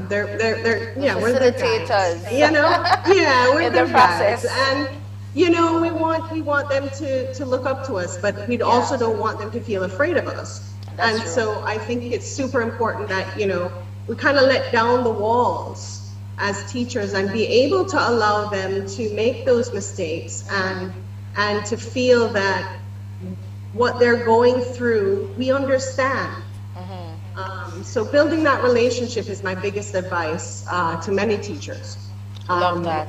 yeah, we're their guides, you know, yeah, we're their guides. And, you know, we want them to look up to us, but we also don't want them to feel afraid of us. And so I think it's super important that, you know, we kind of let down the walls as teachers and be able to allow them to make those mistakes and to feel that what they're going through, we understand. So building that relationship is my biggest advice to many teachers. Love that.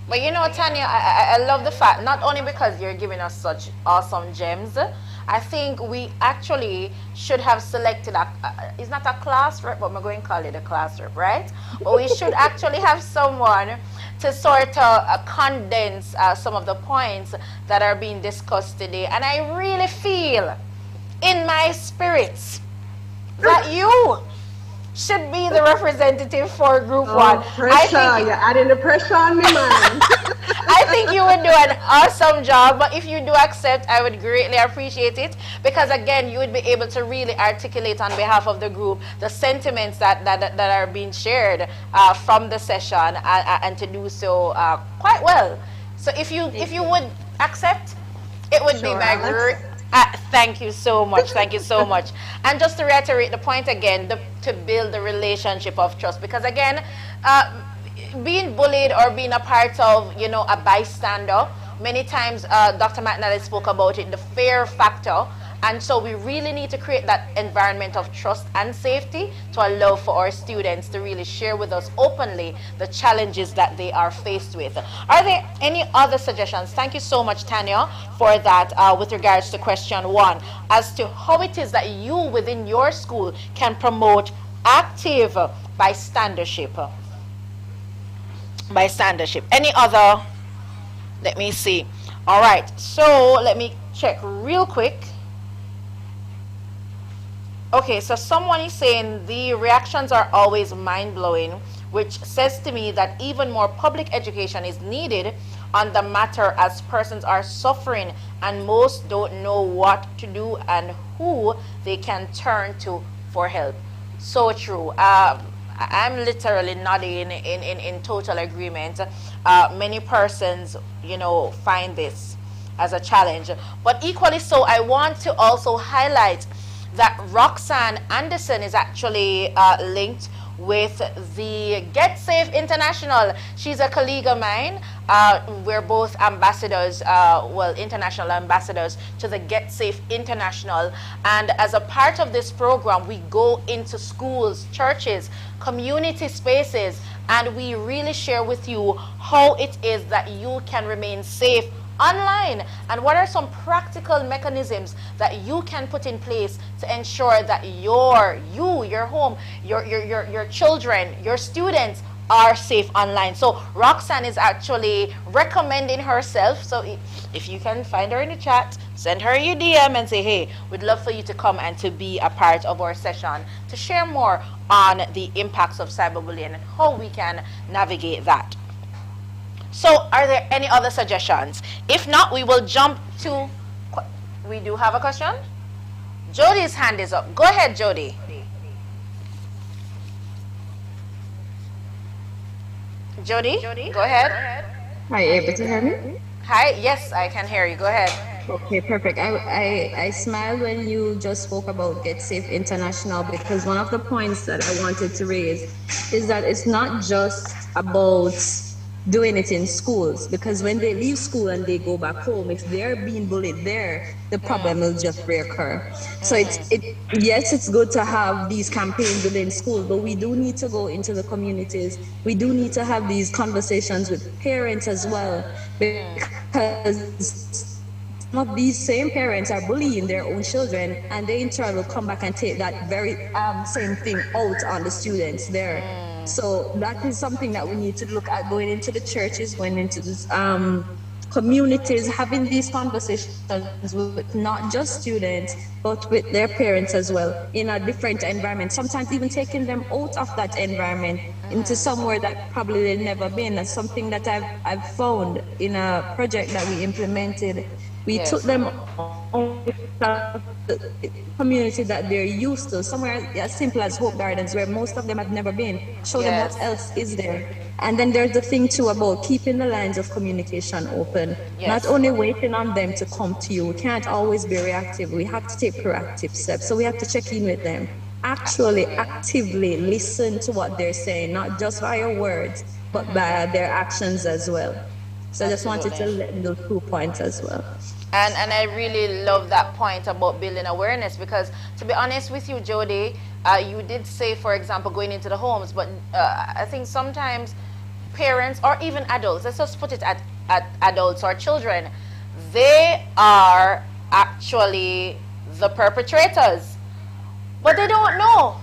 But you know, Tanya, I love the fact, not only because you're giving us such awesome gems, I think we actually should have selected it's not a class rep, but we're going to call it a class rep, right? But we should actually have someone to sort of condense some of the points that are being discussed today. And I really feel in my spirits that you should be the representative for Group 1. Pressure, you're adding the pressure on me, man. I think you would do an awesome job, but if you do accept, I would greatly appreciate it, because again, you would be able to really articulate on behalf of the group the sentiments that are being shared from the session, and to do so quite well. So if you would accept, it would be my great. Thank you so much. Thank you so much. And just to reiterate the point again, to build the relationship of trust, because again, being bullied or being a part of, you know, a bystander, many times Dr. McNally spoke about it, the fear factor. And so we really need to create that environment of trust and safety to allow for our students to really share with us openly the challenges that they are faced with. Are there any other suggestions? Thank you so much, Tanya, for that with regards to question 1, as to how it is that you within your school can promote active bystandership. Any other? Let me see. All right, so let me check real quick. Okay, so someone is saying the reactions are always mind-blowing, which says to me that even more public education is needed on the matter, as persons are suffering and most don't know what to do and who they can turn to for help. So true. I'm literally nodding in total agreement. Many persons, you know, find this as a challenge. But equally so, I want to also highlight that Roxanne Anderson is actually linked with the Get Safe International. She's a colleague of mine. We're both ambassadors, well, international ambassadors to the Get Safe International. And as a part of this program, we go into schools, churches, community spaces, and we really share with you how it is that you can remain safe online, and what are some practical mechanisms that you can put in place to ensure that your home, your children, your students are safe online. So Roxanne is actually recommending herself. So if you can find her in the chat, send her your DM and say, hey, we'd love for you to come and to be a part of our session to share more on the impacts of cyberbullying and how we can navigate that. So are there any other suggestions? If not, we will jump to, we do have a question? Jody's hand is up. Go ahead, Jody. Jody, go ahead. Are you able to hear me? Hi, yes, I can hear you. Go ahead. Okay, perfect. I smiled when you just spoke about Get Safe International, because one of the points that I wanted to raise is that it's not just about doing it in schools, because when they leave school and they go back home, if they're being bullied there, the problem will just reoccur. So yes, it's good to have these campaigns within schools, but we do need to go into the communities. We do need to have these conversations with parents as well, because some of these same parents are bullying their own children, and they in turn will come back and take that very same thing out on the students there. So that is something that we need to look at, going into the churches, going into this, communities, having these conversations with not just students, but with their parents as well, in a different environment. Sometimes even taking them out of that environment into somewhere that probably they've never been. That's something that I've found in a project that we implemented. We took them on the community that they're used to, somewhere as simple as Hope Gardens, where most of them have never been. Show them what else is there. And then there's the thing too about keeping the lines of communication open, not only waiting on them to come to you. We can't always be reactive. We have to take proactive steps. So we have to check in with them, actually actively listen to what they're saying, not just via words, but by their actions as well. So I just wanted to let those 2 points as well. And I really love that point about building awareness, because to be honest with you, Jody, you did say, for example, going into the homes, but I think sometimes parents or even adults, let's just put it at adults or children, they are actually the perpetrators, but they don't know.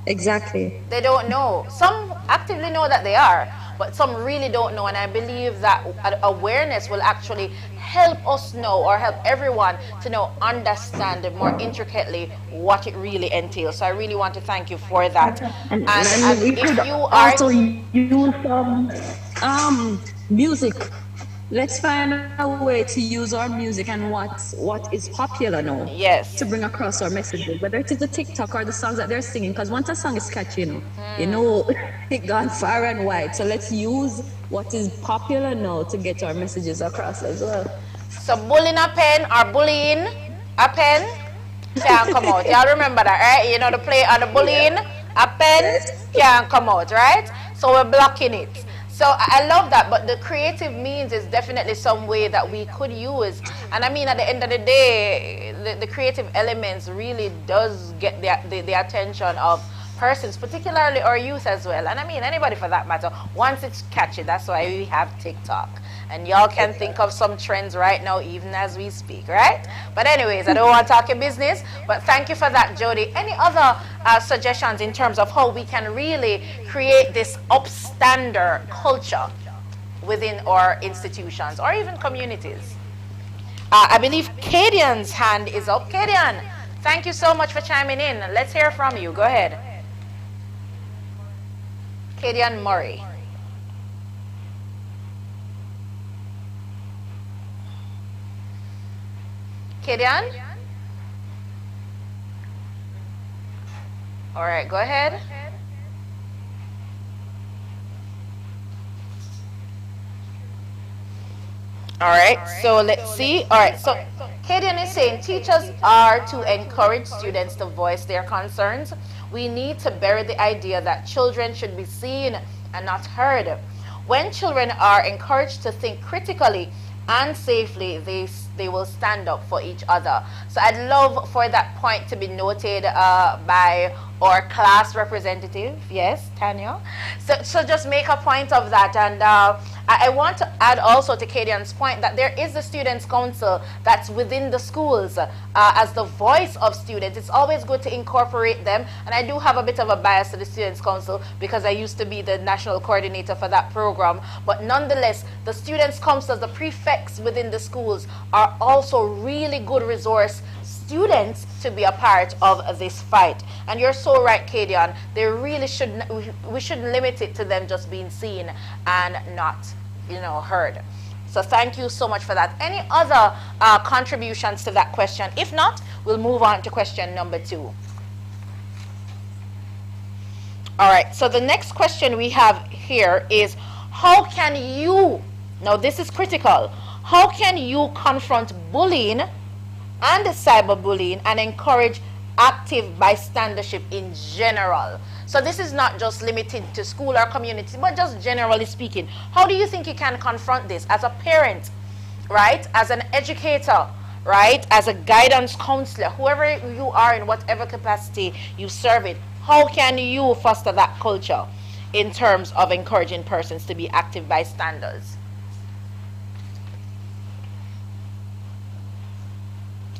Exactly. They don't know. Some actively know that they are, but some really don't know, and I believe that awareness will actually help us know, or help everyone to know, understand more intricately what it really entails. So I really want to thank you for that. And we if could you are also use some music. Let's find a way to use our music and what is popular now. Yes. To bring across our messages, whether it is the TikTok or the songs that they're singing, because once a song is catchy, it gone far and wide. So let's use what is popular now to get our messages across as well. So bullying a pen or bullying a pen can't come out. Y'all remember that, right? You know the play on the bullying a pen can't come out, right? So we're blocking it. So I love that, but the creative means is definitely some way that we could use. And I mean, at the end of the day, the creative elements really does get the attention of persons, particularly our youth as well. And I mean, anybody for that matter, once it's catchy, that's why we have TikTok. And y'all can think of some trends right now, even as we speak, right? But anyways, I don't want to talk your business, but thank you for that, Jody. Any other suggestions in terms of how we can really create this upstander culture within our institutions or even communities? I believe Kadian's hand is up. Kadian, thank you so much for chiming in. Let's hear from you. Go ahead. Kadian Murray. Kadian? All right, go ahead. All right, so let's see. All right, so Kadian is saying teachers are to encourage students to voice their concerns. We need to bury the idea that children should be seen and not heard. When children are encouraged to think critically and safely, they will stand up for each other. So I'd love for that point to be noted by our class representative. Yes, Tanya. So just make a point of that. And I want to add also to Kadian's point that there is the Students' Council that's within the schools as the voice of students. It's always good to incorporate them. And I do have a bit of a bias to the Students' Council because I used to be the national coordinator for that program. But nonetheless, the Students' Councils, the prefects within the schools, are also really good resource students to be a part of this fight. And you're so right, Kadian. They really shouldn't, we shouldn't limit it to them just being seen and not, you know, heard. So thank you so much for that. Any other contributions to that question? If not, we'll move on to question number 2. All right, so the next question we have here is, how can you, now this is critical, how can you confront bullying and cyberbullying and encourage active bystandership in general? So this is not just limited to school or community, but just generally speaking. How do you think you can confront this as a parent, right? As an educator, right? As a guidance counselor, whoever you are in whatever capacity you serve it, how can you foster that culture in terms of encouraging persons to be active bystanders?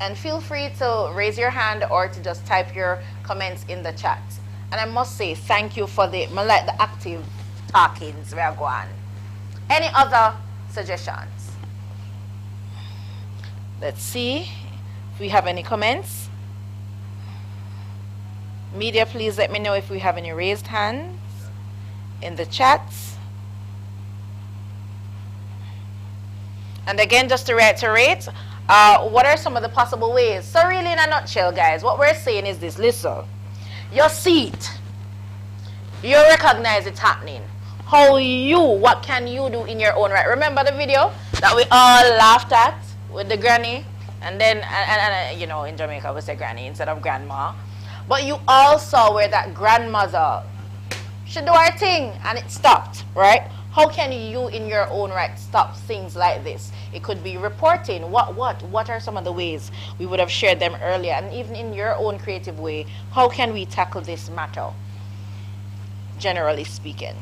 And feel free to raise your hand or to just type your comments in the chat. And I must say, thank you for the active talkings we are going. Any other suggestions? Let's see if we have any comments. Media, please let me know if we have any raised hands in the chats. And again, just to reiterate, what are some of the possible ways? So really, in a nutshell, guys, what we're saying is this. Listen, you see it. You recognize it happening. What can you do in your own right? Remember the video that we all laughed at with the granny? And then, you know, in Jamaica we say granny instead of grandma. But you all saw where that grandmother should do her thing and it stopped, right? How can you in your own right stop things like this? It could be reporting. What are some of the ways? We would have shared them earlier. And even in your own creative way, how can we tackle this matter, generally speaking?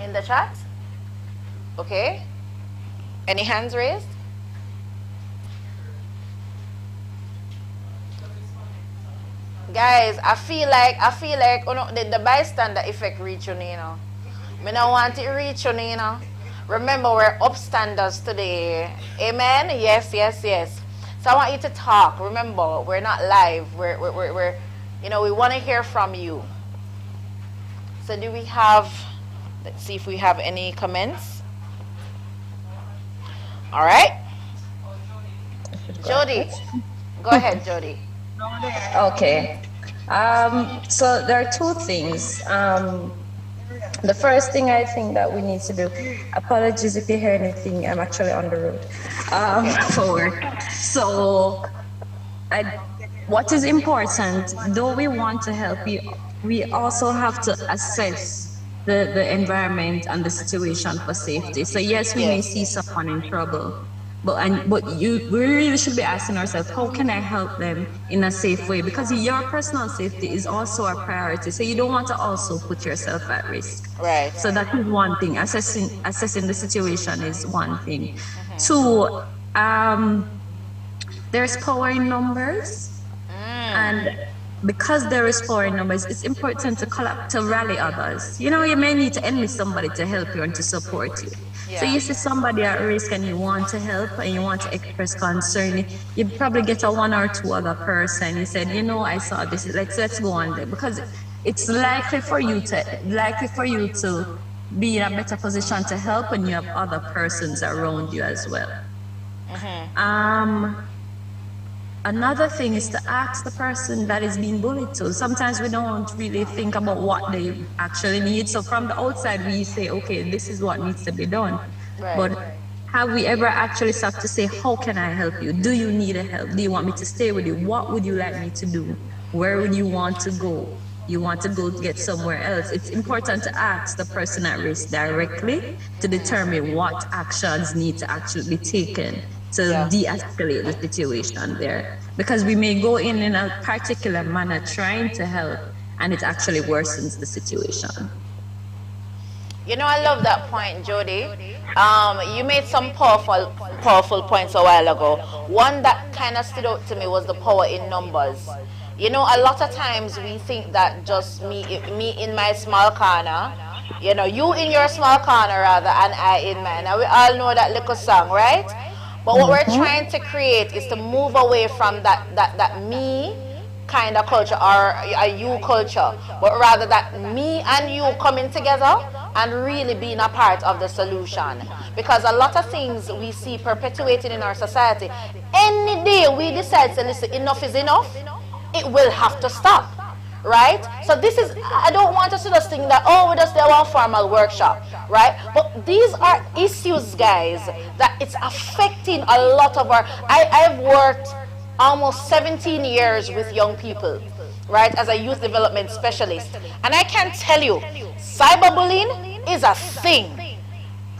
In the chat? Okay. Any hands raised? Guys, I feel like oh no, the bystander effect reach you, you know. I don't want it reach you, you know. Remember, we're upstanders today. Amen? Yes, yes, yes. So I want you to talk. Remember, we're not live. We're you know, we want to hear from you. So do we have, let's see if we have any comments. All right. Jody. Go ahead, Jody. Okay. So there are two things. The first thing I think that we need to do, apologies if you hear anything, I'm actually on the road for work. So what is important, though we want to help you, we also have to assess the environment and the situation for safety. So yes, we may see someone in trouble, but we really should be asking ourselves, how can I help them in a safe way? Because your personal safety is also a priority. So you don't want to also put yourself at risk. Right. So that is one thing. Assessing the situation is one thing. Two, there's power in numbers. And because there is power in numbers, it's important to rally others. You know, you may need to enlist somebody to help you and to support you. So you see somebody at risk and you want to help and you want to express concern, you probably get a one or two other person. You said, you know, I saw this, let's go on there, because it's likely for you to be in a better position to help when you have other persons around you as well. Another thing is to ask the person that is being bullied to. Sometimes we don't really think about what they actually need. So from the outside, we say, okay, this is what needs to be done. Right. But Have we ever actually stopped to say, how can I help you? Do you need a help? Do you want me to stay with you? What would you like me to do? Where would you want to go? You want to go get somewhere else? It's important to ask the person at risk directly to determine what actions need to actually be taken to de-escalate the situation there. Because we may go in a particular manner trying to help, and it actually worsens the situation. You know, I love that point, Jody. You made some powerful points a while ago. One that kind of stood out to me was the power in numbers. You know, a lot of times we think that just me in my small corner, you know, you in your small corner rather, and I in mine. And we all know that little song, right? But what we're trying to create is to move away from that me kind of culture or a you culture, but rather that me and you coming together and really being a part of the solution. Because a lot of things we see perpetuated in our society, any day we decide to listen, enough is enough, it will have to stop, right? So this is, I don't want us to just think that, oh, we just do one formal workshop, right? But these are issues, guys, that it's affecting a lot of our, I've worked almost 17 years with young people, right, as a youth development specialist. And I can tell you, cyberbullying is a thing.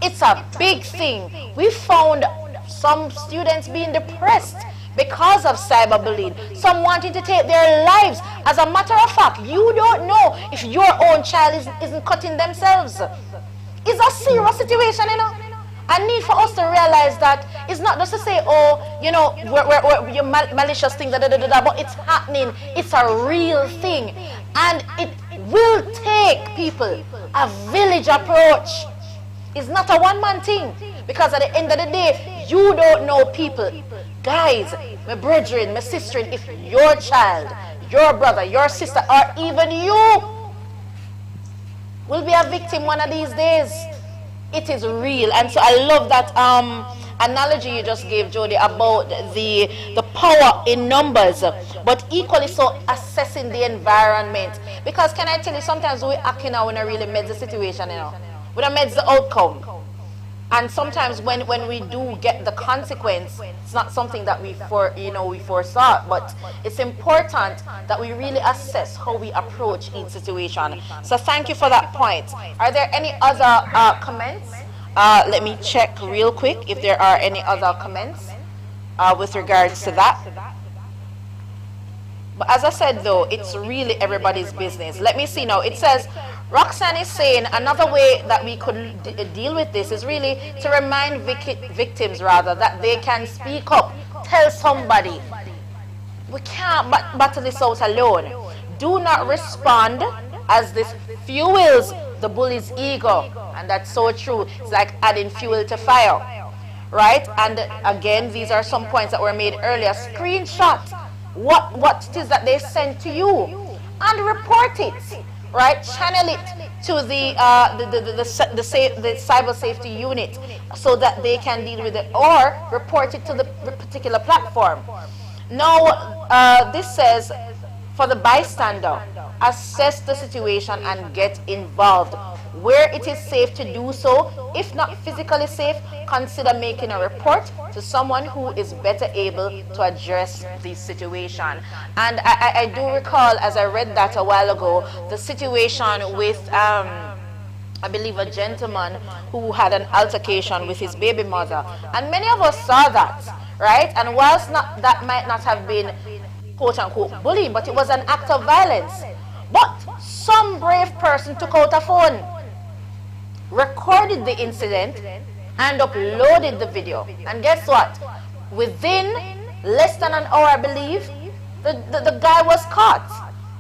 It's a big thing. We found some students being depressed because of cyberbullying, some wanting to take their lives. As a matter of fact, you don't know if your own child isn't cutting themselves. It's a serious situation, you know. I need for us to realize that it's not just to say, oh, you know, we're malicious thing, but it's happening. It's a real thing. And it will take people a village approach. It's not a one-man thing. Because at the end of the day, you don't know people. Guys, my brethren, my sister, if your child, your brother, your sister, or even you will be a victim one of these days, it is real. And so I love that analogy you just gave, Jody, about the power in numbers, but equally so assessing the environment. Because can I tell you, sometimes we act in when I really made the situation, you know, we don't made the outcome. And sometimes when we do get the consequence, it's not something that we foresaw, but it's important that we really assess how we approach each situation. So thank you for that point. Are there any other comments? Let me check real quick if there are any other comments with regards to that. But as I said though, it's really everybody's business. Let me see now. It says, Roxanne is saying another way that we could deal with this is really to remind victims rather that they can speak up, tell somebody. We can't battle this out alone. Do not respond, as this fuels the bully's ego. And that's so true. It's like adding fuel to fire, right? And again, these are some points that were made earlier. Screenshot what it is that they sent to you and report it. Right, channel it to the cyber safety unit so that they can deal with it, or report it to the particular platform. Now, this says, for the bystander, assess the situation and get involved where it is safe to do so. If not physically safe, consider making a report to someone who is better able to address the situation. And I do recall, as I read that a while ago, the situation with I believe a gentleman who had an altercation with his baby mother, and many of us saw that, right? And whilst that might not have been quote-unquote bullying, but it was an act of violence. But some brave person took out a phone, recorded the incident, and uploaded the video. And guess what? Within less than an hour, I believe, the guy was caught,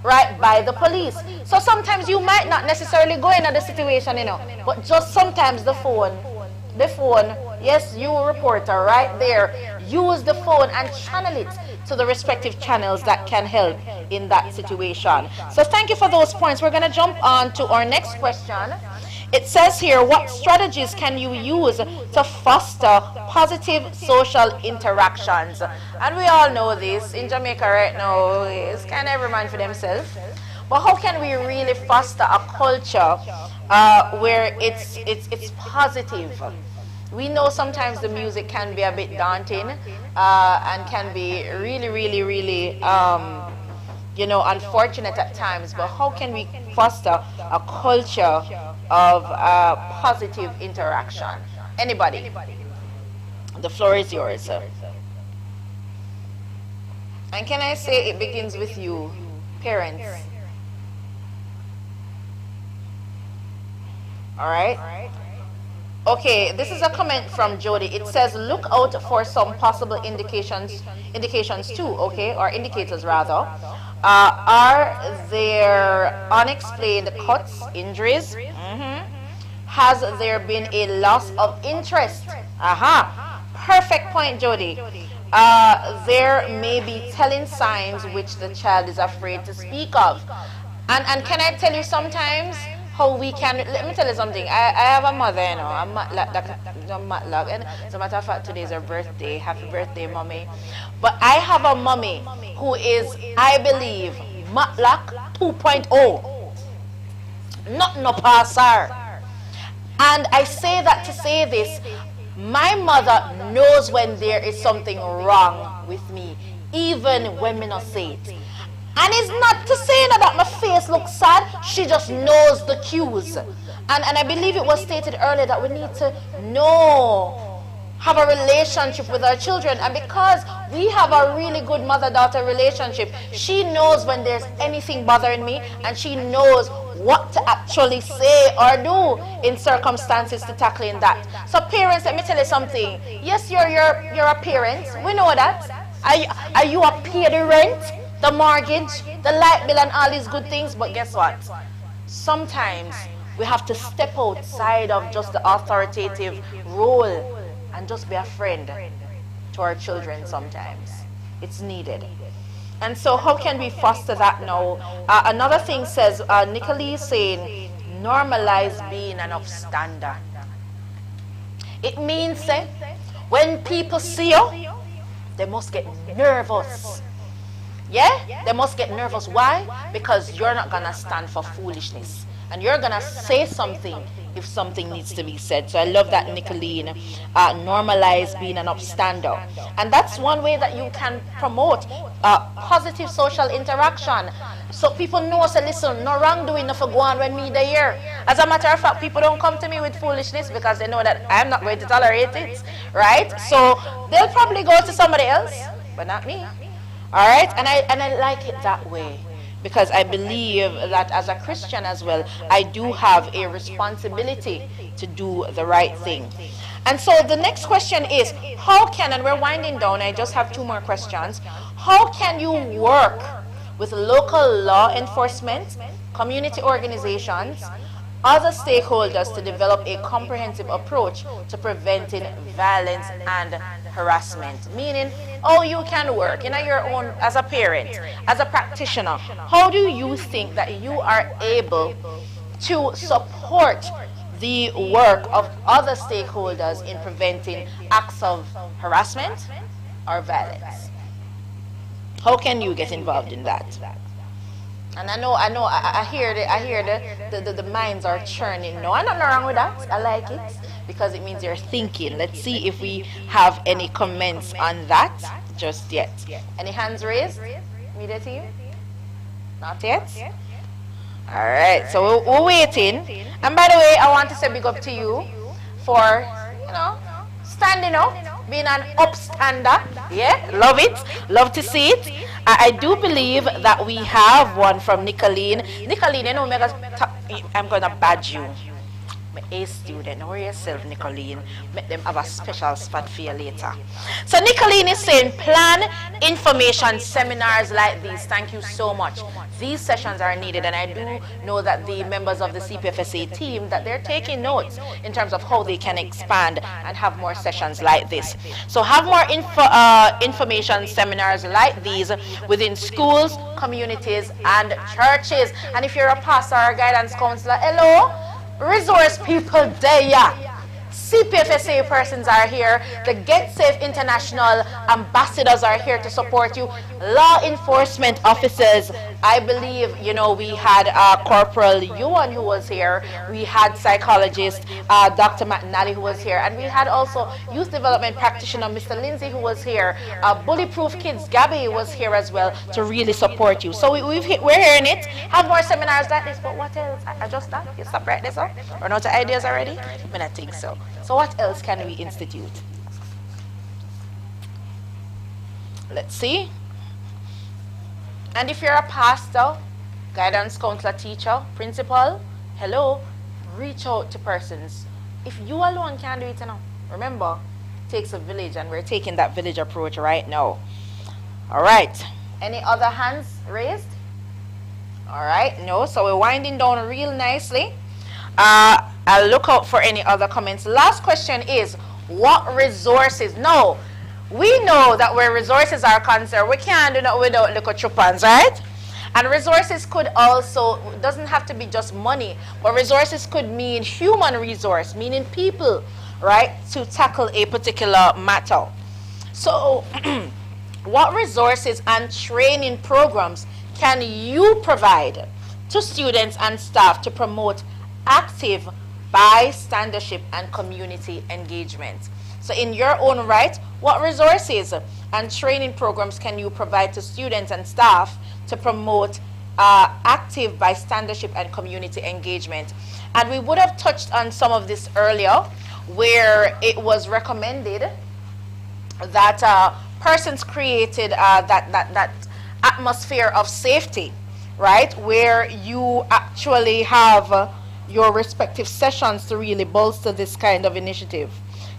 right, by the police. So sometimes you might not necessarily go into the situation, you know, but just sometimes the phone, yes, you reporter right there, use the phone and channel it to the respective channels that can help in that situation. So thank you for those points. We're going to jump on to our next question. It says here, what strategies can you use to foster positive social interactions? And we all know this in Jamaica right now, it's kind of every man for themselves. But how can we really foster a culture where it's positive? We know sometimes the music can be a bit daunting and can be really, really, really, you know, unfortunate at times. But how can we foster a culture of positive interaction? Anybody? The floor is yours. And can I say it begins with you, parents? All right? Okay, this is a comment from Jody. It says, look out for some possible indications too, okay, or indicators rather. Are there unexplained cuts, injuries? Has there been a loss of interest? Perfect point, Jody. There may be telling signs which the child is afraid to speak of. And can I tell you sometimes how we can, let me tell you something. I have a mother, you know, I'm Matlock, and as a matter of fact, today is her birthday. Happy birthday, mommy. But I have a mommy who is, I believe, Matlock 2.0. Not no passer. And I say that to say this, my mother knows when there is something wrong with me, even when me not say it. And it's not to say that my face looks sad, she just knows the cues. And I believe it was stated earlier that we need to know, have a relationship with our children. And because we have a really good mother-daughter relationship, she knows when there's anything bothering me, and she knows what to actually say or do in circumstances to tackling that. So parents, let me tell you something. Yes, you're a parent. We know that. Are you a pay the rent, the mortgage, the light bill, and all these good things? But guess what? Sometimes we have to step outside of just the authoritative role and just be a friend to our children sometimes. It's needed. And so how can we foster that now? Another thing says, Nicolee is saying, normalize being an upstander. It means when people see you, they must get nervous. Yeah? They must get nervous. Why? Because you're not going to stand for foolishness. And you're going to say something if something needs to be said. So I love that, Nicolee. Normalize being an upstander. And that's one way that you can promote positive social interaction. So people know, say, listen, no wrongdoing, no for go on when me there. As a matter of fact, people don't come to me with foolishness because they know that I'm not going to tolerate it. Right? So they'll probably go to somebody else, but not me. All right? And I like it that way. Because I believe that as a Christian as well, I do have a responsibility to do the right thing. And so the next question is, how can, and we're winding down, I just have 2 more questions. How can you work with local law enforcement, community organizations, other stakeholders to develop a comprehensive approach to preventing violence and harassment? Meaning, how you can work in your own, as a parent, as a practitioner. How do you think that you are able to support the work of other stakeholders in preventing acts of harassment or violence? How can you get involved in that? And I hear the minds are churning. No, I'm not wrong with that. I like it because it means you're thinking. Let's see if we have any comments on that just yet. Any hands raised? Media team? Not yet? All right, so we're waiting. And by the way, I want to say big up to you for, standing up, being an upstander. Yeah, love it. Love to see it. I do believe that we have one from Nicolee. Nicolee, you know, I'm going to badge you. My A student, know yourself, Nicolee. Make them have a special spot for you later. So Nicolee is saying, plan information seminars like these. Thank you so much. These sessions are needed, and I do know that the members of the CPFSA team, that they're taking notes in terms of how they can expand and have more sessions like this. So have more information seminars like these within schools, communities, and churches. And if you're a pastor or guidance counselor, hello, resource people there. CPFSA persons are here. The Get Safe International ambassadors are here to support you. Law enforcement officers. I believe, you know, we had Corporal Yuan who was here. We had psychologist Dr. McNally who was here. And we had also youth development practitioner Mr. Lindsay who was here. Bullyproof Kids Gabby was here as well to really support you. So we're hearing it. Have more seminars like this, but what else? I just that? You stop right there, so? Run out of ideas already? I mean, I think so. So what else can we institute? Let's see. And if you're a pastor, guidance counselor, teacher, principal, hello, reach out to persons. If you alone can't do it, you know, remember, it takes a village, and we're taking that village approach right now. All right. Any other hands raised? All right. No. So we're winding down real nicely. I'll look out for any other comments. Last question is, what resources? No. We know that where resources are concerned, we can't do that without little chupans, right? And resources could also, doesn't have to be just money, but resources could mean human resource, meaning people, right, to tackle a particular matter. So, what resources and training programs can you provide to students and staff to promote active bystandership and community engagement? So in your own right, what resources and training programs can you provide to students and staff to promote active bystandership and community engagement? And we would have touched on some of this earlier, where it was recommended that persons created that atmosphere of safety, right, where you actually have your respective sessions to really bolster this kind of initiative.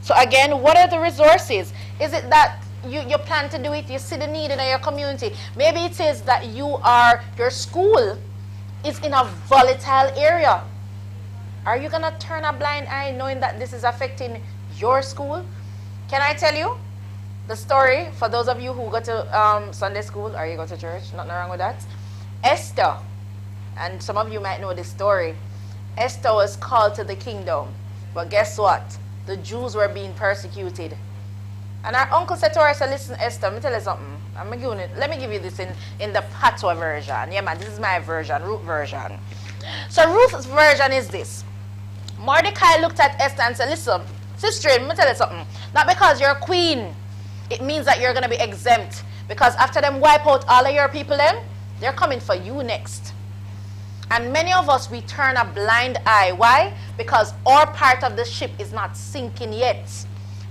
So again, what are the resources? Is it that you plan to do it, you see the need in your community? Maybe it is that your school is in a volatile area. Are you gonna turn a blind eye knowing that this is affecting your school? Can I tell you the story for those of you who go to Sunday school or you go to church? Nothing wrong with that. Esther, and some of you might know this story. Esther was called to the kingdom, but guess what? The Jews were being persecuted. And our uncle said to her, said, listen, Esther, let me tell you something. Let me give you this in the patois version. Yeah, man, this is my version, Ruth version. So Ruth's version is this. Mordecai looked at Esther and said, listen, sister, let me tell you something. Not because you're a queen, it means that you're going to be exempt. Because after them wipe out all of your people, they're coming for you next. And many of us, we turn a blind eye. Why? Because our part of the ship is not sinking yet.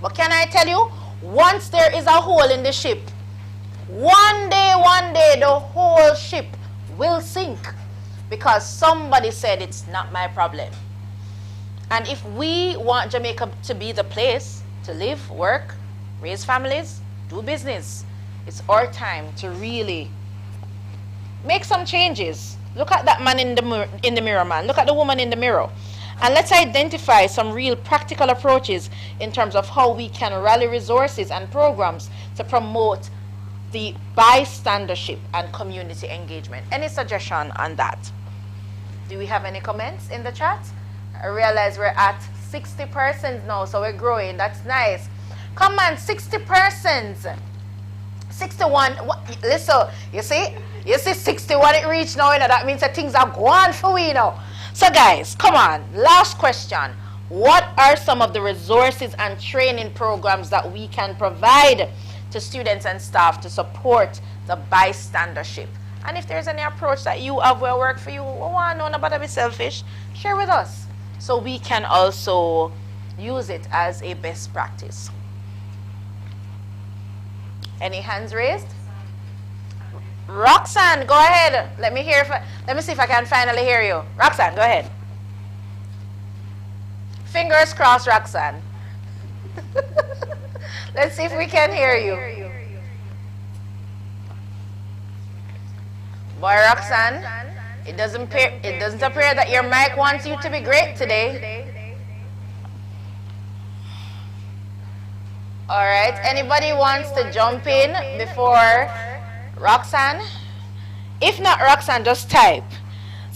But can I tell you, once there is a hole in the ship, one day, the whole ship will sink. Because somebody said it's not my problem. And if we want Jamaica to be the place to live, work, raise families, do business, it's our time to really make some changes. Look at that man in the mirror, man. Look at the woman in the mirror. And let's identify some real practical approaches in terms of how we can rally resources and programs to promote the bystandership and community engagement. Any suggestion on that? Do we have any comments in the chat? I realize we're at 60 persons now, so we're growing. That's nice. Come on, 60 persons. 61. Listen, you see 61 it reached now, you know, that means that things are going for we now. So guys, come on, last question. What are some of the resources and training programs that we can provide to students and staff to support the bystandership? And if there's any approach that you have will work for you, we want to know about to be selfish, share with us so we can also use it as a best practice. Any hands raised? Roxanne, go ahead. Let me see if I can finally hear you. Roxanne, go ahead. Fingers crossed, Roxanne. Let's see if we can hear you. Boy, Roxanne, it doesn't appear that your mic wants you to be great today. All right, anybody wants to jump in before Roxanne? If not, Roxanne, just type.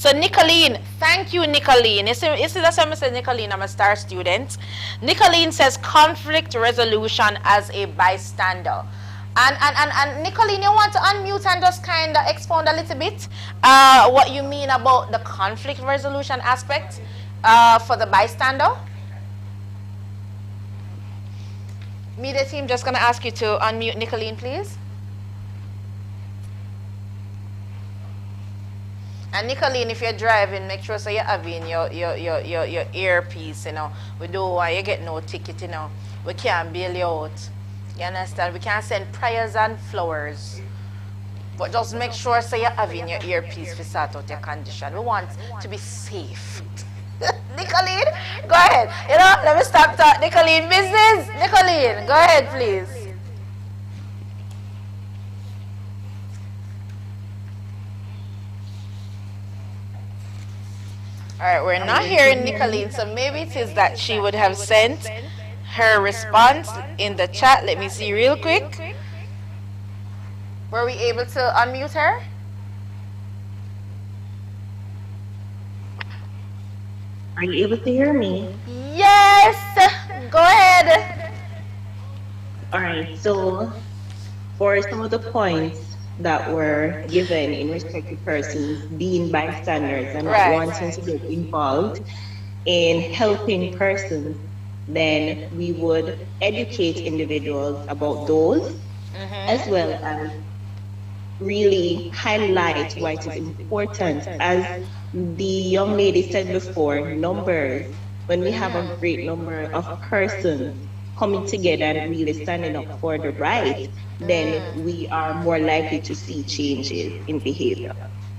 So Nicolene, thank you, Nicolene. You see that's why I said Nicolene, I'm a star student. Nicolene says conflict resolution as a bystander. And Nicolene, you want to unmute and just kind of expound a little bit what you mean about the conflict resolution aspect for the bystander? Media team, just going to ask you to unmute Nicolene, please. And Nicolene, if you're driving, make sure so you're having your earpiece, you know. We don't want you get no ticket, you know. We can't bail you out. You understand? We can't send prayers and flowers. But just make sure so you're having your earpiece to sort out your condition. We want to be safe. Nicolene, go ahead. You know, let me stop talking. Nicolene, business. Nicolene, go ahead, please. All right, we're not hearing Nicolene, so maybe it is that she would have sent her response in the chat. Let me see real quick. Were we able to unmute her? Are you able to hear me? Yes! Go ahead. All right, so for some of the points that were given in respect to persons being bystanders and not wanting to get involved in helping persons, then we would educate individuals about those, as well as really highlight why it is important. As the young lady said before, numbers, when we have a great number of persons coming together and really standing up for the right, then we are more likely to see changes in behavior.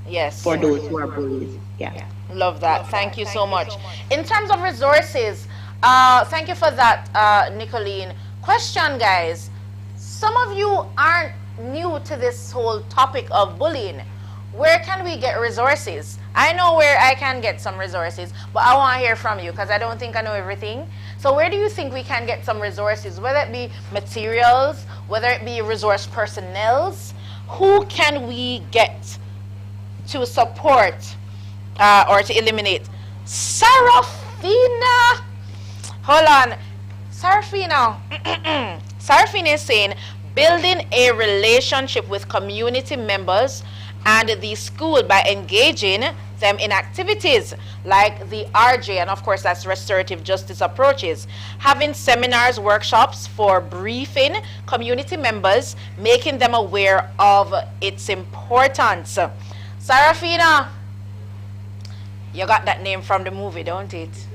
Yes. For those who are bullies. Yeah. Love that. Thank you so much. In terms of resources, thank you for that, Nicolene. Question, guys. Some of you aren't new to this whole topic of bullying. Where can we get resources? I know where I can get some resources, but I want to hear from you because I don't think I know everything. So where do you think we can get some resources, whether it be materials, whether it be resource personnel? Who can we get to support or to eliminate? Sarafina! Hold on. Sarafina. Sarafina is saying, building a relationship with community members and the school by engaging them in activities like the RJ, and of course that's restorative justice approaches, having seminars, workshops for briefing community members, making them aware of its importance. Sarafina, you got that name from the movie, don't it?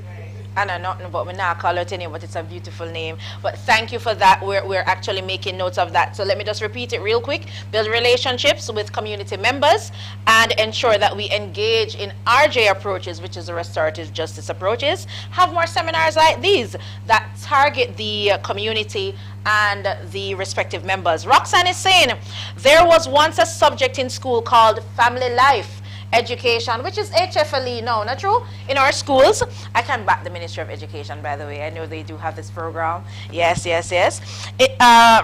I know nothing, but we not call it anyway, but it's a beautiful name. But thank you for that. We're actually making notes of that. So let me just repeat it real quick. Build relationships with community members and ensure that we engage in RJ approaches, which is the restorative justice approaches. Have more seminars like these that target the community and the respective members. Roxanne is saying, there was once a subject in school called family life education, which is HFLE now, not true? In our schools. I can back the Ministry of Education, by the way. I know they do have this program. Yes, yes, yes.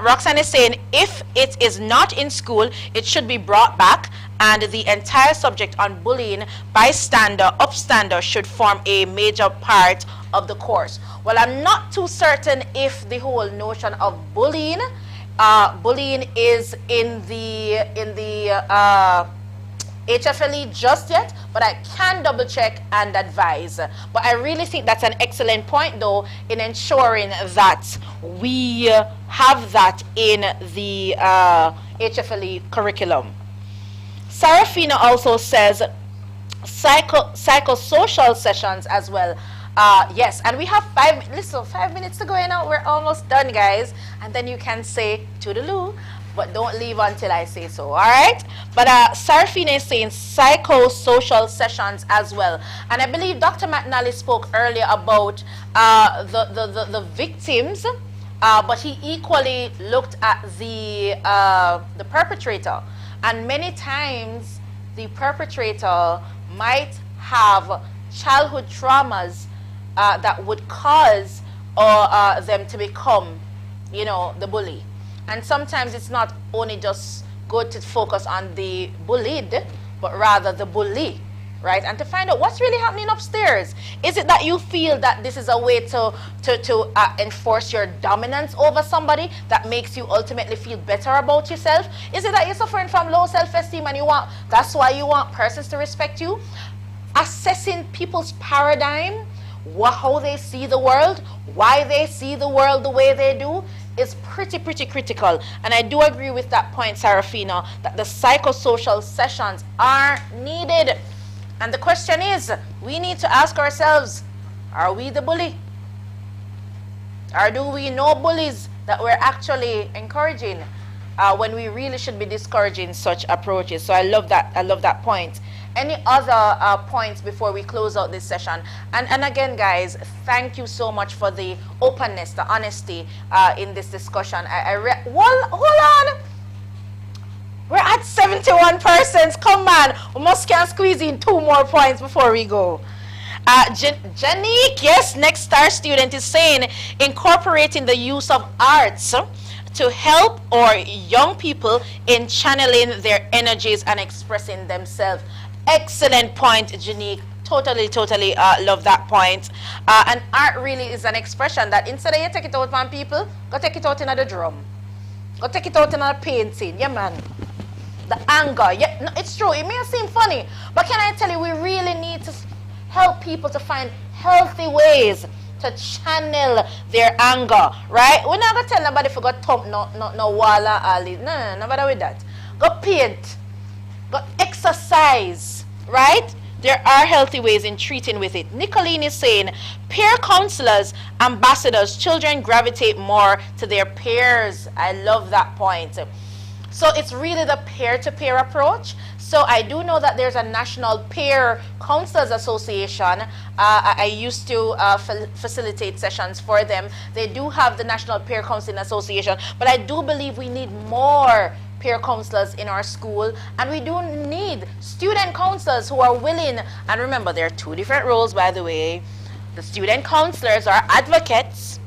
Roxanne is saying, if it is not in school, it should be brought back, and the entire subject on bullying, bystander, upstander should form a major part of the course. Well, I'm not too certain if the whole notion of bullying is in the HFLE just yet, but I can double check and advise. But I really think that's an excellent point though, in ensuring that we have that in the HFLE curriculum. Sarafina also says psychosocial sessions as well. Yes, and we have 5 minutes to go in now. We're almost done, guys. And then you can say toodaloo, but don't leave until I say so, all right? But Sarafina is saying psychosocial sessions as well. And I believe Dr. McNally spoke earlier about the victims, but he equally looked at the perpetrator. And many times the perpetrator might have childhood traumas that would cause them to become, you know, the bully. And sometimes it's not only just good to focus on the bullied, but rather the bully, right? And to find out what's really happening upstairs. Is it that you feel that this is a way to enforce your dominance over somebody that makes you ultimately feel better about yourself? Is it that you're suffering from low self-esteem and that's why you want persons to respect you? Assessing people's paradigm, how they see the world, why they see the world the way they do, is pretty critical. And I do agree with that point, Sarafina, that the psychosocial sessions are needed. And the question is, we need to ask ourselves, are we the bully? Or do we know bullies that we're actually encouraging when we really should be discouraging such approaches? So I love that point. Any other points before we close out this session? And again, guys, thank you so much for the openness, the honesty in this discussion. Hold on. We're at 71 persons. Come on. We must can squeeze in 2 more points before we go. Janique, yes, next star student is saying, incorporating the use of arts to help our young people in channeling their energies and expressing themselves. Excellent point, Janique. Totally love that point. And art really is an expression that instead of you take it out on people, go take it out in the drum. Go take it out in a painting. Yeah, man. The anger. Yeah, no, it's true. It may seem funny, but can I tell you, we really need to help people to find healthy ways to channel their anger, right? We're not going to tell nobody if you got thump no wall or all this. No, nobody with that. Go paint. Go exercise, right? There are healthy ways in treating with it. Nicolene is saying, peer counselors, ambassadors, children gravitate more to their peers. I love that point. So it's really the peer-to-peer approach. So I do know that there's a National Peer Counselors Association. I used to facilitate sessions for them. They do have the National Peer Counseling Association, but I do believe we need more peer counselors in our school, and we do need student counselors who are willing. And remember, there are 2 different roles, by the way. The student counselors are advocates.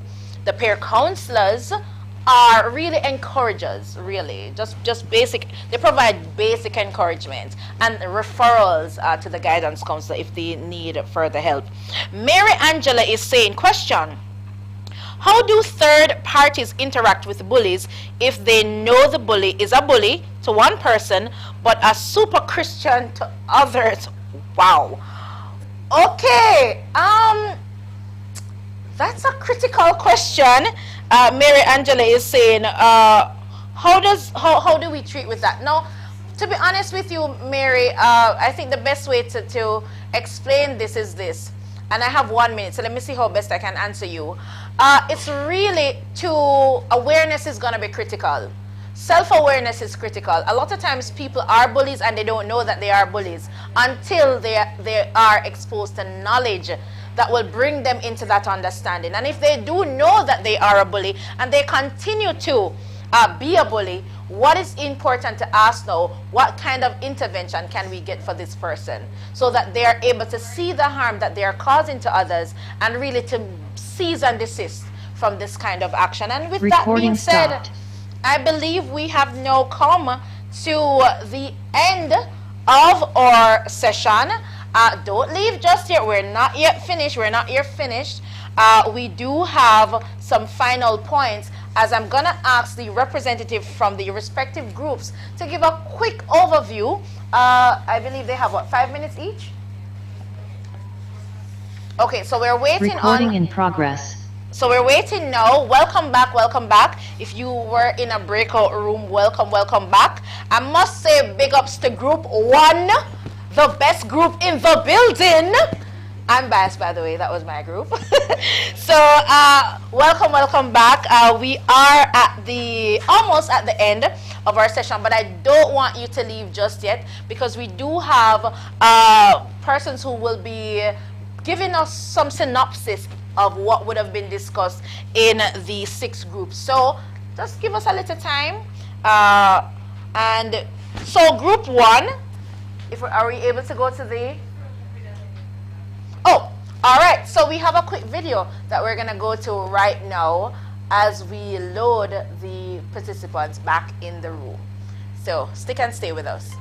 The peer counselors are really encouragers, really. Just basic, they provide basic encouragement and referrals to the guidance counselor if they need further help. Mary Angela is saying, question, how do third parties interact with bullies if they know the bully is a bully to one person but a super Christian to others? Wow. Okay, that's a critical question. Mary Angela is saying, how do we treat with that? Now, to be honest with you, Mary, I think the best way to explain this is this. And I have 1 minute, so let me see how best I can answer you. It's really awareness is going to be critical. Self-awareness is critical. A lot of times people are bullies and they don't know that they are bullies until they are exposed to knowledge that will bring them into that understanding. And if they do know that they are a bully and they continue to be a bully, what is important to ask now, what kind of intervention can we get for this person so that they are able to see the harm that they are causing to others and really to cease and desist from this kind of action. And with that being said, I believe we have now come to the end of our session. Don't leave just yet. We're not yet finished. We do have some final points, as I'm going to ask the representative from the respective groups to give a quick overview. I believe they have, 5 minutes each? Okay, so we're waiting Recording in progress. So we're waiting now. Welcome back. If you were in a breakout room, welcome back. I must say big ups to Group 1, the best group in the building. I'm biased, by the way, that was my group. So welcome back. We are almost at the end of our session, but I don't want you to leave just yet, because we do have persons who will be giving us some synopsis of what would have been discussed in the 6 groups. So just give us a little time. And so Group 1, are we able to go to the... Oh, all right. So we have a quick video that we're going to go to right now as we load the participants back in the room. So stick and stay with us.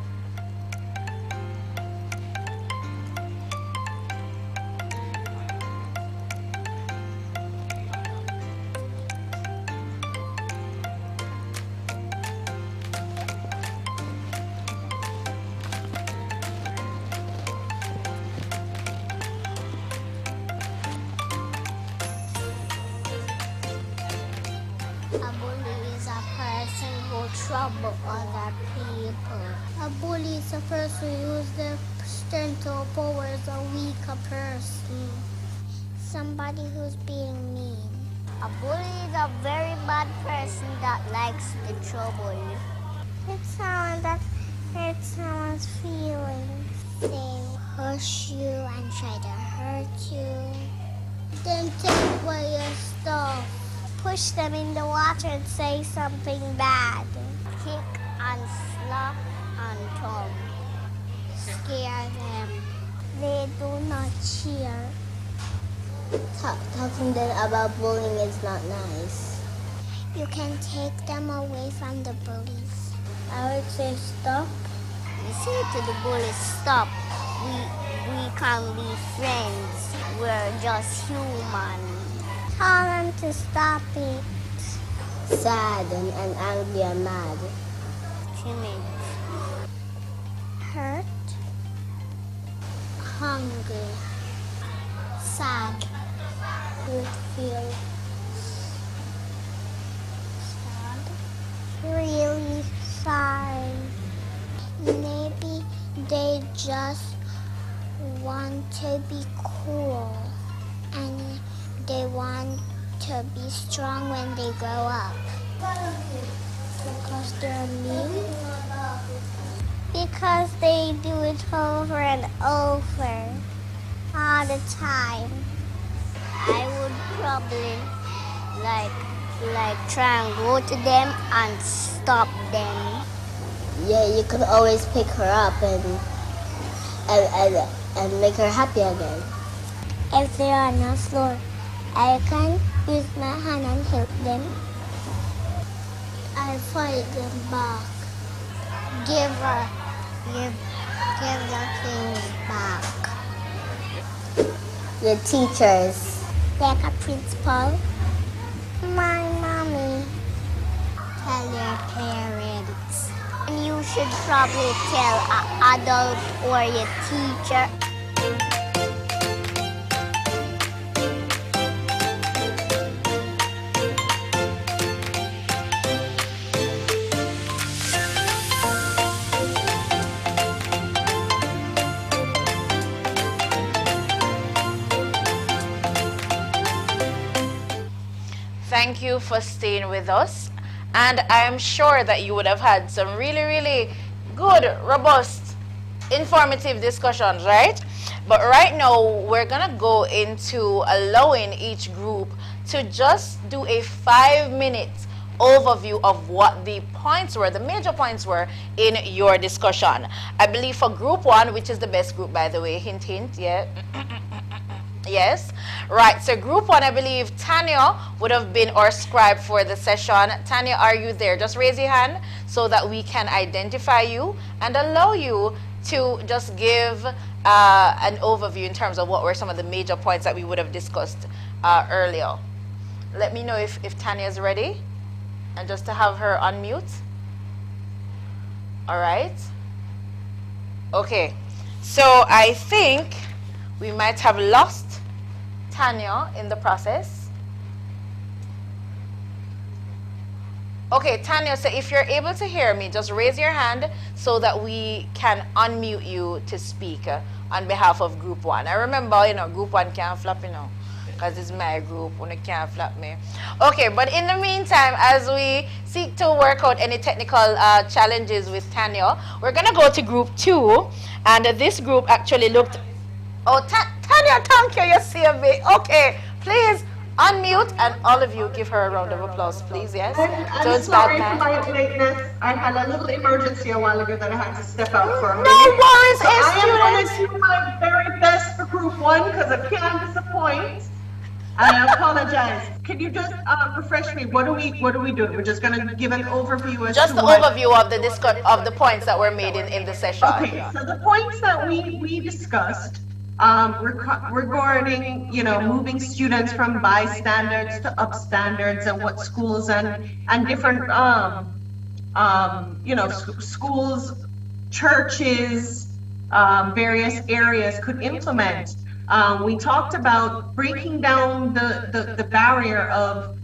trouble other people. A bully is a person who uses their strength or power as a weaker person. Somebody who's being mean. A bully is a very bad person that likes the trouble. It's someone that hurts someone's feelings. They push you and try to hurt you. Then take away your stuff. Push them in the water and say something bad. Kick and slap and thump. Scare them. They do not cheer. Talking to them about bullying is not nice. You can take them away from the bullies. I would say stop. You say to the bullies, stop. We can be friends. We're just human. Tell them to stop it. Sad and angry and mad. Timid. Hurt. Hungry. Sad. You feel sad. Really sorry. Maybe they just want to be cool and they want to be strong when they grow up. Because they're mean? Because they do it over and over all the time. I would probably like try and go to them and stop them. Yeah, you could always pick her up and make her happy again. If they are on the floor, I can use my hand and help them. I fight them back. Give the things back. Your teachers, like a principal, my mommy, tell your parents. And you should probably tell an adult or your teacher. Thank you for staying with us. And I'm sure that you would have had some really, really good, robust, informative discussions, right? But right now, we're going to go into allowing each group to just do a 5-minute overview of what the points were, the major points were in your discussion. I believe for group 1, which is the best group, by the way, hint, hint, yeah. Yes, right. So group 1, I believe Tanya would have been our scribe for the session. Tanya, are you there? Just raise your hand so that we can identify you and allow you to just give an overview in terms of what were some of the major points that we would have discussed earlier. Let me know if Tanya is ready, and just to have her unmute. All right. Okay. So I think we might have lost Tanya in the process. Okay, Tanya, so if you're able to hear me, just raise your hand so that we can unmute you to speak on behalf of group 1. I remember, group 1 can't flap, because it's my group, when it can't flap me. Okay, but in the meantime, as we seek to work out any technical challenges with Tanya, we're going to go to group 2, and this group actually looked. Oh, Tanya, thank you, you saved me. Okay, please unmute, and all of you give her a round of applause, please, yes? I'm sorry for my lateness. I had a little emergency a while ago that I had to step out for a minute. No worries, so I am going to do my very best for group 1 because I can't disappoint. I apologize. Can you just refresh me? What are we doing? We're just going to give an overview as just to the overview of the points that were made in the session. Okay, so the points that we discussed regarding, moving students from bystanders to upstanders, and what schools and different, schools, churches, various areas could implement. We talked about breaking down the barrier of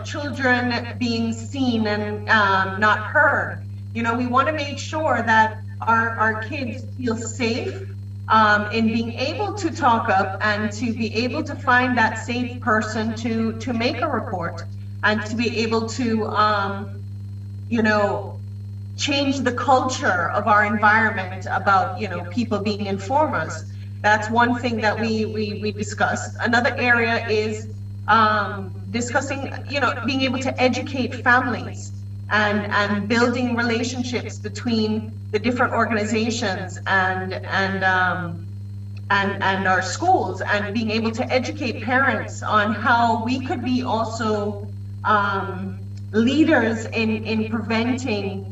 children being seen and not heard. You know, we want to make sure that our kids feel safe in being able to talk up and to be able to find that safe person to make a report and to be able to, you know, change the culture of our environment about, you know, people being informers. That's one thing that we discussed. Another area is discussing, you know, being able to educate families and building relationships between the different organizations and our schools, and being able to educate parents on how we could be also leaders in preventing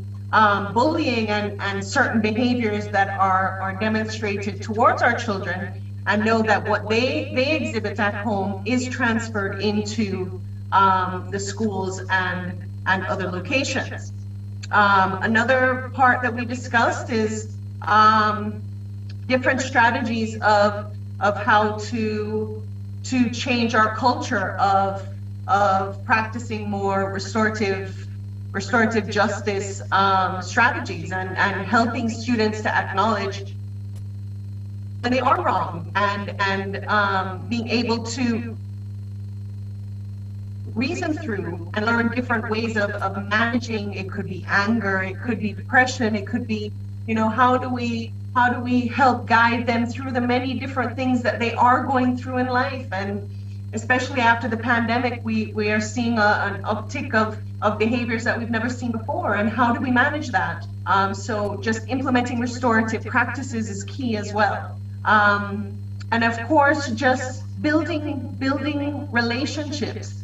bullying and certain behaviors that are demonstrated towards our children, and know that what they exhibit at home is transferred into the schools and other locations. Another part that we discussed is different strategies of how to change our culture of practicing more restorative justice strategies and helping students to acknowledge when they are wrong and being able to reason through and learn different ways of managing. It could be anger, it could be depression, it could be, you know, how do we help guide them through the many different things that they are going through in life. And especially after the pandemic, we are seeing an uptick of behaviors that we've never seen before, and how do we manage that? So just implementing restorative practices is key as well. And of course, just building relationships,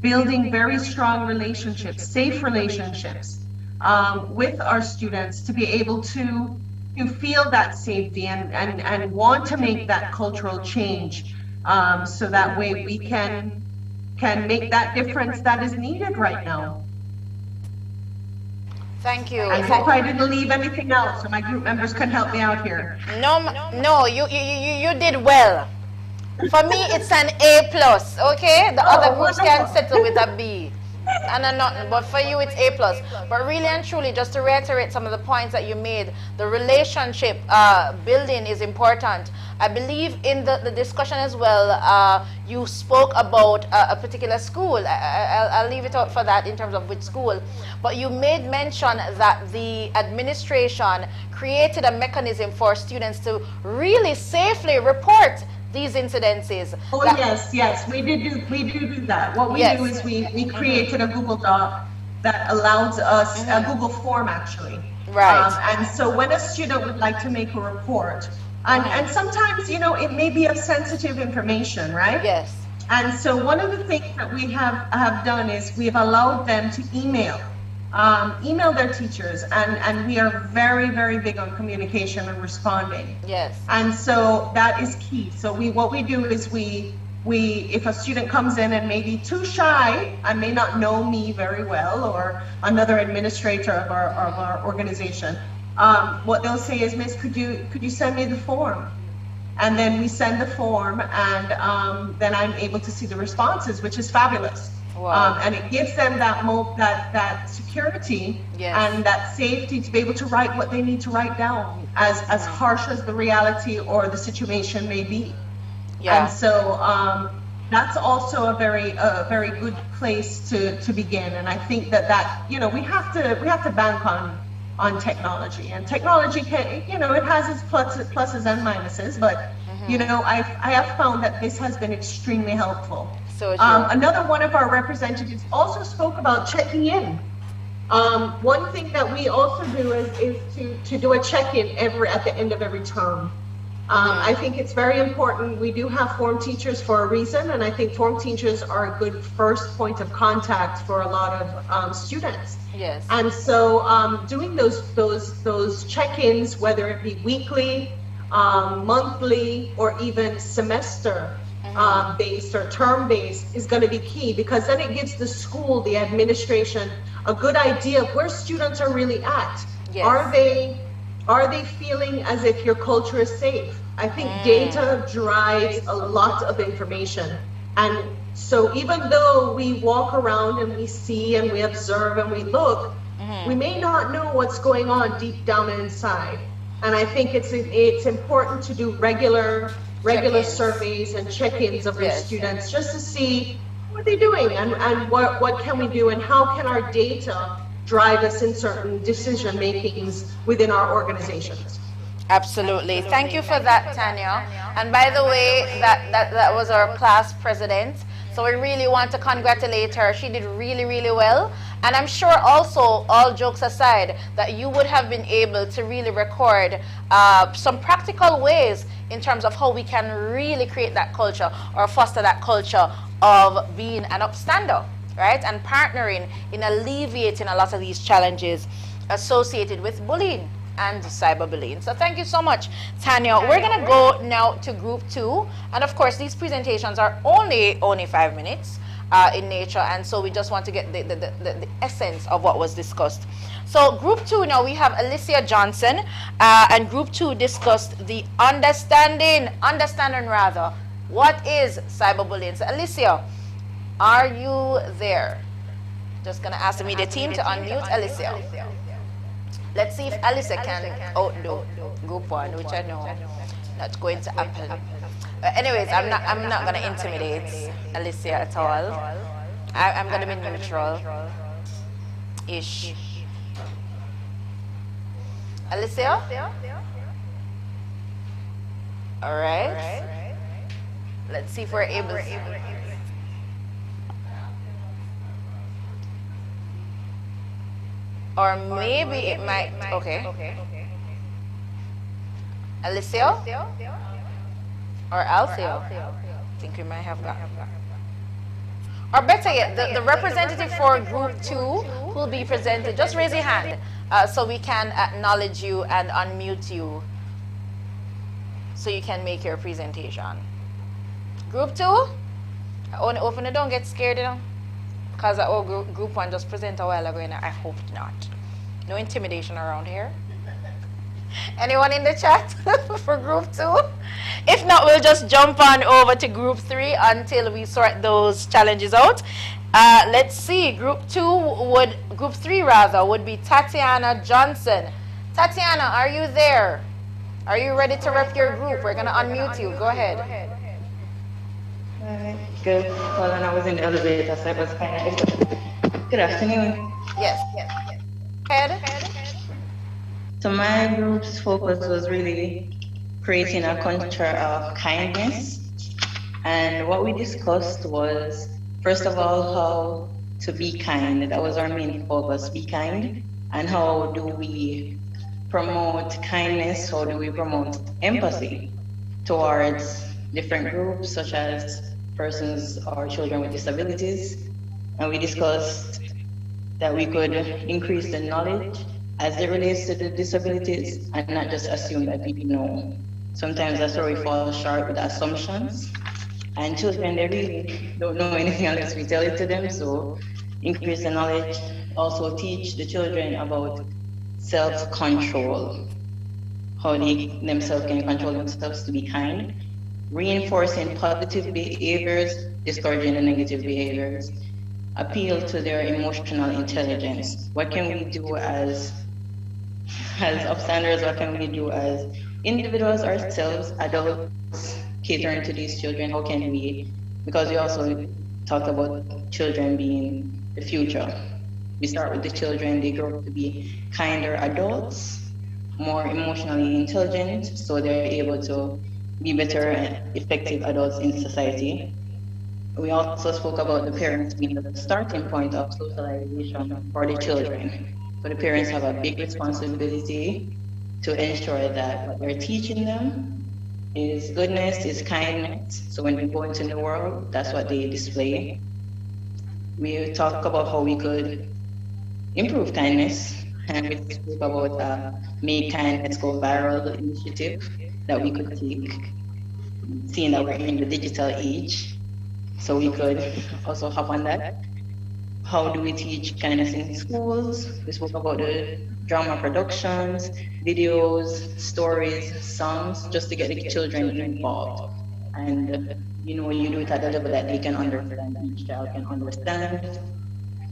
building very strong relationships, safe relationships with our students to be able to feel that safety and want to make that cultural change, so that way we can make that difference that is needed right now. Thank you. I hope I didn't leave anything out, so my group members can help me out here. No, you did well. For me, it's an A+, okay? The other groups can settle with a B. And a nothing, but for you it's A+. But really and truly, just to reiterate some of the points that you made, the relationship building is important. I believe in the discussion as well, you spoke about a particular school. I'll leave it out for that in terms of which school. But you made mention that the administration created a mechanism for students to really safely report these incidences. Oh, yes, we do that. What we do is we created a Google Doc that allows us, a Google form actually. Right. And so when a student would like to make a report, and sometimes, you know, it may be of sensitive information, right? Yes. And so one of the things that we have done is we've allowed them to email their teachers, and we are very, very big on communication and responding. Yes. And so that is key. So what we do is we if a student comes in and maybe too shy and may not know me very well or another administrator of our organization, what they'll say is, Miss, could you send me the form? And then we send the form, and then I'm able to see the responses, which is fabulous. Wow. And it gives them that security and that safety to be able to write what they need to write down, as harsh as the reality or the situation may be. Yeah. And so that's also a very good place to begin. And I think that you know, we have to bank on technology, and technology can, you know, it has its pluses and minuses, but you know, I have found that this has been extremely helpful. So another one of our representatives also spoke about checking in. One thing that we also do is to do a check-in at the end of every term. I think it's very important. We do have form teachers for a reason, and I think form teachers are a good first point of contact for a lot of students. Yes. And so doing those check-ins, whether it be weekly, monthly, or even semester based or term based, is going to be key, because then it gives the school, the administration, a good idea of where students are really at. Yes. Are they feeling as if your culture is safe? I think data drives a lot of information. And so even though we walk around and we see and we observe and we look, We may not know what's going on deep down inside. And I think it's important to do regular surveys and check-ins of your students just to see what they're doing and what can we do and how can our data drive us in certain decision makings within our organizations. Absolutely. Thank you for that, Tanya. And by the way, that was our class president. So we really want to congratulate her. She did really, really well. And I'm sure also, all jokes aside, that you would have been able to really record some practical ways in terms of how we can really create that culture or foster that culture of being an upstander, right? And partnering in alleviating a lot of these challenges associated with bullying and cyberbullying. So thank you so much, Tanya. We're going to go now to group 2. And of course, these presentations are only 5 minutes in nature. And so we just want to get the essence of what was discussed. So group 2 now, we have Alicia Johnson. And group 2 discussed the understanding rather, what is cyberbullying. So Alicia, are you there? Just going to ask the media team to unmute Alicia. Let's see if Alicia can outdo group 1, which I know not going to happen. Anyways, I'm not going to intimidate Alicia at all. I'm going to be neutral-ish. Alicia? All right. Let's see if we're able to. Or maybe it might, okay. Alicia? Or Althea? I think we might have that. Or better yet, the representative for group 2 will be presented. Just raise your hand so we can acknowledge you and unmute you so you can make your presentation. Group 2? I want to open it, don't get scared, you know. Because group 1 just presented a while ago, and I hope not. No intimidation around here. Anyone in the chat for group 2? If not, we'll just jump on over to group 3 until we sort those challenges out. Let's see. Group 3 would be Tatiana Johnson. Tatiana, are you there? Are you ready to rep your group? We're going to unmute you. Go ahead. Good. Well, when I was in the elevator, so it was kind of... Good afternoon. Yes. Head. So my group's focus was really creating a culture of kindness. And what we discussed was, first of all, how to be kind. That was our main focus, be kind. And how do we promote kindness? How do we promote empathy towards different groups, such as persons or children with disabilities? And we discussed that we could increase the knowledge as it relates to the disabilities and not just assume that people know. Sometimes that's where we fall short with assumptions. And children, they really don't know anything unless we tell it to them. So increase the knowledge, also teach the children about self-control, how they themselves can control themselves to be kind, reinforcing positive behaviors, discouraging the negative behaviors, appeal to their emotional intelligence. What can we do as upstanders? What can we do as individuals, ourselves, adults, catering to these children? How can we, because we also talked about children being the future. We start with the children, they grow up to be kinder adults, more emotionally intelligent, so they're able to be better and effective adults in society. We also spoke about the parents being the starting point of socialization for the children. So the parents have a big responsibility to ensure that what they're teaching them is goodness, is kindness. So when we go into the world, that's what they display. We talk about how we could improve kindness, and we spoke about Make Kindness Go Viral initiative that we could take, seeing that we're in the digital age. So we could also hop on that. How do we teach kindness in schools? We spoke about the drama productions, videos, stories, songs, just to get the children involved. And you know, you do it at a level that they can understand, each child can understand.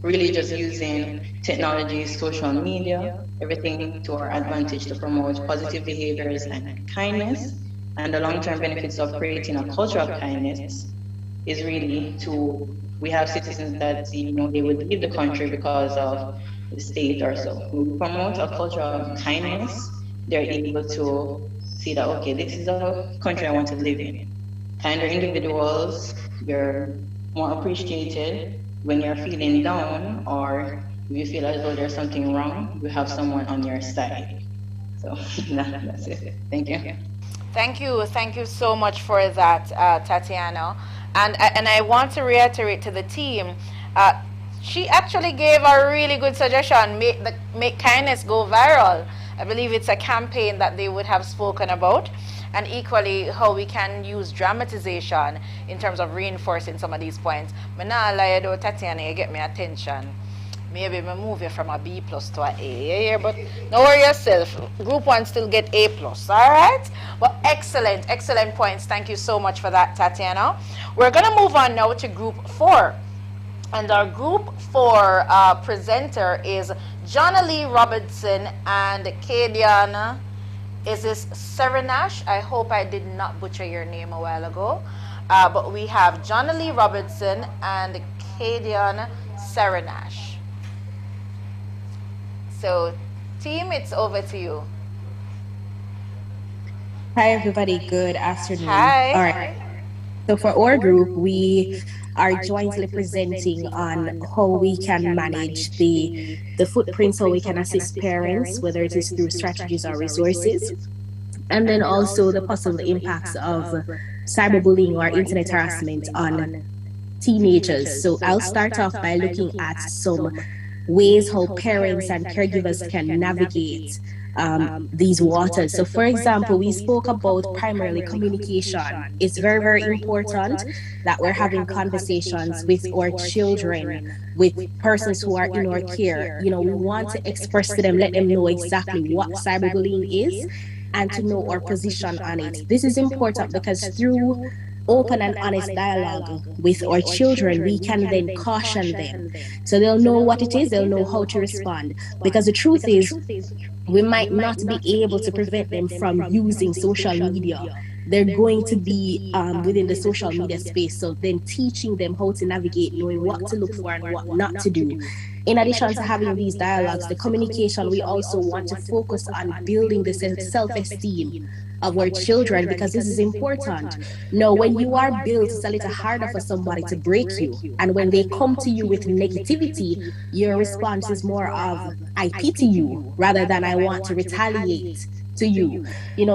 really just using technology, social media, everything to our advantage to promote positive behaviors and kindness. And the long-term benefits of creating a culture of kindness is really to, we have citizens that, they would leave the country because of the state or so. When we promote a culture of kindness, they're able to see that, okay, this is a country I want to live in. Kinder individuals, you're more appreciated when you're feeling down, or if you feel as though there's something wrong, you have someone on your side. So that's it. Thank you. Thank you so much for that, Tatiana. And I want to reiterate to the team, she actually gave a really good suggestion, make kindness go viral. I believe it's a campaign that they would have spoken about, and equally how we can use dramatization in terms of reinforcing some of these points. Tatiana, you get me attention. Maybe we move you from a B plus to an A, but don't worry yourself. Group 1 still get A plus, all right? Well, excellent points. Thank you so much for that, Tatiana. We're going to move on now to Group 4. And our Group 4 presenter is Jonna Lee Robertson and Kadian. Is this Seranash? I hope I did not butcher your name a while ago. But we have Jonna Lee Robertson and Kadian Seranash. So, team, it's over to you. Hi, everybody. Good afternoon. Hi. All right. So for our group, we are jointly presenting on how we can manage the footprints, how we can assist parents, whether it is through strategies or resources, and then also the possible impacts of cyberbullying or internet harassment on teenagers. So I'll start off by looking at some ways how parents and caregivers can navigate these waters. So for example, we spoke about primarily communication. It's very, very important that we're having conversations with our children, with persons who are in our care. We want to express to them, let them know exactly what cyberbullying is and to know our position on it. This is important because through open and honest dialogue with our children, we can then caution them. So they'll know what it is, they'll know how to respond. Because the truth is, we might not be able to prevent them from using social media. They're going to be within the social media space. So then teaching them how to navigate, knowing what to look for and what not to do. In addition to having these dialogues, the communication, we also want to focus on building the self-esteem of our children, because this is important. Now, when you are built, it's a little harder for somebody to break you. And when they come to you with negativity, your response is more of, I pity you, rather than I want to retaliate to you.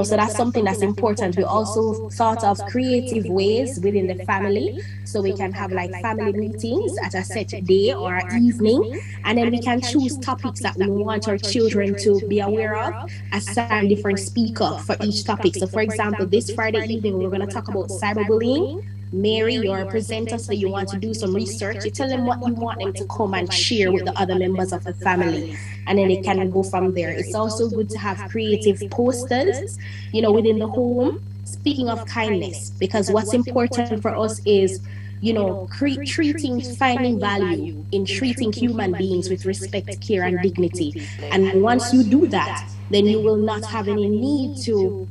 So that's something that's important. We also thought of creative ways within the family, so we can have like family meetings at a set day or evening, and then we can choose topics that we want our children to be aware of, assign different speaker for each topic. So for example, this Friday evening we're going to talk about cyberbullying. Mary, you're a presenter, so you want to do some research. You tell them what you want them to come and share with the other members of the family, and then it can go from there. It's also good to have creative posters, within the home, speaking of kindness, because what's important for us is, finding value in treating human beings with respect, care, and dignity. And once you do that, then you will not have any need to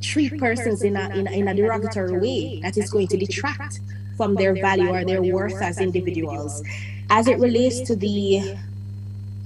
treat persons in a derogatory way that is going to detract from their value or their worth as individuals. As it relates to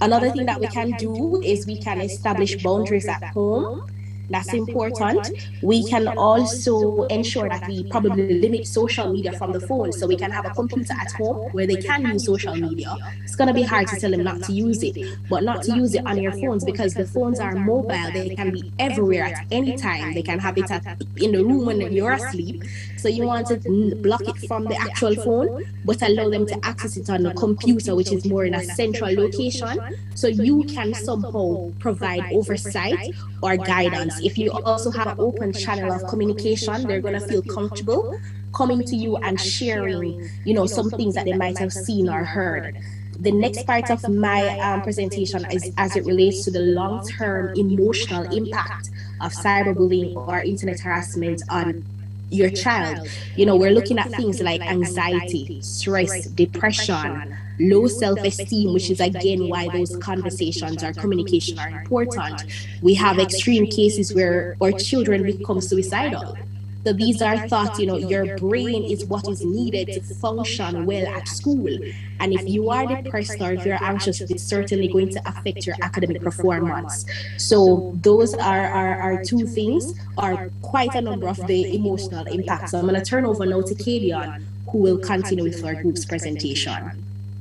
another thing that we can do is we can establish boundaries at home. That's important. We can also ensure that we probably limit social media from the phone, so we can have a computer at home where they can use social media. It's going to be hard to tell them not to use it, but not to use it on your phones, because the phones are mobile. They can be everywhere at any time. They can have it in the room when you're asleep. So you want to block it from the actual phone, but allow them to access it on the computer, which is more in a central location, so you can somehow provide oversight or guidance. If you also have an open channel of communication, they're going to feel comfortable coming to you and sharing, some things that they might have seen or heard. The next part of my presentation is as it relates to the long-term emotional impact of cyberbullying or internet harassment on your child. We're looking at things like anxiety, stress, depression, low self-esteem, which is again why those conversations or communication are important. We have extreme cases where our children become suicidal. So these are thoughts, your brain is what is needed to function well at school. And if you are depressed or if you're anxious, it's certainly going to affect your academic performance. So those are two things, or quite a number of the emotional impacts. So I'm going to turn over now to Kadian, who will continue with our group's presentation.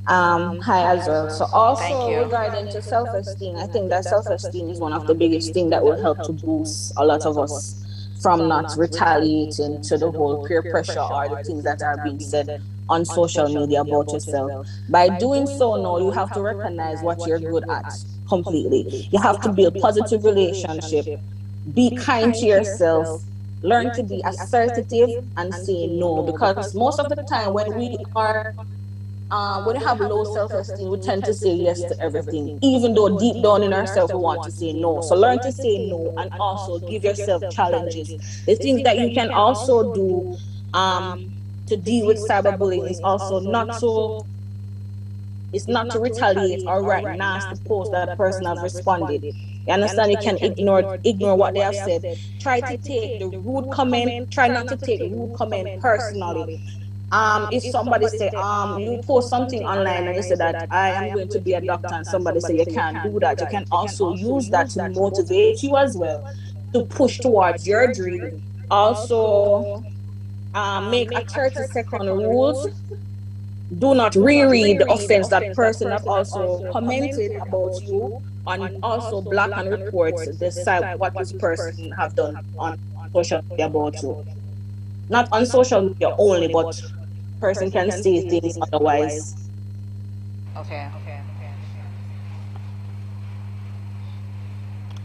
Hi as well. So also regarding to self-esteem, I think that self-esteem is one of the biggest things that will help to boost a lot of us from not retaliating to the whole peer pressure or the things that are being said on social media about yourself. By doing so now, you have to recognize what you're good at completely. You have to build positive relationship, be kind to yourself, learn to be assertive and say no, because most of the time when we have low self-esteem, we tend to say yes to everything, even though deep down in ourselves we want to say no. So learn to say no and also give yourself challenges. The things that you can also do to deal with cyberbullying is also not to retaliate or write nasty posts that a person has responded. You understand? You can ignore what they have said. Try to take the rude comment, try not to take rude comment personally. If somebody say you post something online and you say that I am going to be a doctor and somebody say you can't do that, you can also use that to motivate you as well to push towards your dream. Also make a 30-second rules. Do not reread the offense that person have also commented about you, and also block and report what this person have done on social media about you. Not on social media only, but person can say things otherwise. Okay.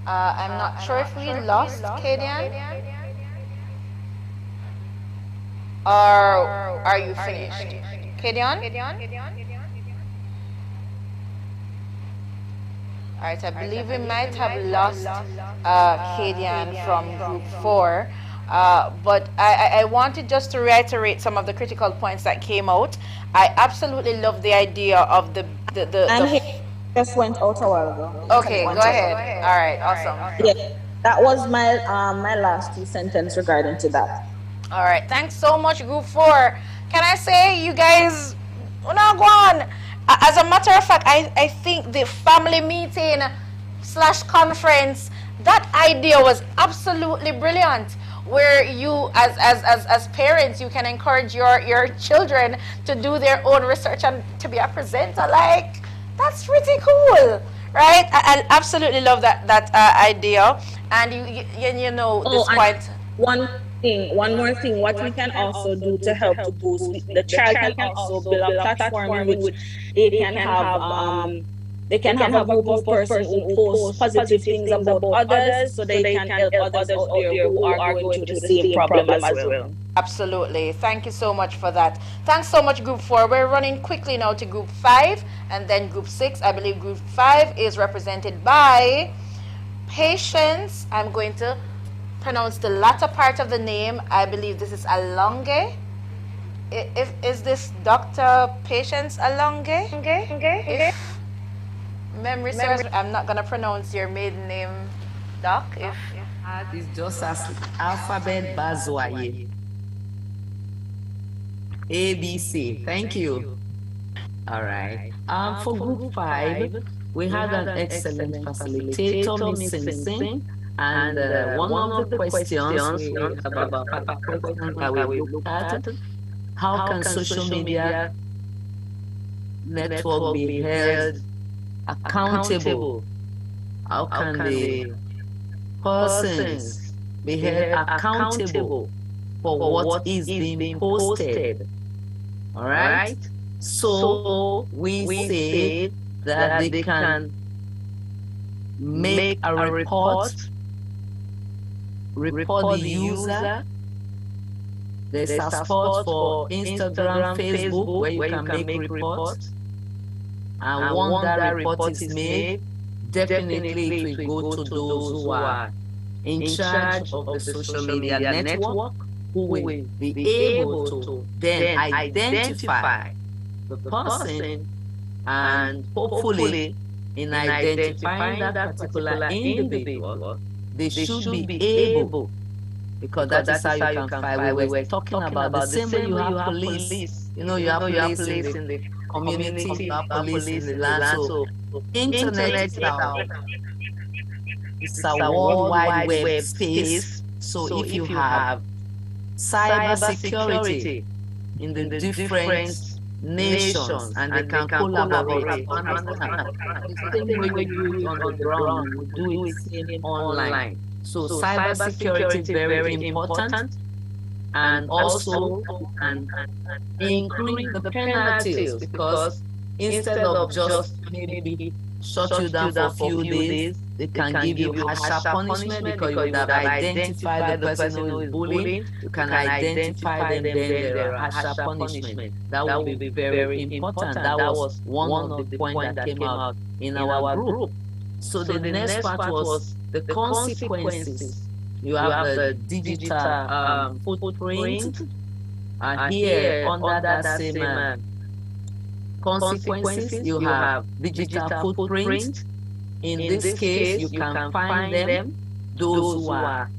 I'm not sure if we lost Kadian. Or are you finished? Kadian? Alright, I believe we might have lost Kadian from group 4. But I wanted just to reiterate some of the critical points that came out. I absolutely love the idea of the just went out a while ago. Okay, go ahead. All right, awesome. Yeah, that was my my last 2 sentences regarding to that. All right, thanks so much, group 4. Can I say you guys, now go on. As a matter of fact, I think the family meeting / conference, that idea was absolutely brilliant, where you as parents, you can encourage your children to do their own research and to be a presenter. Like, that's pretty cool, right? I absolutely love that idea. And you know this point. One more thing, what we can also do to help to boost, the child can also build a platform in which they can have a group of persons who post positive things about others, so they can help others out there who are going through the same problem as well. Absolutely. Thank you so much for that. Thanks so much, group 4. We're running quickly now to group 5 and then group 6. I believe group 5 is represented by Patience. I'm going to pronounce the latter part of the name. I believe this is Alonge. Is this Dr. Patience Alonge? If memory serves, I'm not going to pronounce your maiden name, Doc. It's just as alphabet Bazwaye. ABC. Thank you. All right. For group 5, we had an excellent facilitator, Miss Simpson. And one of the questions we have about questions that we looked at, how can social media network be held accountable? How can the persons be held accountable for what is being posted? All right? So we say that they can make a report the user. There's a spot for Instagram, Facebook, where you can make reports. And once that report is made, definitely it will go to those who are in charge of the social media network, who will be able to then identify the person And hopefully, in identifying that particular individual, they should be able, because that is how you can fight. We were talking about the same way you have police. You know, you have police in the community, you have police in the land. So internet is a world wide web space. So if you have cyber security in the different nations and they can collaborate, understand the same way you do it on the ground, you do it same online. So cyber security is very important, and also and increase the penalties, because instead of just maybe shut you down for a few days, they can give you harsher punishment because you would have identified the person who is bullying. You can identify them, then there are harsher punishment. That would be very important. That was one of the points that came out in our group. So the next part was the consequences. You have the digital footprint, and here under that same consequences, you have digital footprint. In this case, you can find them, those who are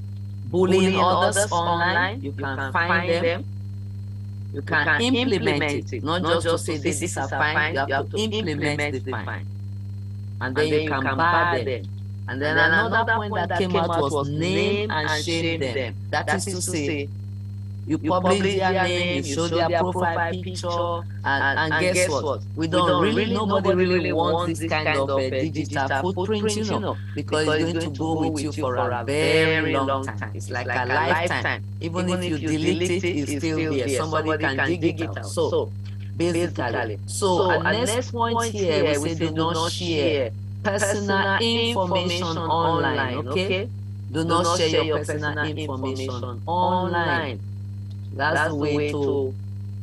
bullying others online. You can find them. You can implement it, not just to say this is a fine. You have to implement the fine, and then you can bar them. And then another point that came out was name and shame them. That is to say, you publish their name, you show their profile picture, and guess what? We don't really, nobody really wants this kind of a digital footprint, you know, because it's going to go with you for a very long time. It's like a lifetime. Even if you delete it, it's still there. Somebody can dig it out. So, basically. So, a next point here, we say do not share personal information online, okay? Do not share your personal information online. That's the way to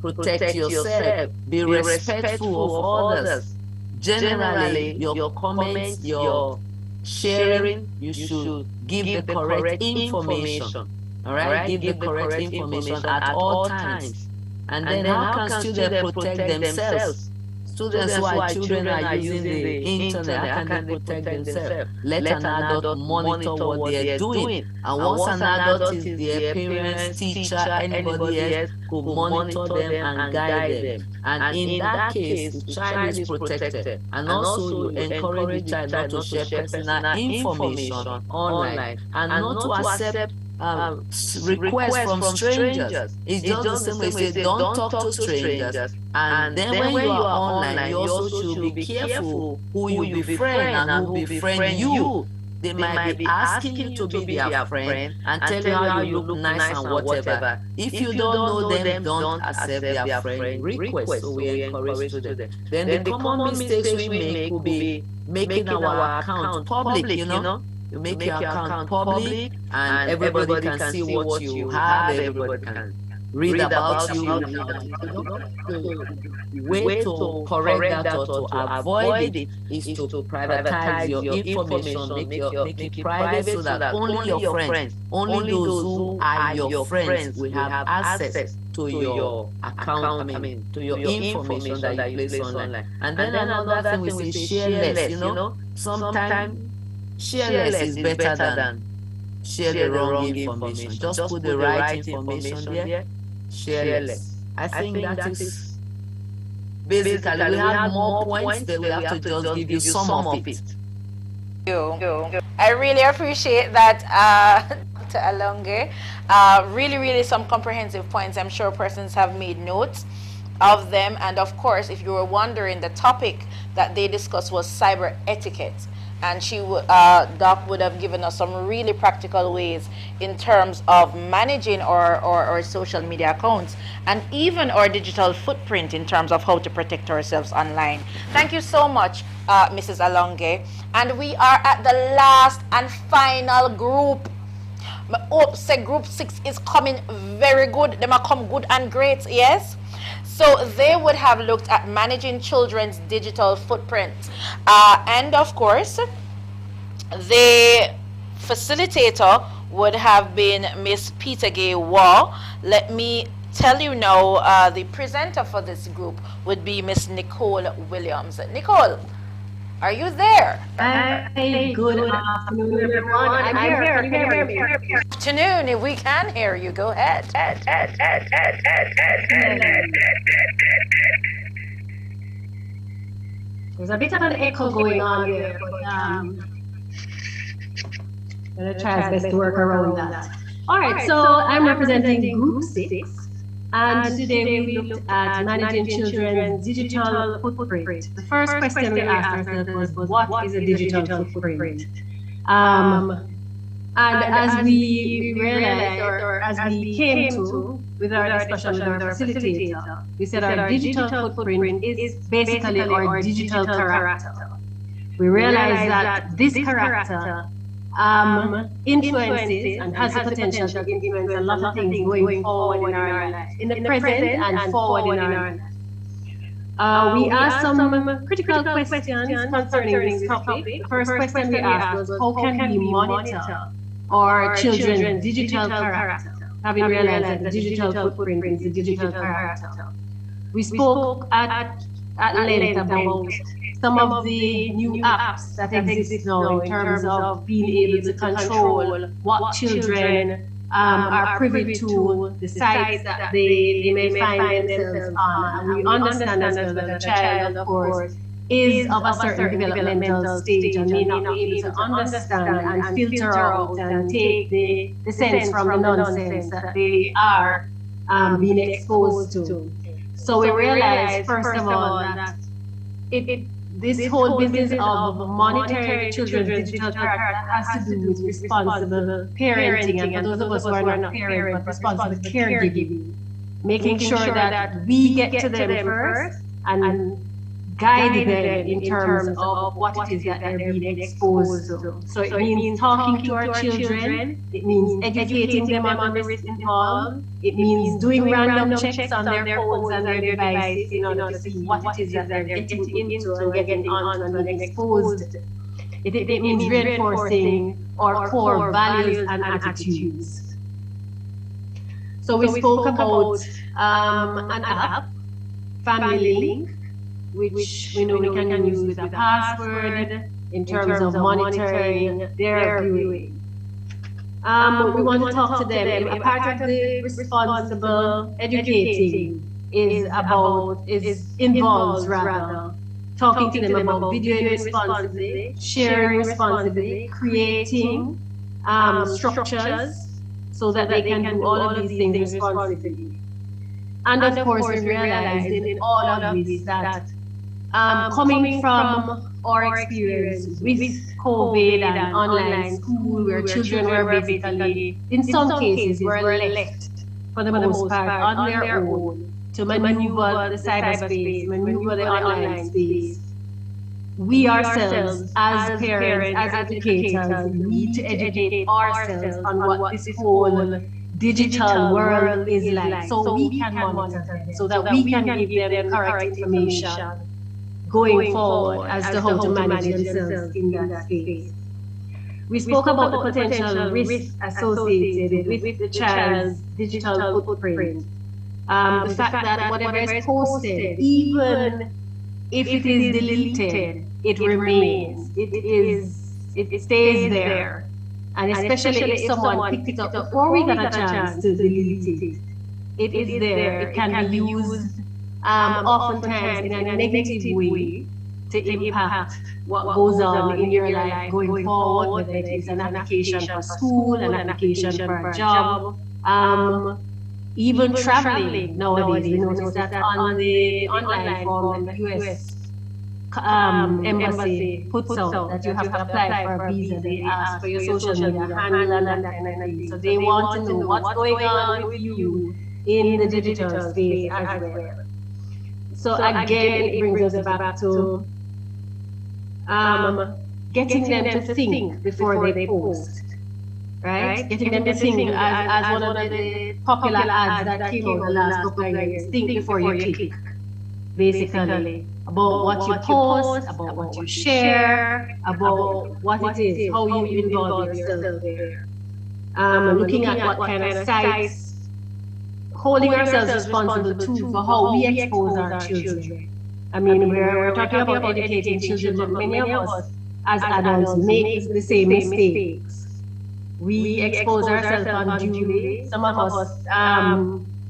protect yourself. Be respectful of others. Generally, your comments, your sharing, you should give the correct information. All right? Give the correct information at all times. And then how can students protect themselves? Students who are children are using the internet. How can they protect themselves? Let an adult monitor what they are doing. And once an adult is their parents, teacher, anybody else, could monitor them and guide them. And in that case, the child is protected. And also, you encourage the child not to share personal information online and not to accept requests from strangers. It's just the same way say don't talk to strangers. And then when you are online, you also should be careful who you befriend and who befriend you. They might be asking you to be their friend and tell you how you look nice and whatever. If you don't know them, don't accept their friend request. So we encourage students. Then the common mistakes we make will be making our account public, you know. You make your account public and everybody can see what you have, everybody can read about you. The way to correct that or to avoid it is to privatize your information, make it private so that only your friends, only those who are your friends will have access to your account, to your information that you place online. And then another thing we say, share less, you know. Sometimes share less is better than share the wrong information. Just put the right information there, share less. I think that is basically, we have more points, but we have to just give you some of it. I really appreciate that, Dr. Alonge. Really some comprehensive points. I'm sure persons have made notes of them. And of course, if you were wondering, the topic that they discussed was cyber etiquette. And Doc would have given us some really practical ways in terms of managing our social media accounts and even our digital footprint in terms of how to protect ourselves online. Thank you so much, Mrs. Alonge. And we are at the last and final group. Oh, say group 6 is coming very good. They might come good and great, yes? So they would have looked at managing children's digital footprint. And of course, the facilitator would have been Miss Peter Gay Waugh. Let me tell you now, the presenter for this group would be Miss Nicole Williams. Nicole, are you there? Hi, good afternoon, everyone. I'm here. Can you hear me? Afternoon, if we can hear you, go ahead. There's a bit of an echo going on here, but I'm going to try as best to work around that. All right, so I'm representing Group 6, and today we looked at managing children's digital footprint. The first question we asked ourselves was, what is a digital footprint? And as we realized, or as we came to, with our discussion with our facilitator, we said our digital footprint is basically our digital character. We realized that this character influences and has the potential to influence a lot of things going forward in our life, in the present and forward in our life. We asked some critical questions concerning this topic. The first question we asked was, how can we monitor our children's digital character, having realized that the digital footprint is the digital character? We spoke at length about some of the new apps that exist now in terms of being able to control what children are privy to, the sites that they may find themselves on. And we understand as well that a child, of course, is of a certain developmental stage and may not be able to understand and filter out and take the sense from the nonsense that they are being exposed to. So we realized, first of all, that this whole business of monitoring children's digital character has to do with responsible parenting, and for those of us who are not parents, but responsible caregiving, making sure that we get to them first and guide them in terms of what it is that they're being exposed to. So it means talking to our children, it means educating them on the risks involved, it means doing random checks on their phones and their devices in order to see what it is that they're getting into and getting on and being exposed. It means reinforcing our core values and attitudes. So we spoke about an app, Family Link, which we know we can use with a password in terms of monitoring their viewing. We want to talk to them. A part of the responsible educating involves talking to them about videoing responsibly, sharing responsibly, creating structures so that they can do all of these things responsibly. And of course, we realized in all of this that coming from our experience with COVID and online school, where children were basically, in some cases, were left for the most part on their own to maneuver the cyberspace, maneuver the online space. We ourselves, as parents, as educators, need to educate ourselves on what this whole digital world is like, so we can monitor them, so that we can give them the correct information going forward as to how to manage themselves in that space. We spoke about the potential risks associated with the child's digital footprint. The fact that whatever is posted, even if it is deleted, it remains. It stays there. And especially if someone picked it up before we got a chance to delete it, it is there. It can be used oftentimes in a negative way to impact what goes on in your life going forward, whether it is an application for school, an application for a job, even traveling nowadays. We notice that on the online form that the US embassy puts out that you have to apply for a visa. They ask for your social media handle and that kind of thing. So they want to know what's going on with you in the digital space as well. So again, it brings us back to getting them to think before they post, right? Getting them to think as one of the popular ads that came out the last couple of years. Think before you click, basically. About what you post, about what you share, about what it is, how you involve yourself there. Looking at what kind of sites, holding ourselves responsible too for how we expose our children. I mean, we're talking about educating children, but many of us as adults make the same mistakes. We expose ourselves unduly. Some of us,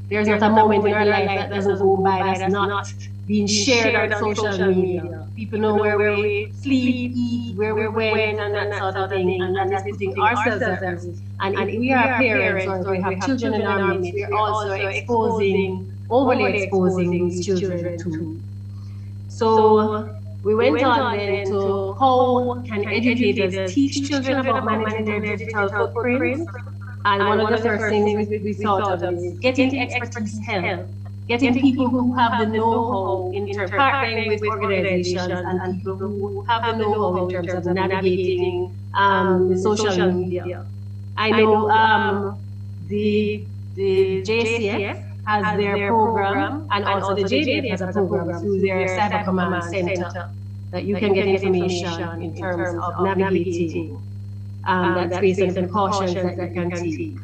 there's not a moment in our life that doesn't go by that's not being shared on social media. People know where we sleep, eat, where we went, and that sort of thing, and that is putting ourselves at risk. And if we are parents or if we have children in our midst, we're also overly exposing these children too. So we went on then to how can educators teach children about managing their digital footprints. And one of the first things we thought of is getting expertise help, getting people who have the know-how in terms of partnering with organizations and people who have the know-how in terms of navigating the social media. I know the JCF has their program, and also the JDF has a program through their Cyber Command Center that you can get information in terms of navigating that space and precautions that you can take.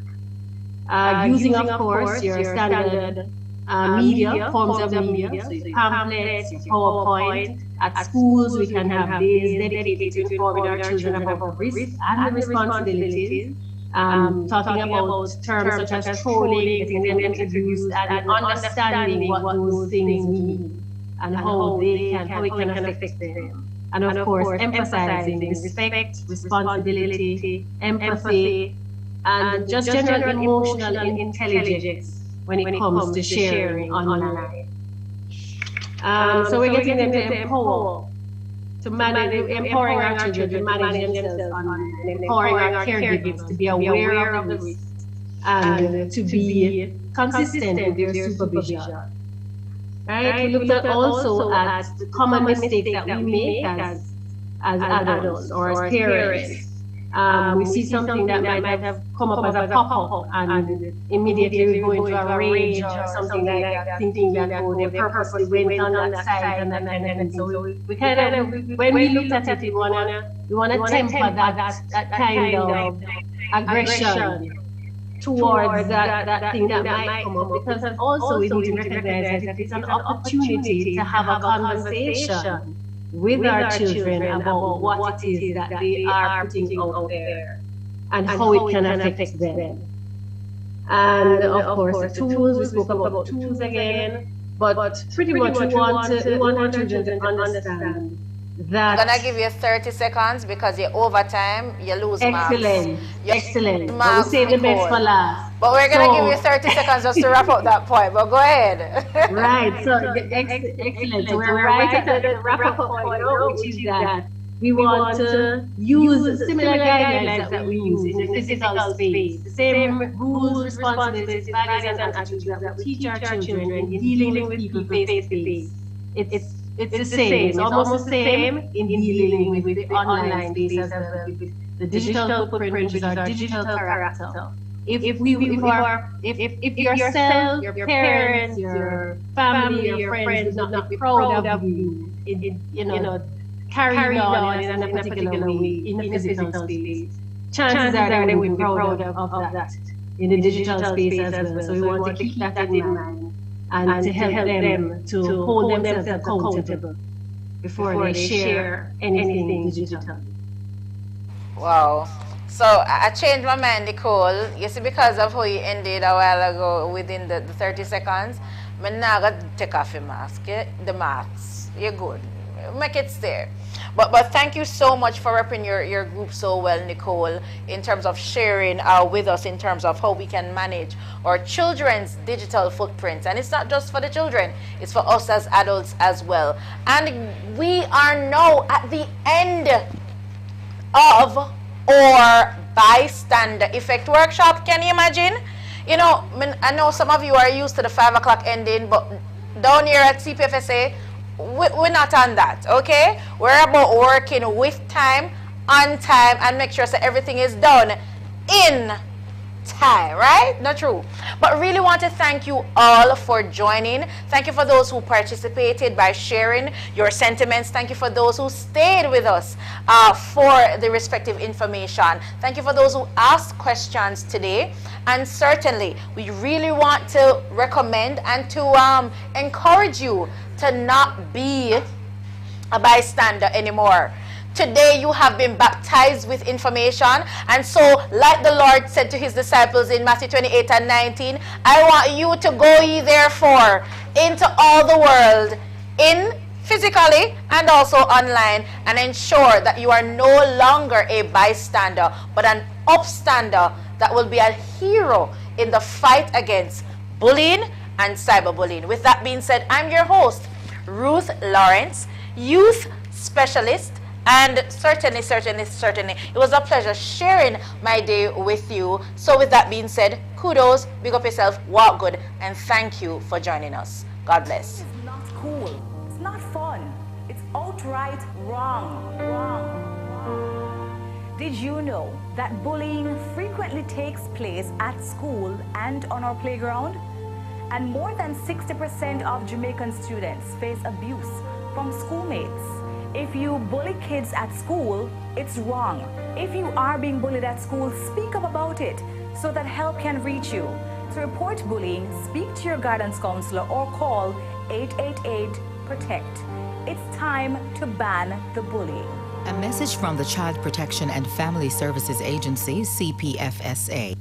Using, of course, your standard media, forms of media, so your pamphlets, your PowerPoint. At schools, we can have days dedicated to informing our children about risks and the responsibilities. Talking about terms such as trolling, getting them introduced, and understanding what those things mean and how it can affect them. And of course, emphasizing respect, responsibility, empathy, and just general emotional intelligence when it comes to sharing online. So we're getting them to empower, to manage, empowering our children to manage themselves online, and empowering our caregivers to be aware of the risks and to be consistent with their supervision. Right? We looked at also at the common mistakes that we make as adults or as parents. We see something that might have come up as a pop-up, and immediately we go into a rage or something like that, thinking that they purposely went on that side and that kind of thing. So we kind of, when we looked at it, we wanna temper that kind of aggression towards that thing that might come up, because also we need to recognize that it's an opportunity to have a conversation with our children about what it is that they are putting out there and how it can affect them. And of course, the tools, we spoke about tools again, but pretty much we want our children to understand that. I'm gonna give you 30 seconds because you're over time, you lose marks. Excellent. We'll save the best for last. But we're gonna give you 30 seconds just to wrap up that point, but go ahead. Right, so excellent. So we're right at the wrap-up point, which is that we want to use similar guidelines that we use in the physical space. The same rules, responsibilities, values, and attitudes that we teach our children in dealing with people face to face. It's the same. It's almost the same in dealing with the online space as well, with the digital footprint, which is our digital character. If yourself, your parents, your family, your friends would not be proud of you, carried on in a particular way in the physical space, chances are that they would be proud of that in the digital space as well. So we want to keep that in mind and to help them to hold themselves accountable before they share anything digitally. Wow. So I changed my mind, Nicole. You see, because of how you ended a while ago within the 30 seconds, I'm now going to take off your mask, the masks. You're good. Make it stay. But thank you so much for repping your group so well, Nicole, in terms of sharing with us in terms of how we can manage our children's digital footprints. And it's not just for the children, it's for us as adults as well. And we are now at the end of our Bystander Effect workshop. Can you imagine? You know, I know some of you are used to the 5 o'clock ending, but down here at CPFSA, we're not on that, okay? We're about working with time, on time, and make sure that everything is done in tie, right? Not true. But really want to thank you all for joining. Thank you for those who participated by sharing your sentiments. Thank you for those who stayed with us for the respective information. Thank you for those who asked questions today. And certainly, we really want to recommend and to encourage you to not be a bystander anymore. Today you have been baptized with information, and so like the Lord said to his disciples in Matthew 28 and 19, I want you to go ye therefore into all the world, in physically and also online, and ensure that you are no longer a bystander but an upstander that will be a hero in the fight against bullying and cyberbullying. With that being said, I'm your host, Ruth Lawrence, youth specialist. And certainly, it was a pleasure sharing my day with you. So with that being said, kudos, big up yourself, walk good, and thank you for joining us. God bless. It's not cool. It's not fun. It's outright wrong. Did you know that bullying frequently takes place at school and on our playground? And more than 60% of Jamaican students face abuse from schoolmates. If you bully kids at school, it's wrong. If you are being bullied at school, speak up about it so that help can reach you. To report bullying, speak to your guidance counselor or call 888-PROTECT. It's time to ban the bullying. A message from the Child Protection and Family Services Agency, CPFSA.